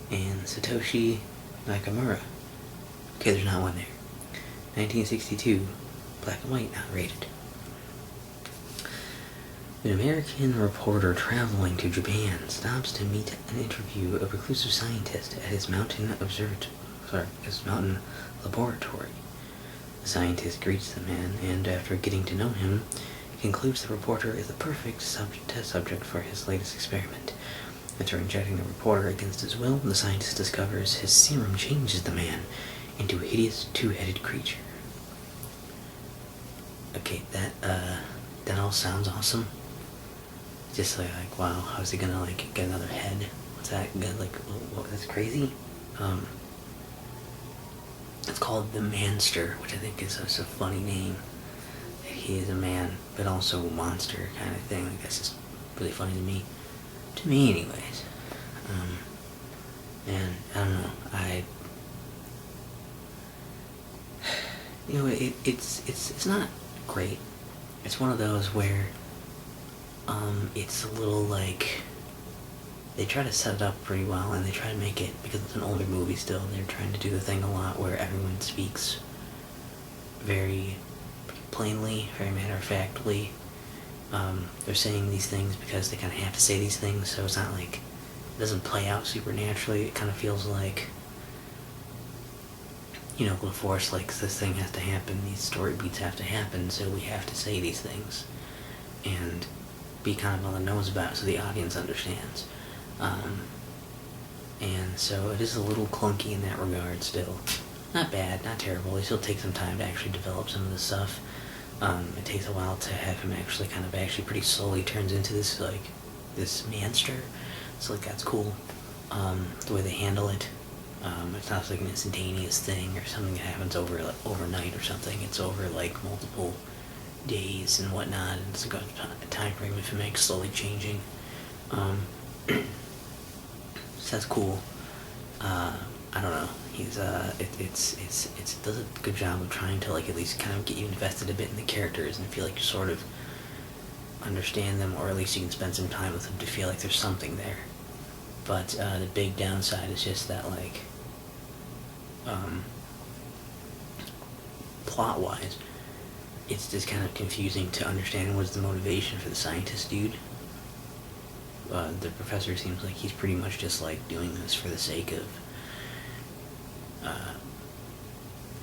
B: and Satoshi Nakamura. Okay, there's not one there. 1962, black and white, not rated. An American reporter traveling to Japan stops to meet and interview a reclusive scientist at his mountain laboratory. The scientist greets the man, and after getting to know him, concludes the reporter is the perfect test subject for his latest experiment. After injecting the reporter against his will, the scientist discovers his serum changes the man into a hideous two-headed creature. Okay, that all sounds awesome. Just like wow, how's he gonna like get another head? What's that? Like, what, that's crazy. It's called the Manster, which I think is such a funny name. He is a man, but also a monster kind of thing. Like, that's just really funny to me. To me, anyways. And I don't know. It's not great. It's one of those where, it's a little like, they try to set it up pretty well, and they try to make it, because it's an older movie still, they're trying to do the thing a lot where everyone speaks very plainly, very matter-of-factly. They're saying these things because they kind of have to say these things, so it's not like, it doesn't play out supernaturally. It kind of feels like, you know, of course, like, this thing has to happen, these story beats have to happen, so we have to say these things, and be kind of on the nose about it so the audience understands. And so it is a little clunky in that regard still. Not bad, not terrible. It still takes some time to actually develop some of this stuff. It takes a while to have him actually pretty slowly turns into this, like, this manster. So, like, that's cool. The way they handle it. It's not like an instantaneous thing or something that happens overnight or something. It's over, like, multiple days and whatnot, and it's a good time frame if it makes slowly changing. So that's cool. I don't know. He's it does a good job of trying to, like, at least kind of get you invested a bit in the characters and feel like you sort of understand them, or at least you can spend some time with them to feel like there's something there. But the big downside is just that, like, plot-wise, it's just kind of confusing to understand what's the motivation for the scientist dude. The professor seems like he's pretty much just, like, doing this for the sake of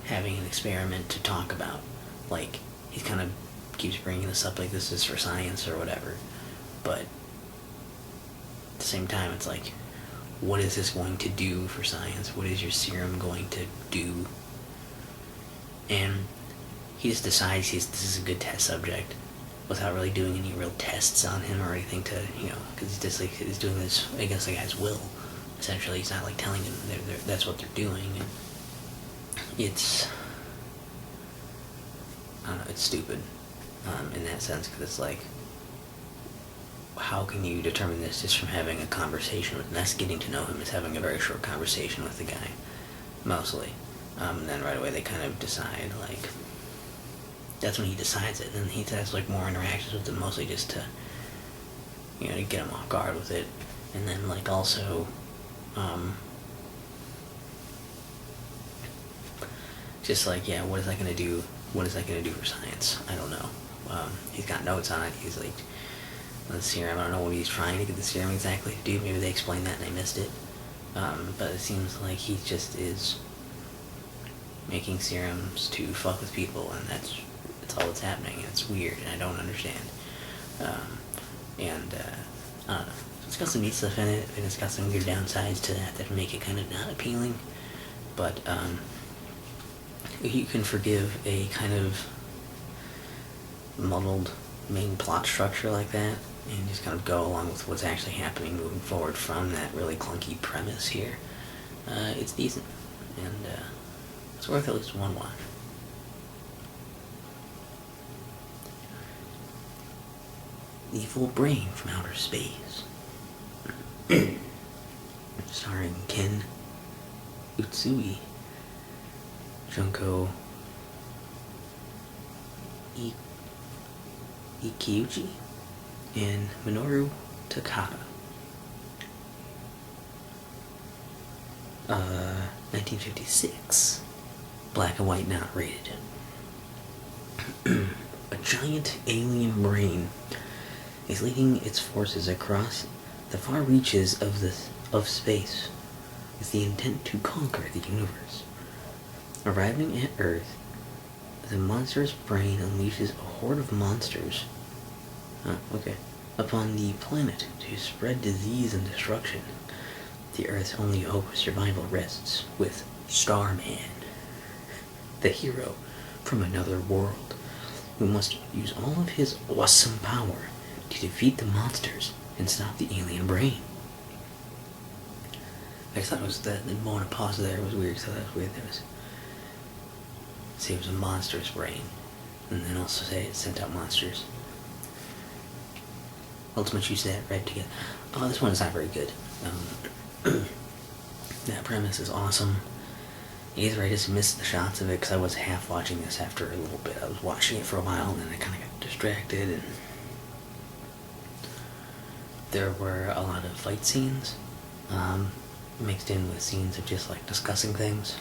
B: having an experiment to talk about. Like, he kind of keeps bringing this up like this is for science or whatever, but at the same time it's like, what is this going to do for science? What is your serum going to do? And he just decides this is a good test subject without really doing any real tests on him or anything to, you know, because he's just like, he's doing this against the guy's will. Essentially, he's not like telling him that's what they're doing, and it's, I don't know, it's stupid in that sense, because it's like, how can you determine this just from having a conversation with him? That's getting to know him, is having a very short conversation with the guy, mostly. And then right away they kind of decide, like, that's when he decides it, and he has, like, more interactions with him, mostly just to, you know, to get him off guard with it. And then, like, also, just like, yeah, what is that gonna do? What is that gonna do for science? I don't know. He's got notes on it. He's like, the serum, I don't know what he's trying to get the serum exactly to do. Maybe they explained that and I missed it. But it seems like he just is making serums to fuck with people, and that's all that's happening, and it's weird, and I don't understand. I don't know. It's got some neat stuff in it, and it's got some weird downsides to that make it kind of not appealing. But you can forgive a kind of muddled main plot structure like that, and just kind of go along with what's actually happening moving forward from that really clunky premise here. It's decent, and it's worth at least one watch. Evil Brain from Outer Space. Starring Ken Utsui, Junko Ikiuchi, and Minoru Takada. 1956. Black and white, not rated. A giant alien brain is leading its forces across the far reaches of space with the intent to conquer the universe. Arriving at Earth, the monstrous brain unleashes a horde of monsters upon the planet to spread disease and destruction. The Earth's only hope of survival rests with Starman, the hero from another world, who must use all of his awesome power to defeat the monsters and stop the alien brain. I just thought it was the moment of pause there was weird, so that was weird. There was, say it was a monster's brain, and then also say it sent out monsters. Ultimate use that read together. Oh, this one is not very good. That premise is awesome. Either I just missed the shots of it because I was half watching this after a little bit. I was watching it for a while and then I kind of got distracted, and there were a lot of fight scenes mixed in with scenes of just like discussing things.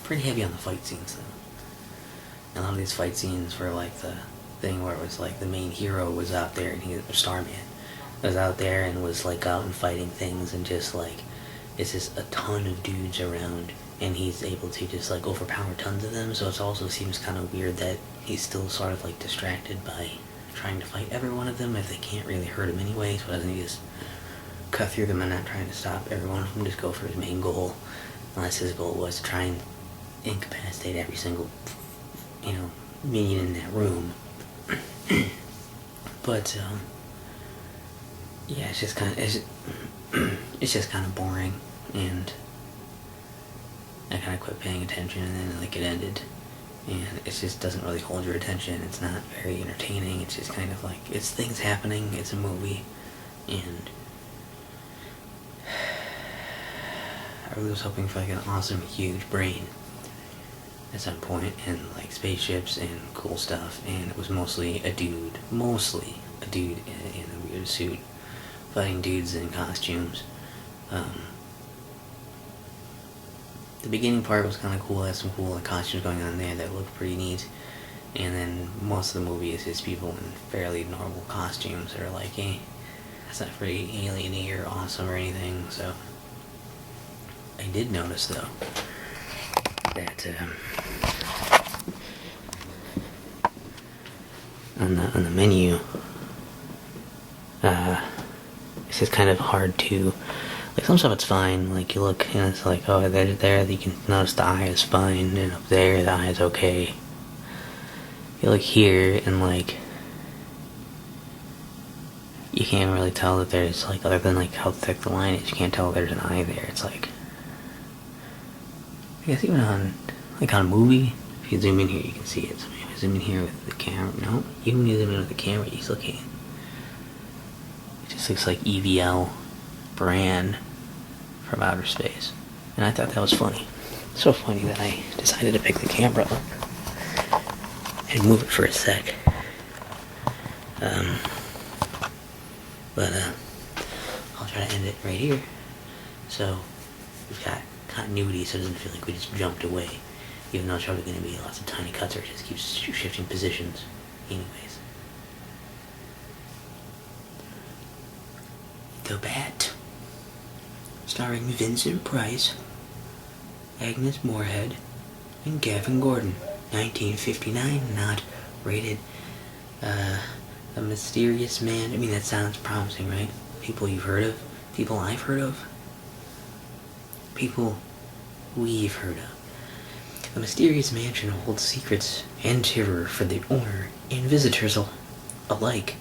B: Pretty heavy on the fight scenes though. A lot of these fight scenes were like the thing where it was like the main hero was out there, and he was Starman was out there and was like out and fighting things, and just like it's just a ton of dudes around, and he's able to just like overpower tons of them. So it also seems kind of weird that he's still sort of like distracted by trying to fight every one of them if they can't really hurt him anyway. So doesn't he just cut through them and not trying to stop every one of them, just go for his main goal, unless his goal was to try and incapacitate every single, minion in that room. But yeah, it's just kind of boring, and I kind of quit paying attention, and then like it ended, and it just doesn't really hold your attention. It's not very entertaining. It's just kind of like it's things happening. It's a movie, and I really was hoping for like an awesome, huge brain at some point, and like spaceships and cool stuff, and it was mostly a dude in a weird suit fighting dudes in costumes. The beginning part was kind of cool. Had some cool costumes going on there that looked pretty neat, and then most of the movie is just people in fairly normal costumes that are like, that's not very alien-y or awesome or anything. So I did notice though that on the menu, it's just kind of hard to, like, some stuff it's fine, like you look and it's like, oh, there you can notice the eye is fine, and up there the eye is okay. You look here and like you can't really tell that there's like, other than like how thick the line is, you can't tell there's an eye there. It's like, I guess even on a movie, if you zoom in here you can see it. So maybe I zoom in here with the camera. No, even when you zoom in with the camera you still can't. It just looks like EVL brand from outer space. And I thought that was funny. So funny that I decided to pick the camera up and move it for a sec. But I'll try to end it right here. So we've got continuity, so it doesn't feel like we just jumped away, even though it's probably going to be lots of tiny cuts, or it just keeps shifting positions anyways. The Bat, starring Vincent Price, Agnes Moorehead, and Gavin Gordon. 1959, not rated. A mysterious man. I mean, that sounds promising, right? People you've heard of, people I've heard of, people we've heard of. A mysterious mansion holds secrets and terror for the owner and visitors alike.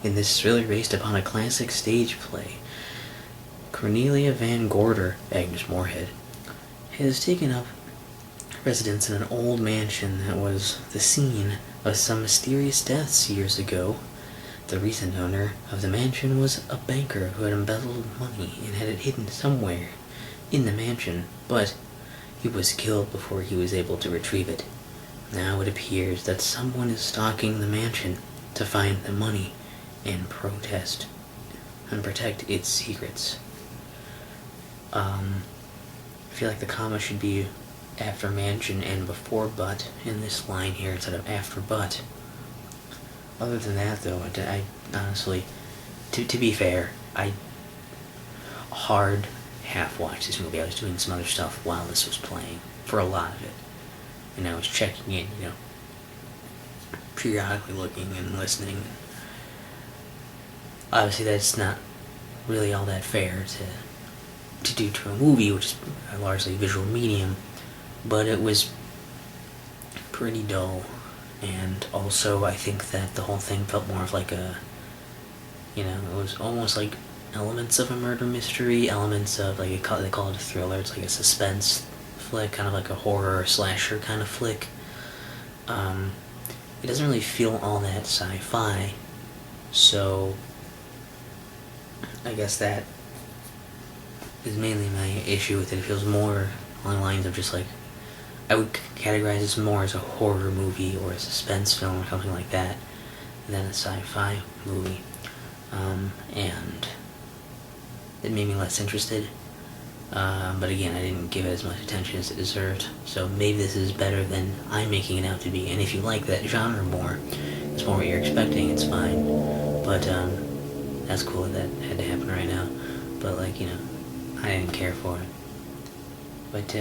B: In this thriller based upon a classic stage play, Cornelia Van Gorder, Agnes Moorehead, has taken up residence in an old mansion that was the scene of some mysterious deaths years ago. The recent owner of the mansion was a banker who had embezzled money and had it hidden somewhere in the mansion, but he was killed before he was able to retrieve it. Now it appears that someone is stalking the mansion to find the money and protect its secrets. I feel like the comma should be after mansion and before but in this line here instead of after but. Other than that though, I honestly, to be fair, I hard half watched this movie. I was doing some other stuff while this was playing for a lot of it, and I was checking in, periodically looking and listening. Obviously that's not really all that fair to do to a movie, which is a largely visual medium, but it was pretty dull. And also, I think that the whole thing felt more of like a, it was almost like elements of a murder mystery, elements of like they call it a thriller. It's like a suspense flick, kind of like a horror or slasher kind of flick. It doesn't really feel all that sci-fi, so I guess that is mainly my issue with it. It feels more along the lines of just like, I would categorize this more as a horror movie or a suspense film or something like that than a sci-fi movie. And it made me less interested. But again, I didn't give it as much attention as it deserved. So maybe this is better than I'm making it out to be. And if you like that genre more, it's more what you're expecting, it's fine. But that's cool that had to happen right now. But I didn't care for it. But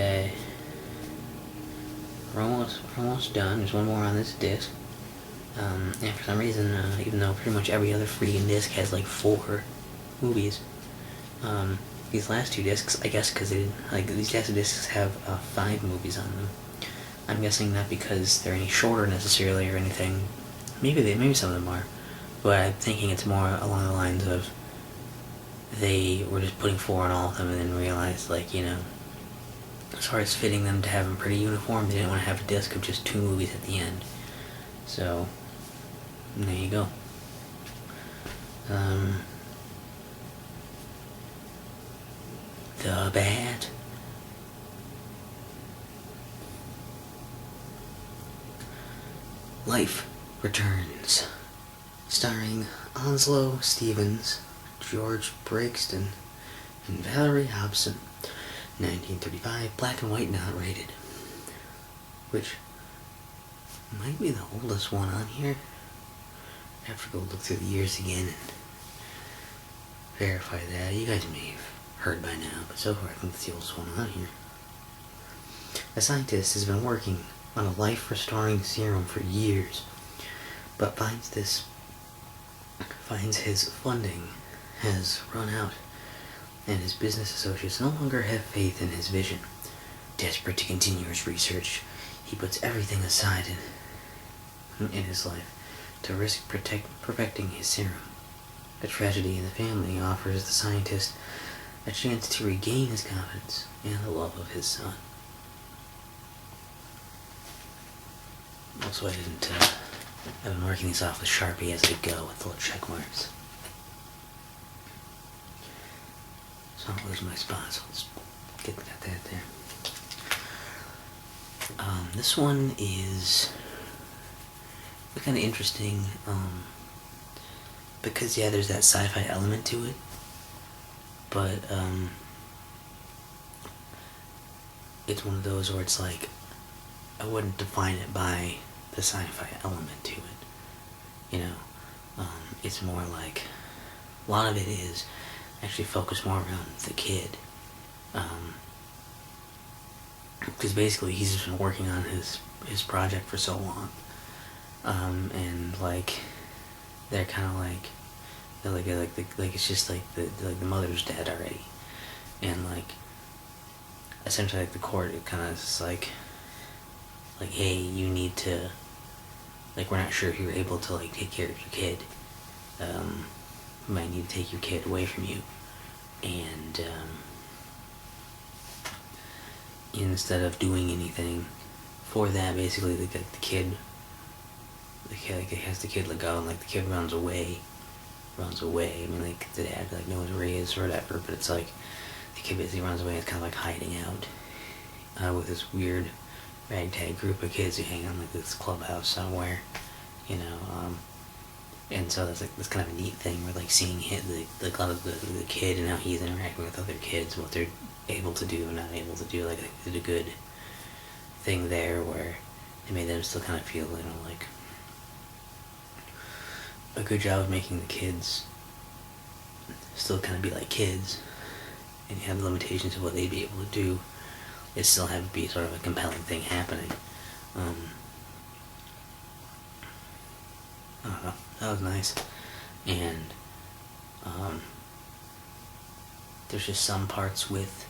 B: we're almost done. There's one more on this disc. And for some reason, even though pretty much every other freaking disc has like 4 movies, these last 2 discs, I guess because they didn't, these last 2 discs have 5 movies on them. I'm guessing not because they're any shorter necessarily or anything. Maybe some of them are, but I'm thinking it's more along the lines of they were just putting 4 on all of them and then realized, as far as fitting them to have them pretty uniform, they didn't want to have a disc of just 2 movies at the end. So, there you go. The Bat. Life Returns. Starring Onslow Stevens, George Brixton, and Valerie Hobson. 1935, black and white, not rated. Which might be the oldest one on here. I have to go look through the years again and verify that. You guys may have heard by now, but so far I think it's the oldest one on here. A scientist has been working on a life-restoring serum for years, but finds his funding has run out, and his business associates no longer have faith in his vision. Desperate to continue his research, he puts everything aside in his life to risk perfecting his serum. A tragedy in the family offers the scientist a chance to regain his confidence and the love of his son. Also, I've been marking these off with Sharpie as I go with little check marks, so I don't lose my spot. So let's get that there. This one is kind of interesting, because there's that sci-fi element to it, but it's one of those where it's like, I wouldn't define it by the sci-fi element to it, it's more like, a lot of it is actually focused more around the kid, because basically he's just been working on his project for so long, and they're kind of like it's just the mother's dead already, and essentially the court, it kind of is like, hey, you need to, we're not sure if you're able to take care of your kid, we might need to take your kid away from you, and instead of doing anything for that, basically the kid has the kid let go, and the kid runs away. I mean, the dad knows where he is or whatever, but it's the kid basically runs away and is kind of hiding out with this weird ragtag group of kids who hang on this clubhouse somewhere, and so that's this kind of a neat thing where seeing the kid and how he's interacting with other kids, what they're able to do and not able to do. They did a good thing there where it made them still kind of feel a good job of making the kids still kind of be like kids, and you have the limitations of what they'd be able to do. It still have to be sort of a compelling thing happening. I don't know. That was nice. And there's just some parts with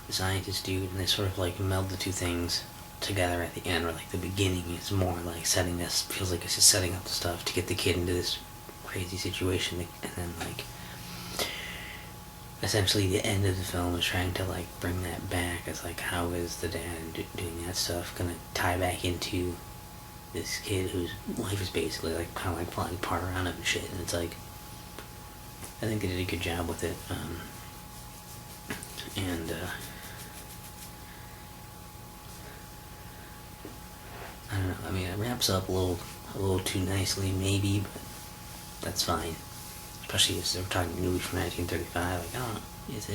B: the scientist dude, and they sort of like meld the two things together at the end, or like the beginning is more like setting this, feels like it's just setting up the stuff to get the kid into this crazy situation, and then like essentially the end of the film is trying to like bring that back as like how is the dad doing that stuff gonna tie back into this kid whose life is basically like kind of like falling apart around him and shit, and it's like I think they did a good job with it, and I don't know. I mean, it wraps up a little too nicely, maybe, but that's fine. Especially as we're talking movie from 1935. Like, I don't know. It's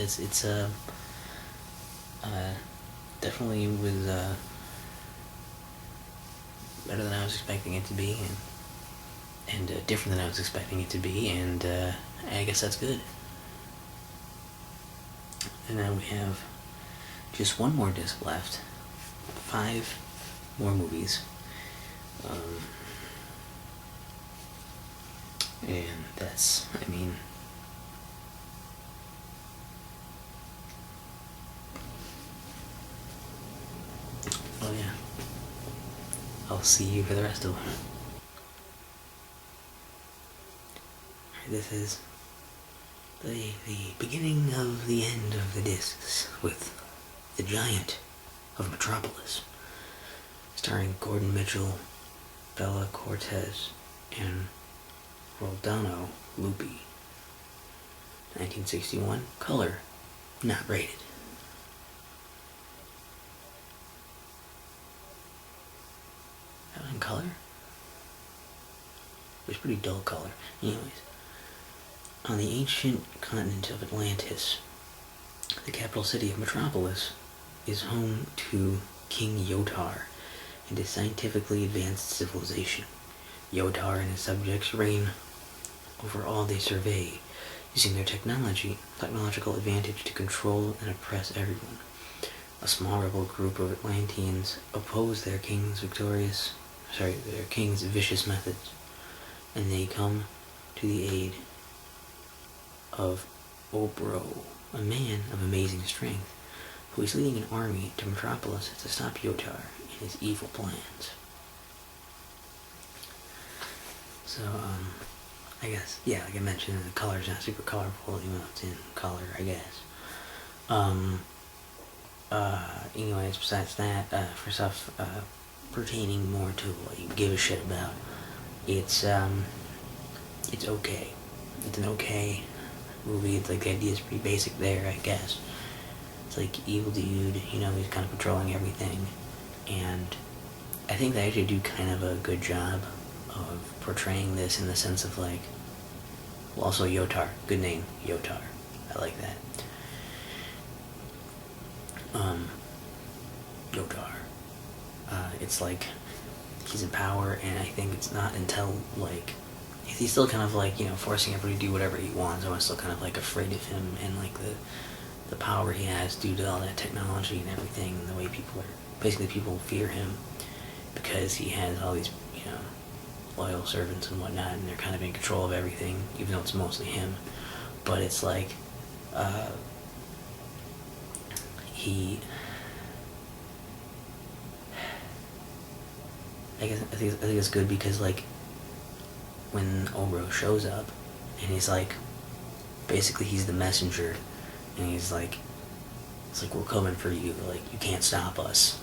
B: definitely was better than I was expecting it to be, and different than I was expecting it to be, and I guess that's good. And now we have just one more disc left. 5 more movies. And that's, I mean, oh yeah, I'll see you for the rest of them. This is the beginning of the end of the discs with The Giant of Metropolis, starring Gordon Mitchell, Bella Cortez, and Roldano Lupi. 1961, color, not rated. That was in color? It was pretty dull color. Anyways, on the ancient continent of Atlantis, the capital city of Metropolis is home to King Yotar and his scientifically advanced civilization. Yotar and his subjects reign over all they survey, using their technological advantage to control and oppress everyone. A small rebel group of Atlanteans oppose their king's vicious methods, and they come to the aid of Obro, a man of amazing strength, who is leading an army to Metropolis to stop Yotar in his evil plans. So, I guess, yeah, like I mentioned, the color's not super colorful, even though it's in color, I guess. Anyways, besides that, for stuff, pertaining more to what you give a shit about, it's okay. It's an okay movie. It's like the idea's pretty basic there, I guess. It's like evil dude, you know, he's kind of controlling everything, and I think they actually do kind of a good job of portraying this in the sense of like, well, also Yotar, good name, Yotar, I like that. Yotar, it's like he's in power, and I think it's not until like he's still kind of like, you know, forcing everybody to do whatever he wants. I'm still kind of like afraid of him and like the power he has due to all that technology and everything, and the way people fear him because he has all these, you know, loyal servants and whatnot, and they're kind of in control of everything, even though it's mostly him. But it's like, I think it's good because like when Obro shows up and he's like, basically he's the messenger, and he's like, it's like, we're coming for you, like you can't stop us,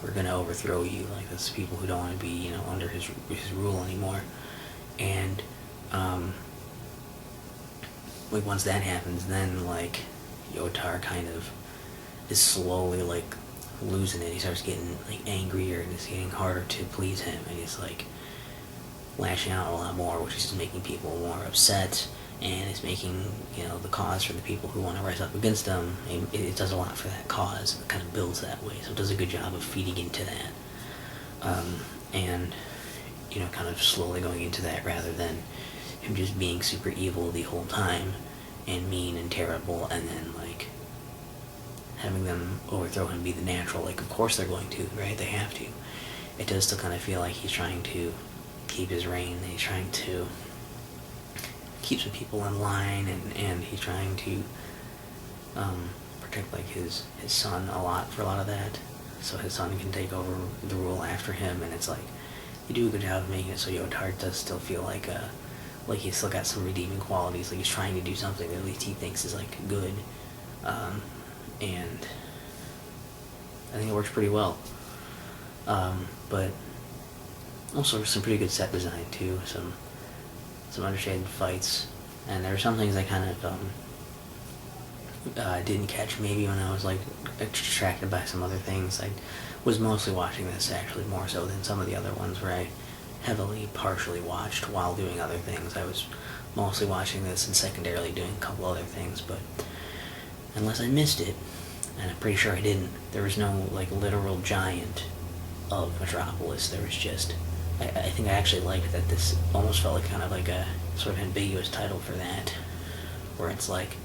B: we're gonna overthrow you, like that's people who don't want to be, you know, under his rule anymore. And like once that happens, then like Yotar kind of is slowly like losing it. He starts getting like angrier, and it's getting harder to please him, and he's like lashing out a lot more, which is just making people more upset, and it's making, you know, the cause for the people who want to rise up against them, it does a lot for that cause. It kind of builds that way, so it does a good job of feeding into that, and you know, kind of slowly going into that rather than him just being super evil the whole time and mean and terrible, and then like having them overthrow him be the natural, like of course they're going to, right? They have to. It does still kind of feel like he's trying to keep his reign, and he's trying to keep some people in line, and he's trying to protect like his son a lot for a lot of that, so his son can take over the rule after him. And it's like you do a good job of making it so Yotard does still feel like he's still got some redeeming qualities, like he's trying to do something that at least he thinks is like good, and I think it works pretty well. But also some pretty good set design too, some understated fights, and there were some things I kind of didn't catch maybe when I was like distracted by some other things. I was mostly watching this actually more so than some of the other ones where I heavily partially watched while doing other things. I was mostly watching this and secondarily doing a couple other things, but unless I missed it, and I'm pretty sure I didn't, there was no like literal giant of Metropolis. There was just I think I actually liked that this almost felt like kind of like a sort of ambiguous title for that, where it's like,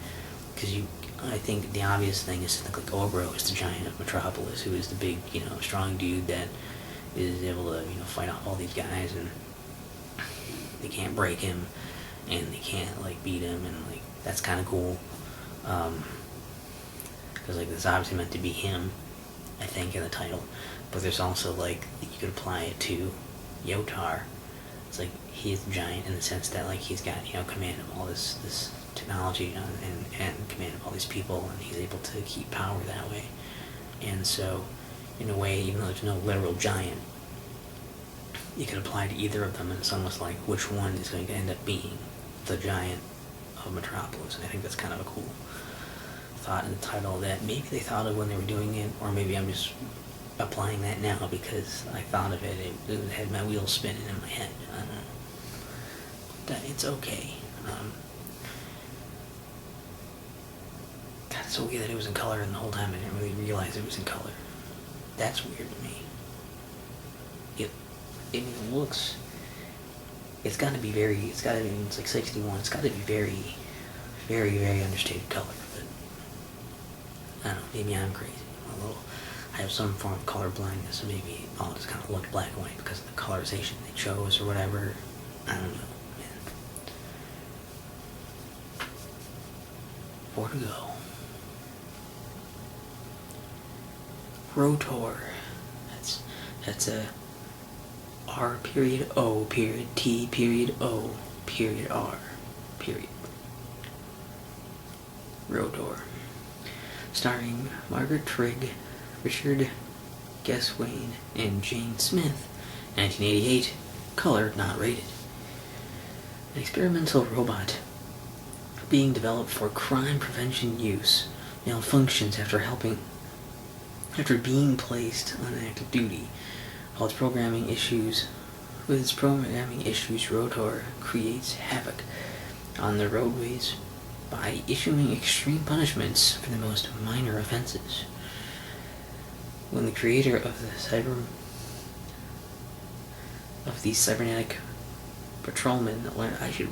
B: because I think the obvious thing is to think like Obro is the giant of Metropolis, who is the big, strong dude that is able to, fight off all these guys, and they can't break him, and they can't like beat him, and like that's kind of cool, because like this obviously meant to be him, I think, in the title, but there's also like you could apply it to Yotar. It's like he is the giant in the sense that like he's got command of all this technology, and command of all these people, and he's able to keep power that way. And so in a way, even though there's no literal giant, you could apply to either of them, and it's almost like which one is going to end up being the giant of Metropolis. And I think that's kind of a cool thought in the title that maybe they thought of when they were doing it, or maybe I'm just applying that now because I thought of it. It had my wheels spinning in my head. I don't know. It's okay. God, it's so weird that it was in color, and the whole time I didn't really realize it was in color. That's weird to me. It looks. It's got to be very. It's got to be. It's like 61. It's got to be very, very, very understated color. But I don't know. Maybe I'm crazy. I have some form of color blindness, so maybe I'll just kind of look black and white because of the colorization they chose or whatever. I don't know, man. 4 to go. Rotor. That's a R period O period T period O period R period. Rotor. Starring Margaret Trigg, Richard Guesswain, and Jane Smith. 1988. Color not rated. An experimental robot being developed for crime prevention use malfunctions after being placed on active duty. With its programming issues, Rotor creates havoc on the roadways by issuing extreme punishments for the most minor offenses. When the creator of the cybernetic patrolman I should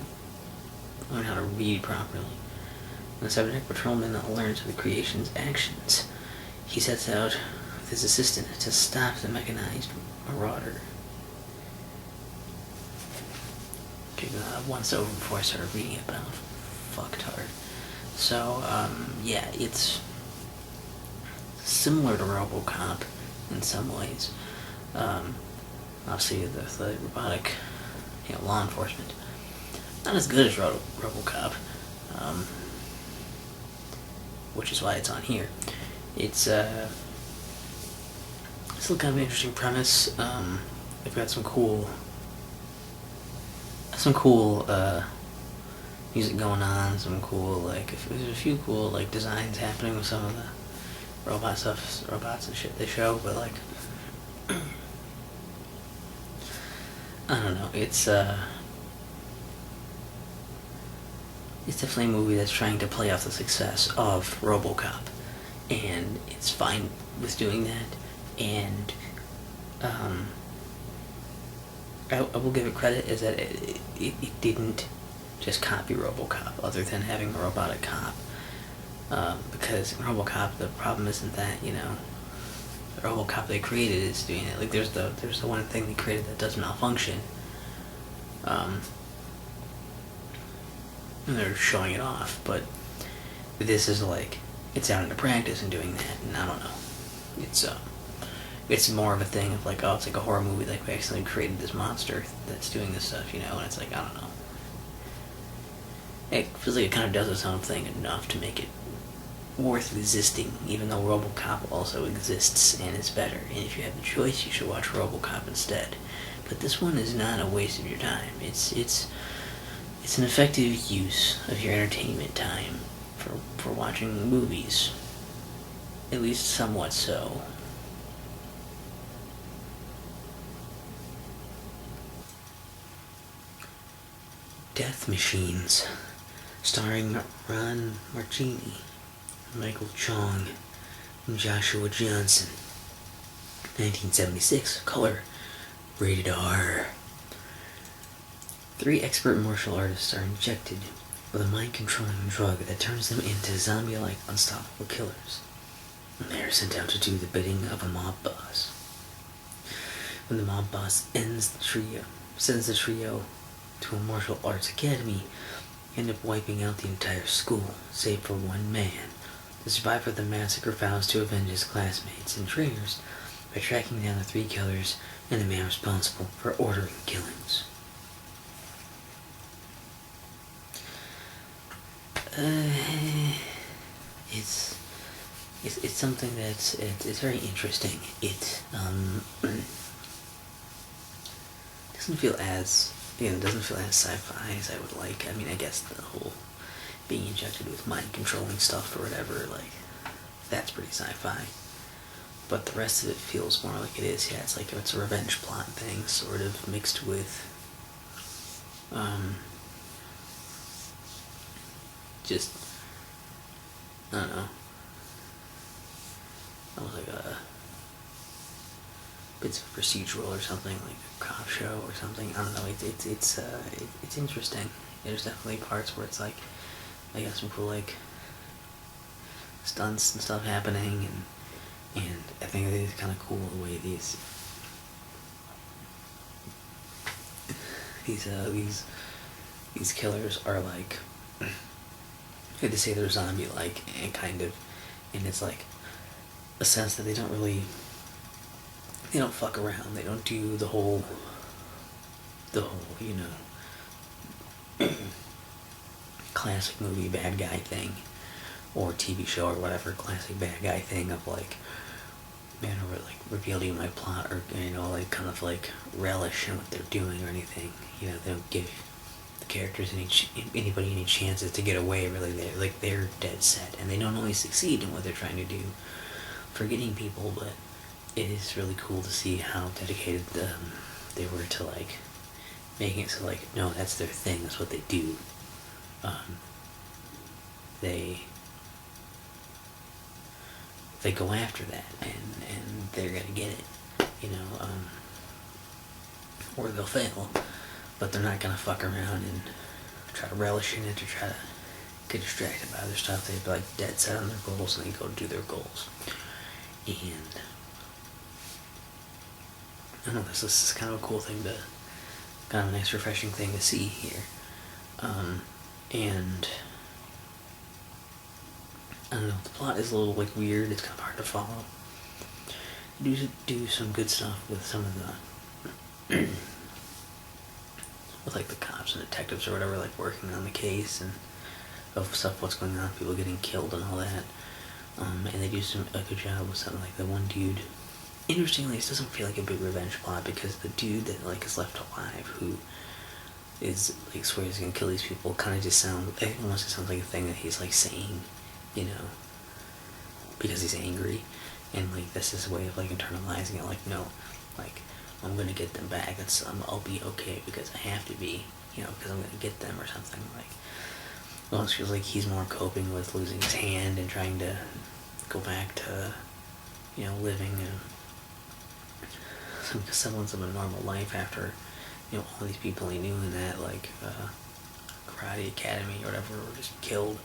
B: learn how to read properly. When the cybernetic patrolman learns of the creation's actions, he sets out with his assistant to stop the mechanized marauder. Okay, once over before I started reading it, but I'm fucktard. So, yeah, it's similar to RoboCop in some ways. Obviously, the robotic, law enforcement, not as good as RoboCop, which is why it's on here. It's still kind of an interesting premise. They've got some cool music going on. Some cool there's a few cool designs happening with some of the robots and shit they show, but I don't know. It's definitely a movie that's trying to play off the success of RoboCop, and it's fine with doing that. And I will give it credit is that it didn't just copy RoboCop, other than having a robotic cop. Because in RoboCop, the problem isn't that the RoboCop they created is doing it. Like there's the one thing they created that does malfunction. And they're showing it off, but this is it's out into practice and doing that, and I don't know. It's more of a thing of like, oh, it's like a horror movie, like we accidentally created this monster that's doing this stuff, you know, and it's like, I don't know. It feels like it kind of does its own thing enough to make it worth existing, even though RoboCop also exists and is better. And if you have the choice, you should watch RoboCop instead. But this one is not a waste of your time. It's an effective use of your entertainment time for watching movies. At least somewhat so. Death Machines, starring Ron Marchini, Michael Chong, and Joshua Johnson. 1976, color, rated R. 3 expert martial artists are injected with a mind-controlling drug that turns them into zombie-like unstoppable killers. And they are sent out to do the bidding of a mob boss. When the mob boss sends the trio to a martial arts academy, end up wiping out the entire school, save for one man. The survivor of the massacre vows to avenge his classmates and trainers by tracking down the 3 killers and the man responsible for ordering killings. It's something that's it's very interesting. It doesn't feel as sci-fi as I would like. I mean, I guess the whole being injected with mind controlling stuff or whatever, like, that's pretty sci-fi. But the rest of it feels more like it is. Yeah, it's like it's a revenge plot thing, sort of mixed with just, I don't know, almost like a bits of procedural or something, like a cop show or something. I don't know. It's interesting. There's definitely parts where it's like, I guess, some cool like stunts and stuff happening, and I think it is kind of cool the way these killers are like, I hate to say they're zombie-like, and kind of, and it's like a sense that they don't fuck around. They don't do the whole, you know, classic movie bad guy thing, or TV show or whatever, classic bad guy thing of like, man, or like reveal to you my plot, or, you know, like kind of like relish in what they're doing or anything. You know, they don't give the characters anybody any chances to get away. Really, they're dead set, and they don't always succeed in what they're trying to do for getting people, but it is really cool to see how dedicated they were to like making it so like, no, that's their thing, that's what they do. They go after that, and they're gonna get it, you know, or they'll fail, but they're not gonna fuck around and try to relish in it or try to get distracted by other stuff. They'd be like dead set on their goals, and they go do their goals. And I don't know, this is kind of a cool thing kind of a nice refreshing thing to see here. And I don't know, the plot is a little like weird, it's kind of hard to follow. Do some good stuff with some of the with like the cops and detectives or whatever, like working on the case and of stuff, what's going on, people getting killed and all that. And they do a good job with something like the one dude. Interestingly, this doesn't feel like a big revenge plot, because the dude that like is left alive, who is like swears he's gonna kill these people, kind of just almost sounds like a thing that he's like saying, you know, because he's angry, and like this is a way of like internalizing it. Like, no, like, I'm gonna get them back. I'll be okay because I have to be, you know, because I'm gonna get them or something. Like, it almost feels like he's more coping with losing his hand and trying to go back to, you know, living some semblance of a normal life after, you know, all these people he knew in that like karate academy or whatever were just killed.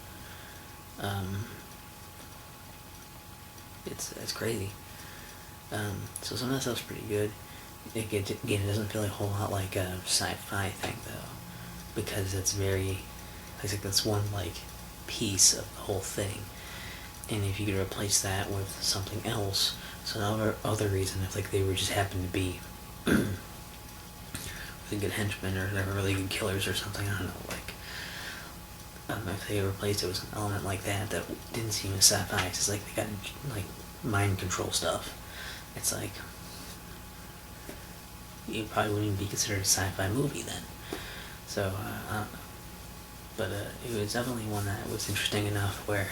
B: It's crazy. So some of that stuff's pretty good. Again, it doesn't feel like a whole lot like a sci-fi thing though, because it's very, I think that's one like piece of the whole thing. And if you could replace that with something else, some other reason, if like they were just happened to be really good henchmen or whatever, really good killers or something, I don't know, like if they replaced it with an element like that that didn't seem as sci-fi, it's like they got like mind control stuff. It's like it probably wouldn't even be considered a sci-fi movie then. So I don't know, but it was definitely one that was interesting enough where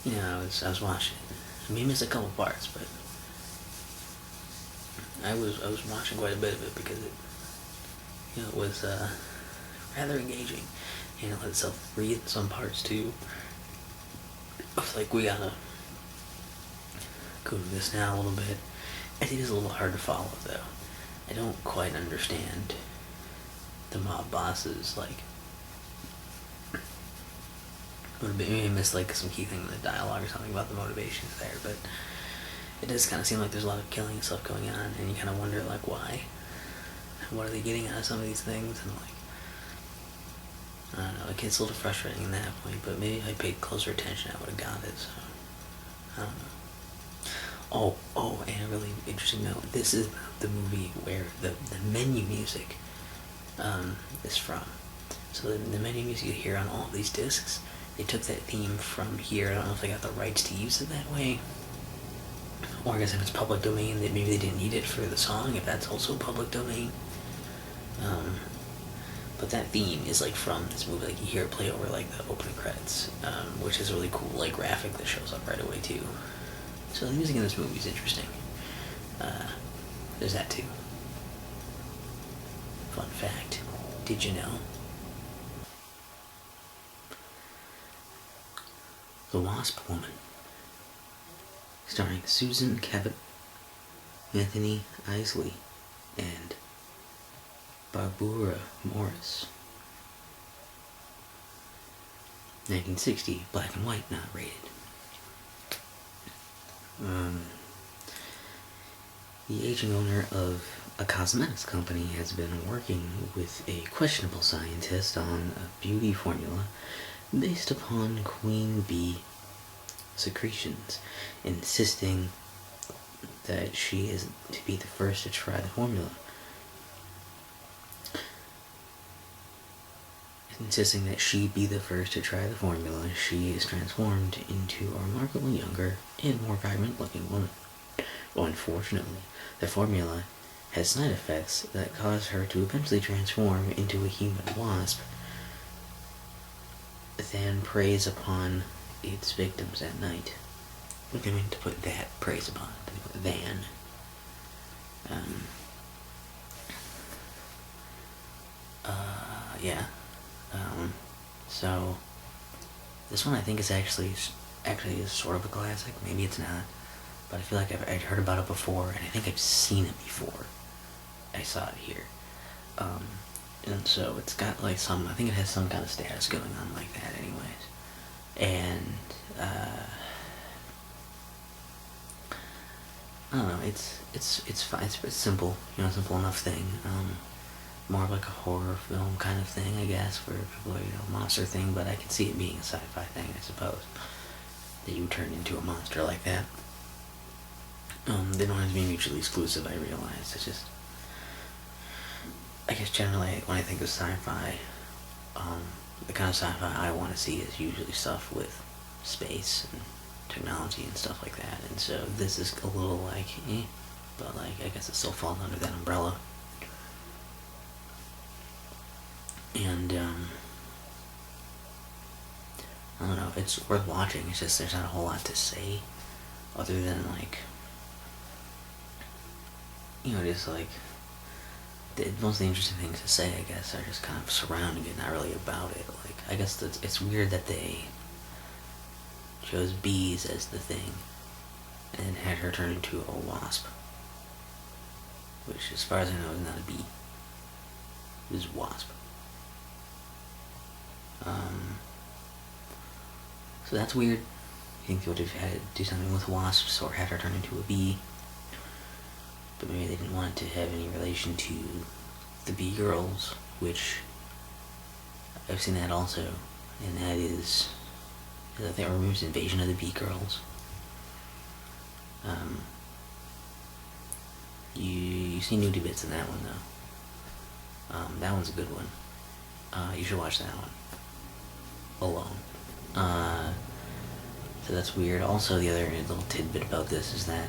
B: I was watching it. I mean, I missed a couple parts, but I was watching quite a bit of it because it was rather engaging, and it let itself breathe in some parts too. It's like we gotta go to this now a little bit. I think it's a little hard to follow though. I don't quite understand the mob bosses, like maybe I missed like some key thing in the dialogue or something about the motivations there, but it does kind of seem like there's a lot of killing and stuff going on, and you kind of wonder like why, what are they getting out of some of these things, and like I don't know, it gets a little frustrating in that point, but maybe if I paid closer attention I would have got it, so I don't know. Oh, and a really interesting note, this is the movie where the menu music is from. So the menu music you hear on all these discs, they took that theme from here. I don't know if they got the rights to use it that way, or I guess if it's public domain, that maybe they didn't need it for the song, if that's also public domain. But that theme is like from this movie, like you hear it play over like the opening credits, which is a really cool like graphic that shows up right away too. So the music in this movie is interesting. There's that too. Fun fact, did you know? The Wasp Woman, starring Susan Cabot, Anthony Isley, and Barbara Morris. 1960, black and white, not rated. The aging owner of a cosmetics company has been working with a questionable scientist on a beauty formula based upon queen bee secretions, insisting that she is to be the first to try the formula. Insisting that she be the first to try the formula, she is transformed into a remarkably younger and more vibrant-looking woman. Well, unfortunately, the formula has side effects that cause her to eventually transform into a human wasp, then preys upon its victims at night. Look, I mean to put that, preys upon, than. Yeah. So this one I think is actually is sort of a classic. Maybe it's not, but I feel like I'd heard about it before, and I think I've seen it before. I saw it here, and so it's got like I think it has some kind of status going on like that, anyways. And I don't know. It's fine. It's simple. Simple enough thing. More of like a horror film kind of thing, I guess, for people, monster thing, but I can see it being a sci-fi thing, I suppose, that you turn into a monster like that. They don't have to be mutually exclusive, I realize. It's just, I guess generally, when I think of sci-fi, the kind of sci-fi I want to see is usually stuff with space and technology and stuff like that, and so this is a little like, but like, I guess it still falls under that umbrella. And, I don't know, it's worth watching. It's just there's not a whole lot to say other than, like, just, like, most of the interesting things to say, I guess, are just kind of surrounding it, not really about it. Like, I guess it's weird that they chose bees as the thing and had her turn into a wasp, which, as far as I know, is not a bee. It was a wasp. So that's weird. I think they would have had to do something with wasps or had her turn into a bee. But maybe they didn't want it to have any relation to the bee girls, which I've seen that also. And that is That removes Invasion of the Bee Girls. You see nudie bits in that one though. That one's a good one. You should watch that one. Alone. So that's weird. Also, the other little tidbit about this is that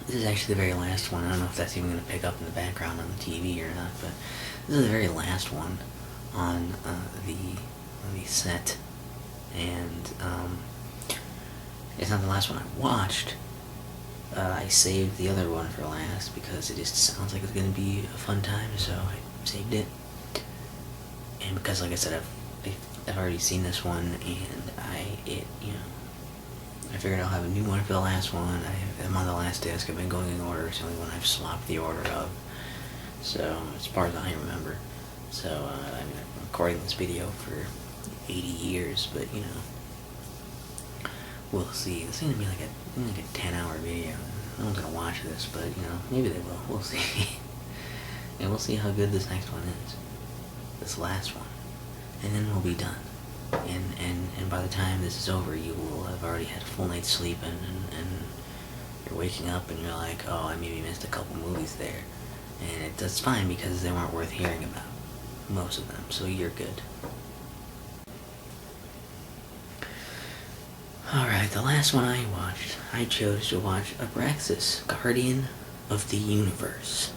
B: this is actually the very last one. I don't know if that's even going to pick up in the background on the TV or not, but this is the very last one on the set, and it's not the last one I watched. I saved the other one for last because it just sounds like it's going to be a fun time, so I saved it. And because, like I said, I've already seen this one, and I figured I'll have a new one for the last one. I'm on the last disc. I've been going in order. It's the only one I've swapped the order of. So, as far as I remember. So, I've been recording this video for 80 years, but, we'll see. This is going to be like a 10-hour video. No one's going to watch this, but, maybe they will. We'll see. And we'll see how good this next one is. This last one. And then we'll be done. And by the time this is over, you will have already had a full night's sleep, and you're waking up and you're like, oh, I maybe missed a couple movies there. And that's fine because they weren't worth hearing about. Most of them. So you're good. Alright, the last one I watched, I chose to watch Abraxas, Guardian of the Universe,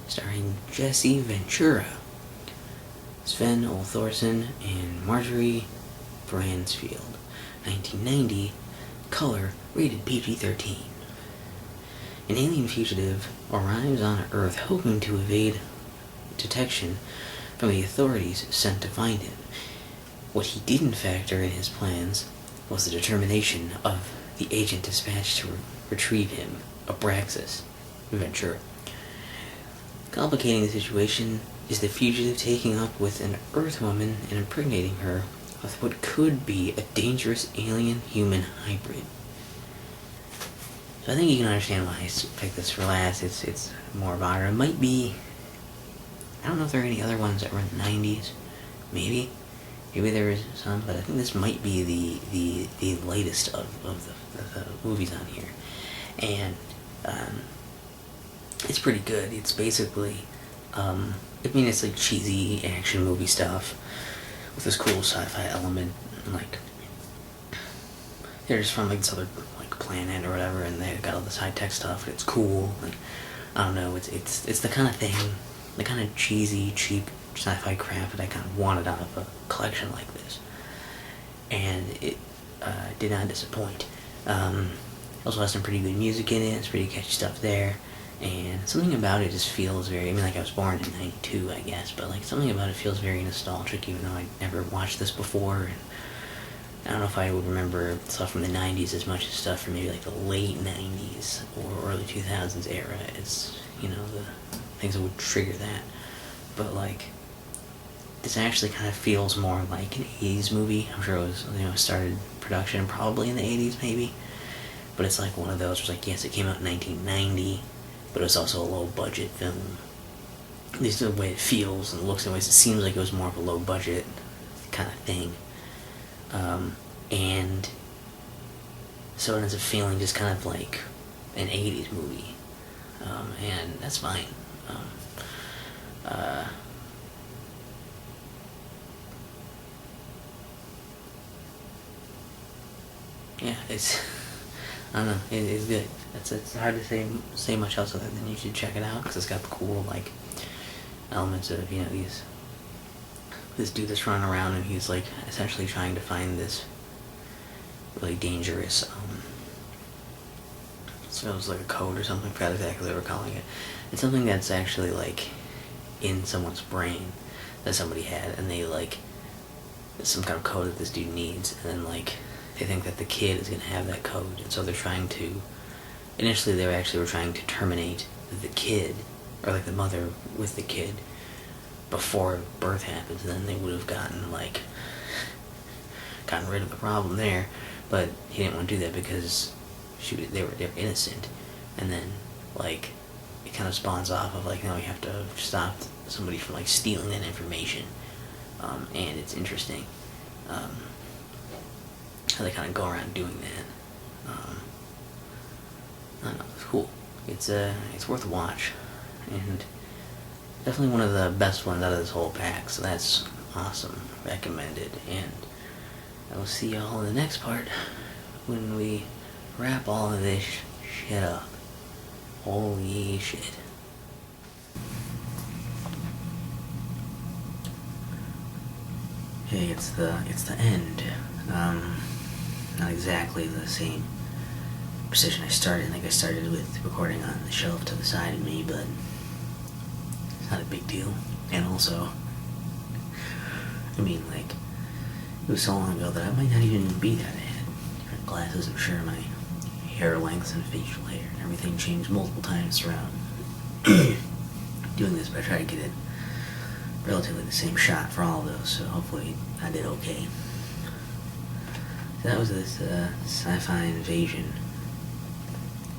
B: starring Jesse Ventura, Sven Olthorsen, and Marjorie Bransfield. 1990, color, rated PG-13. An alien fugitive arrives on Earth hoping to evade detection from the authorities sent to find him. What he didn't factor in his plans was the determination of the agent dispatched to retrieve him, Abraxas Ventura. Complicating the situation is the fugitive taking up with an Earth woman and impregnating her with what could be a dangerous alien-human hybrid. So I think you can understand why I picked this for last. It's more about her. It might be... I don't know if there are any other ones that were in the 90s. Maybe there is some, but I think this might be the latest of the movies on here. And it's pretty good. It's basically... it's like cheesy action movie stuff with this cool sci-fi element. Like, they're just from like this other like planet or whatever, and they got all this high-tech stuff, and it's cool. And I don't know, it's the kind of thing, the kind of cheesy, cheap sci-fi crap that I kind of wanted out of a collection like this. And it did not disappoint. Also has some pretty good music in it. It's pretty catchy stuff there. And something about it just feels very... like I was born in 92, I guess, but like something about it feels very nostalgic, even though I never watched this before. And I don't know if I would remember stuff from the 90s as much as stuff from maybe like the late 90s or early 2000s era. It's, the things that would trigger that. But like, this actually kind of feels more like an 80s movie. I'm sure it was, started production probably in the 80s maybe. But it's like one of those where it's like, yes, it came out in 1990, but it was also a low-budget film. At least the way it feels and looks, anyways, it seems like it was more of a low-budget kind of thing. And so it ends up feeling just kind of like an 80s movie. And that's fine. Yeah, it's... I don't know, it's good. It's hard to say much else other than you should check it out, because it's got the cool, like, elements of, this dude that's running around, and he's, like, essentially trying to find this really dangerous, so it was like a code or something, I forgot exactly what they were calling it. It's something that's actually, like, in someone's brain that somebody had, and they, like, it's some kind of code that this dude needs, and then, like, they think that the kid is going to have that code, and so they're trying to... Initially, they were trying to terminate the kid, or like the mother with the kid, before birth happens, and then they would have gotten rid of the problem there, but he didn't want to do that because they were innocent, and then, like, it kind of spawns off of, like, you have to stop somebody from, like, stealing that information, and it's interesting. how they kind of go around doing that. I don't know, it's cool. It's worth a watch, and definitely one of the best ones out of this whole pack, so that's awesome. Recommended, and I will see y'all in the next part when we wrap all of this shit up. Holy shit. Hey, it's the end. Not exactly the same precision I started. I think I started with recording on the shelf to the side of me, but it's not a big deal. And also, I mean, like, it was so long ago that I might not even be that. I had different glasses. I'm sure my hair lengths and facial hair and everything changed multiple times throughout doing this, but I tried to get it relatively the same shot for all of those, so hopefully I did okay. So that was this Sci-Fi Invasion.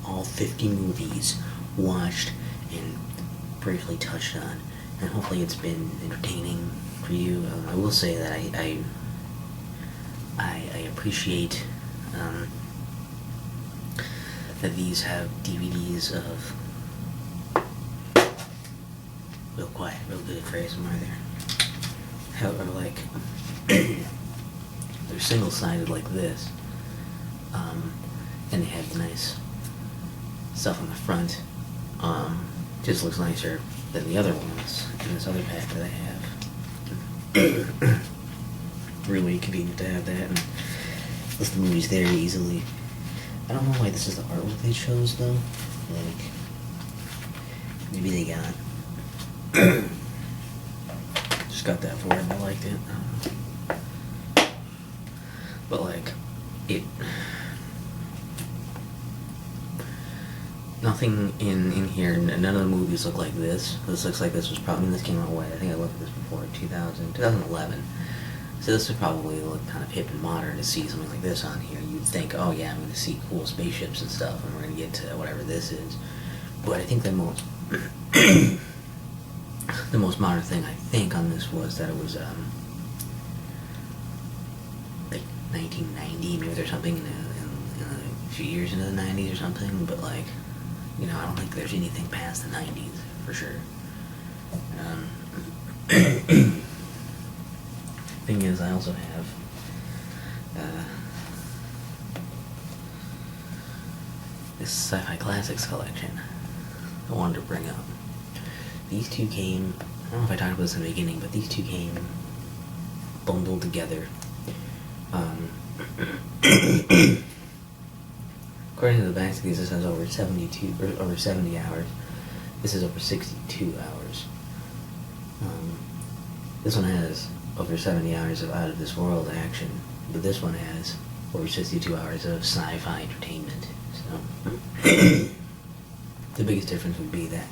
B: All 50 movies watched and briefly touched on, and hopefully it's been entertaining for you. I will say that I appreciate that these have DVDs of real quiet, real good phrase somewhere there. However, like, they're single-sided like this, and they have nice stuff on the front. Just looks nicer than the other ones in this other pack that I have. Really convenient to have that and list the movies there easily. I don't know why this is the artwork they chose though. Like, maybe they got just got that for it and I liked it. But like, nothing in here, none of the movies look like this. This looks like this was probably, I mean, this came out, I think I looked at this before, 2011. So this would probably look kind of hip and modern to see something like this on here. You'd think, oh yeah, I'm going to see cool spaceships and stuff, and we're going to get to whatever this is. But I think the most the most modern thing I think on this was that it was like 1990, maybe there's something in a few years into the 90s or something. But like, you know, I don't think there's anything past the 90s for sure. Thing is, I also have this Sci-Fi Classics collection I wanted to bring up. These two came, I don't know if I talked about this in the beginning, but these two came bundled together. According to the back of these, this has over 70 hours. This is over 62 hours. This one has over 70 hours of out-of-this-world action, but this one has over 62 hours of sci-fi entertainment. So, the biggest difference would be that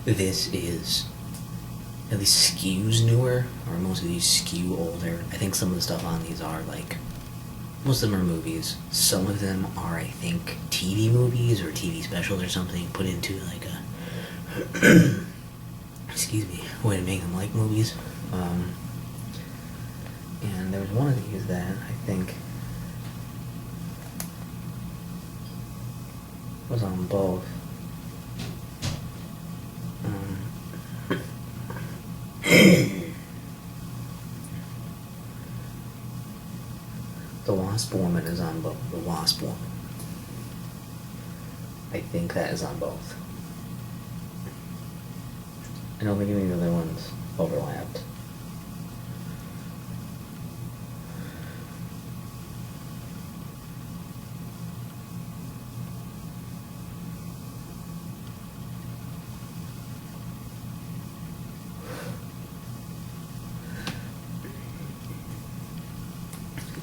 B: this is at least skews newer, or most of these skew older. I think some of the stuff on these are like, most of them are movies. Some of them are, I think, TV movies or TV specials or something put into like a excuse me, way to make them like movies. And there was one of these that I think was on both. The Wasp Woman is on both. The Wasp Woman. I think that is on both. I don't think any of the other ones overlapped.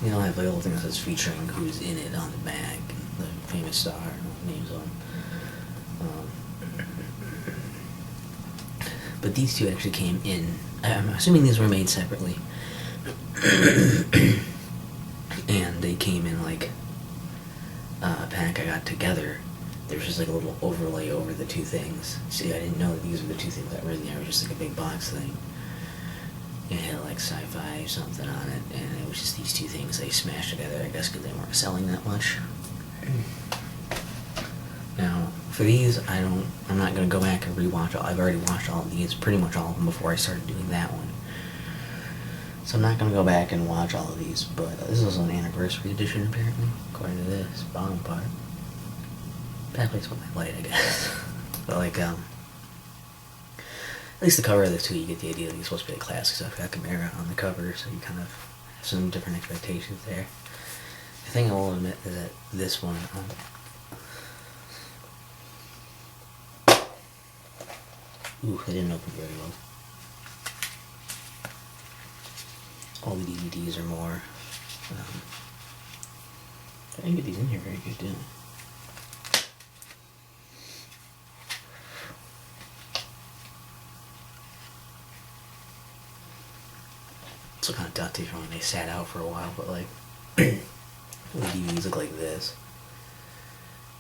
B: You know, I have a little thing that says featuring who's in it on the back, the famous star, names on. But these two actually came in. I'm assuming these were made separately. And they came in like a pack I got together. There was just like a little overlay over the two things. See, I didn't know that these were the two things that were in there. It was just like a big box thing. it had like Sci-Fi or something on it, and it was just these two things they smashed together, I guess, because they weren't selling that much. Now, for these, I'm not gonna go back and rewatch all. I've already watched all of these, pretty much all of them, before I started doing that one. So I'm not gonna go back and watch all of these, but this is an anniversary edition, apparently, according to this bottom part. Bad place with my light, I guess. But like, at least the cover of this too, you get the idea that he's supposed to be a classic stuff. Got Chimera on the cover, so you kind of have some different expectations there. The thing I will admit is that this one, ooh, it didn't open very well. All the DVDs are more. I didn't get these in here very good, did I? Still kind of dusty from when they sat out for a while, but like, the DVDs look like this.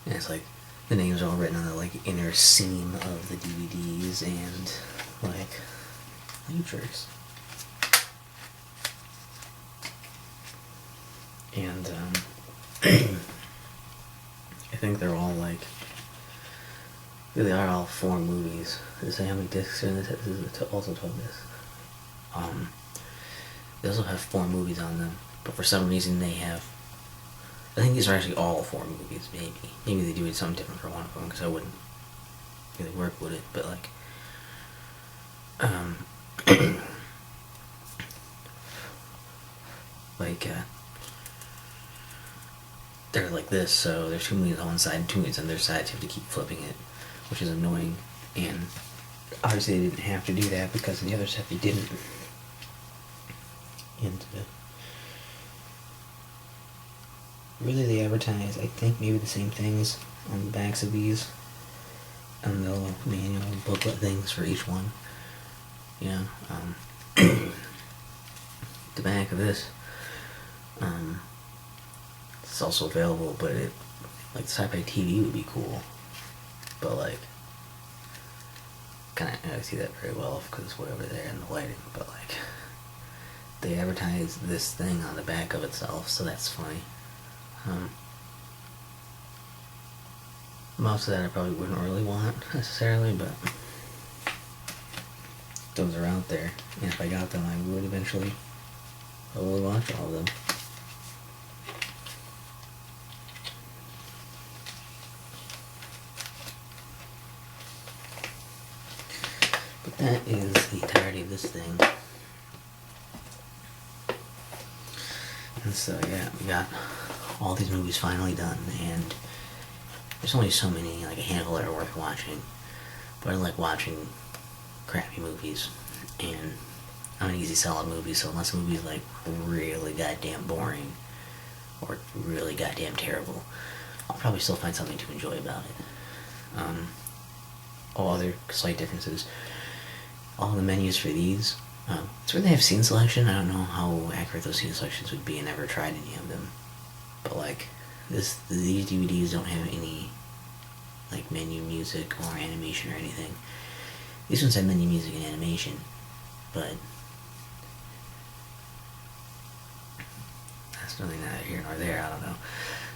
B: And it's like, the names are all written on the like inner seam of the DVDs and like, letters. And I think they're all like, really are all 4 movies. Does it say how many discs are in this? This is also 12 discs. They also have 4 movies on them, but for some reason they have, I think these are actually all 4 movies, maybe. Maybe they do something different for one of them, because I wouldn't really work with it, but like, like, they're like this, so there's 2 movies on one side and 2 movies on their side, so you have to keep flipping it, which is annoying, and obviously they didn't have to do that, because in the other stuff they didn't. And really they advertise, I think, maybe the same things on the backs of these, and the little manual booklet things for each one. You know, the back of this, it's also available, but it, like, the Sci-Fi TV would be cool, but like, kind of, I see that very well because it's way over there in the lighting, but like, they advertise this thing on the back of itself, so that's funny. Most of that I probably wouldn't really want necessarily, but those are out there, and if I got them, I would eventually probably watch all of them. But that is the entirety of this thing. And so yeah, we got all these movies finally done, and there's only so many, like a handful that are worth watching, but I like watching crappy movies, and I'm an easy solid movie, so unless a movie's like really goddamn boring, or really goddamn terrible, I'll probably still find something to enjoy about it. All other slight differences, all the menus for these, it's where they have scene selection. I don't know how accurate those scene selections would be. I never tried any of them, but like these DVDs don't have any like menu music or animation or anything. These ones have menu music and animation, but that's really neither here nor there. I don't know.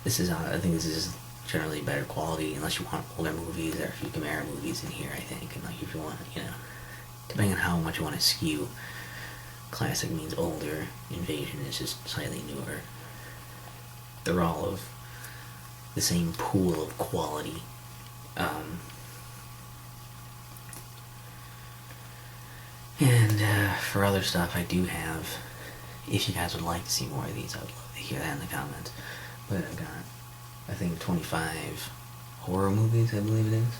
B: This is I think this is generally better quality, unless you want older movies. There are a few Chimera movies in here, I think, and like if you want, you know, depending on how much you want to skew, classic means older, Invasion is just slightly newer. They're all of the same pool of quality. And for other stuff I do have, if you guys would like to see more of these, I would love to hear that in the comments. But I've got, I think, 25 horror movies, I believe it is.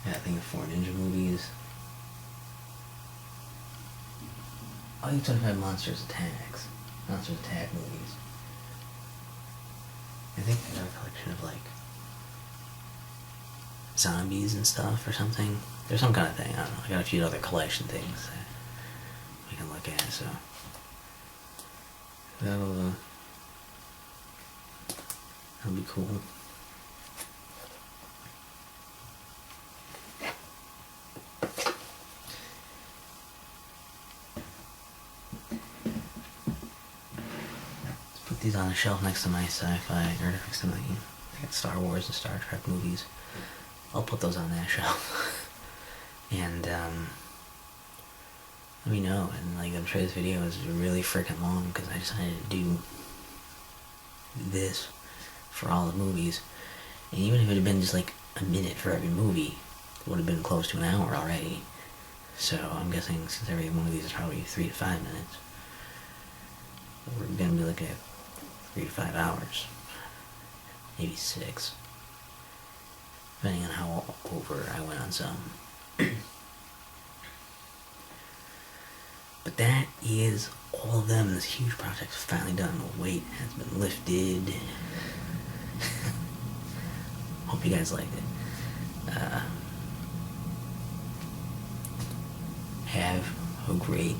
B: Yeah, I think 4 ninja movies. I think 25 Monsters Attack movies. I think I got a collection of like zombies and stuff or something. There's some kind of thing, I don't know. I got a few other collection things that we can look at, so that'll be cool. on a shelf next to my sci-fi, or next to my, I got Star Wars and Star Trek movies. I'll put those on that shelf. And, let me know. And, like, I'm sure this video is really freaking long because I decided to do this for all the movies. And even if it had been just, like, a minute for every movie, it would have been close to an hour already. So I'm guessing since every one of these is probably 3 to 5 minutes, we're going to be looking at 3 to 5 hours. Maybe 6. Depending on how over I went on some. But that is all of them. This huge project's finally done. The weight has been lifted. Hope you guys liked it. Have a great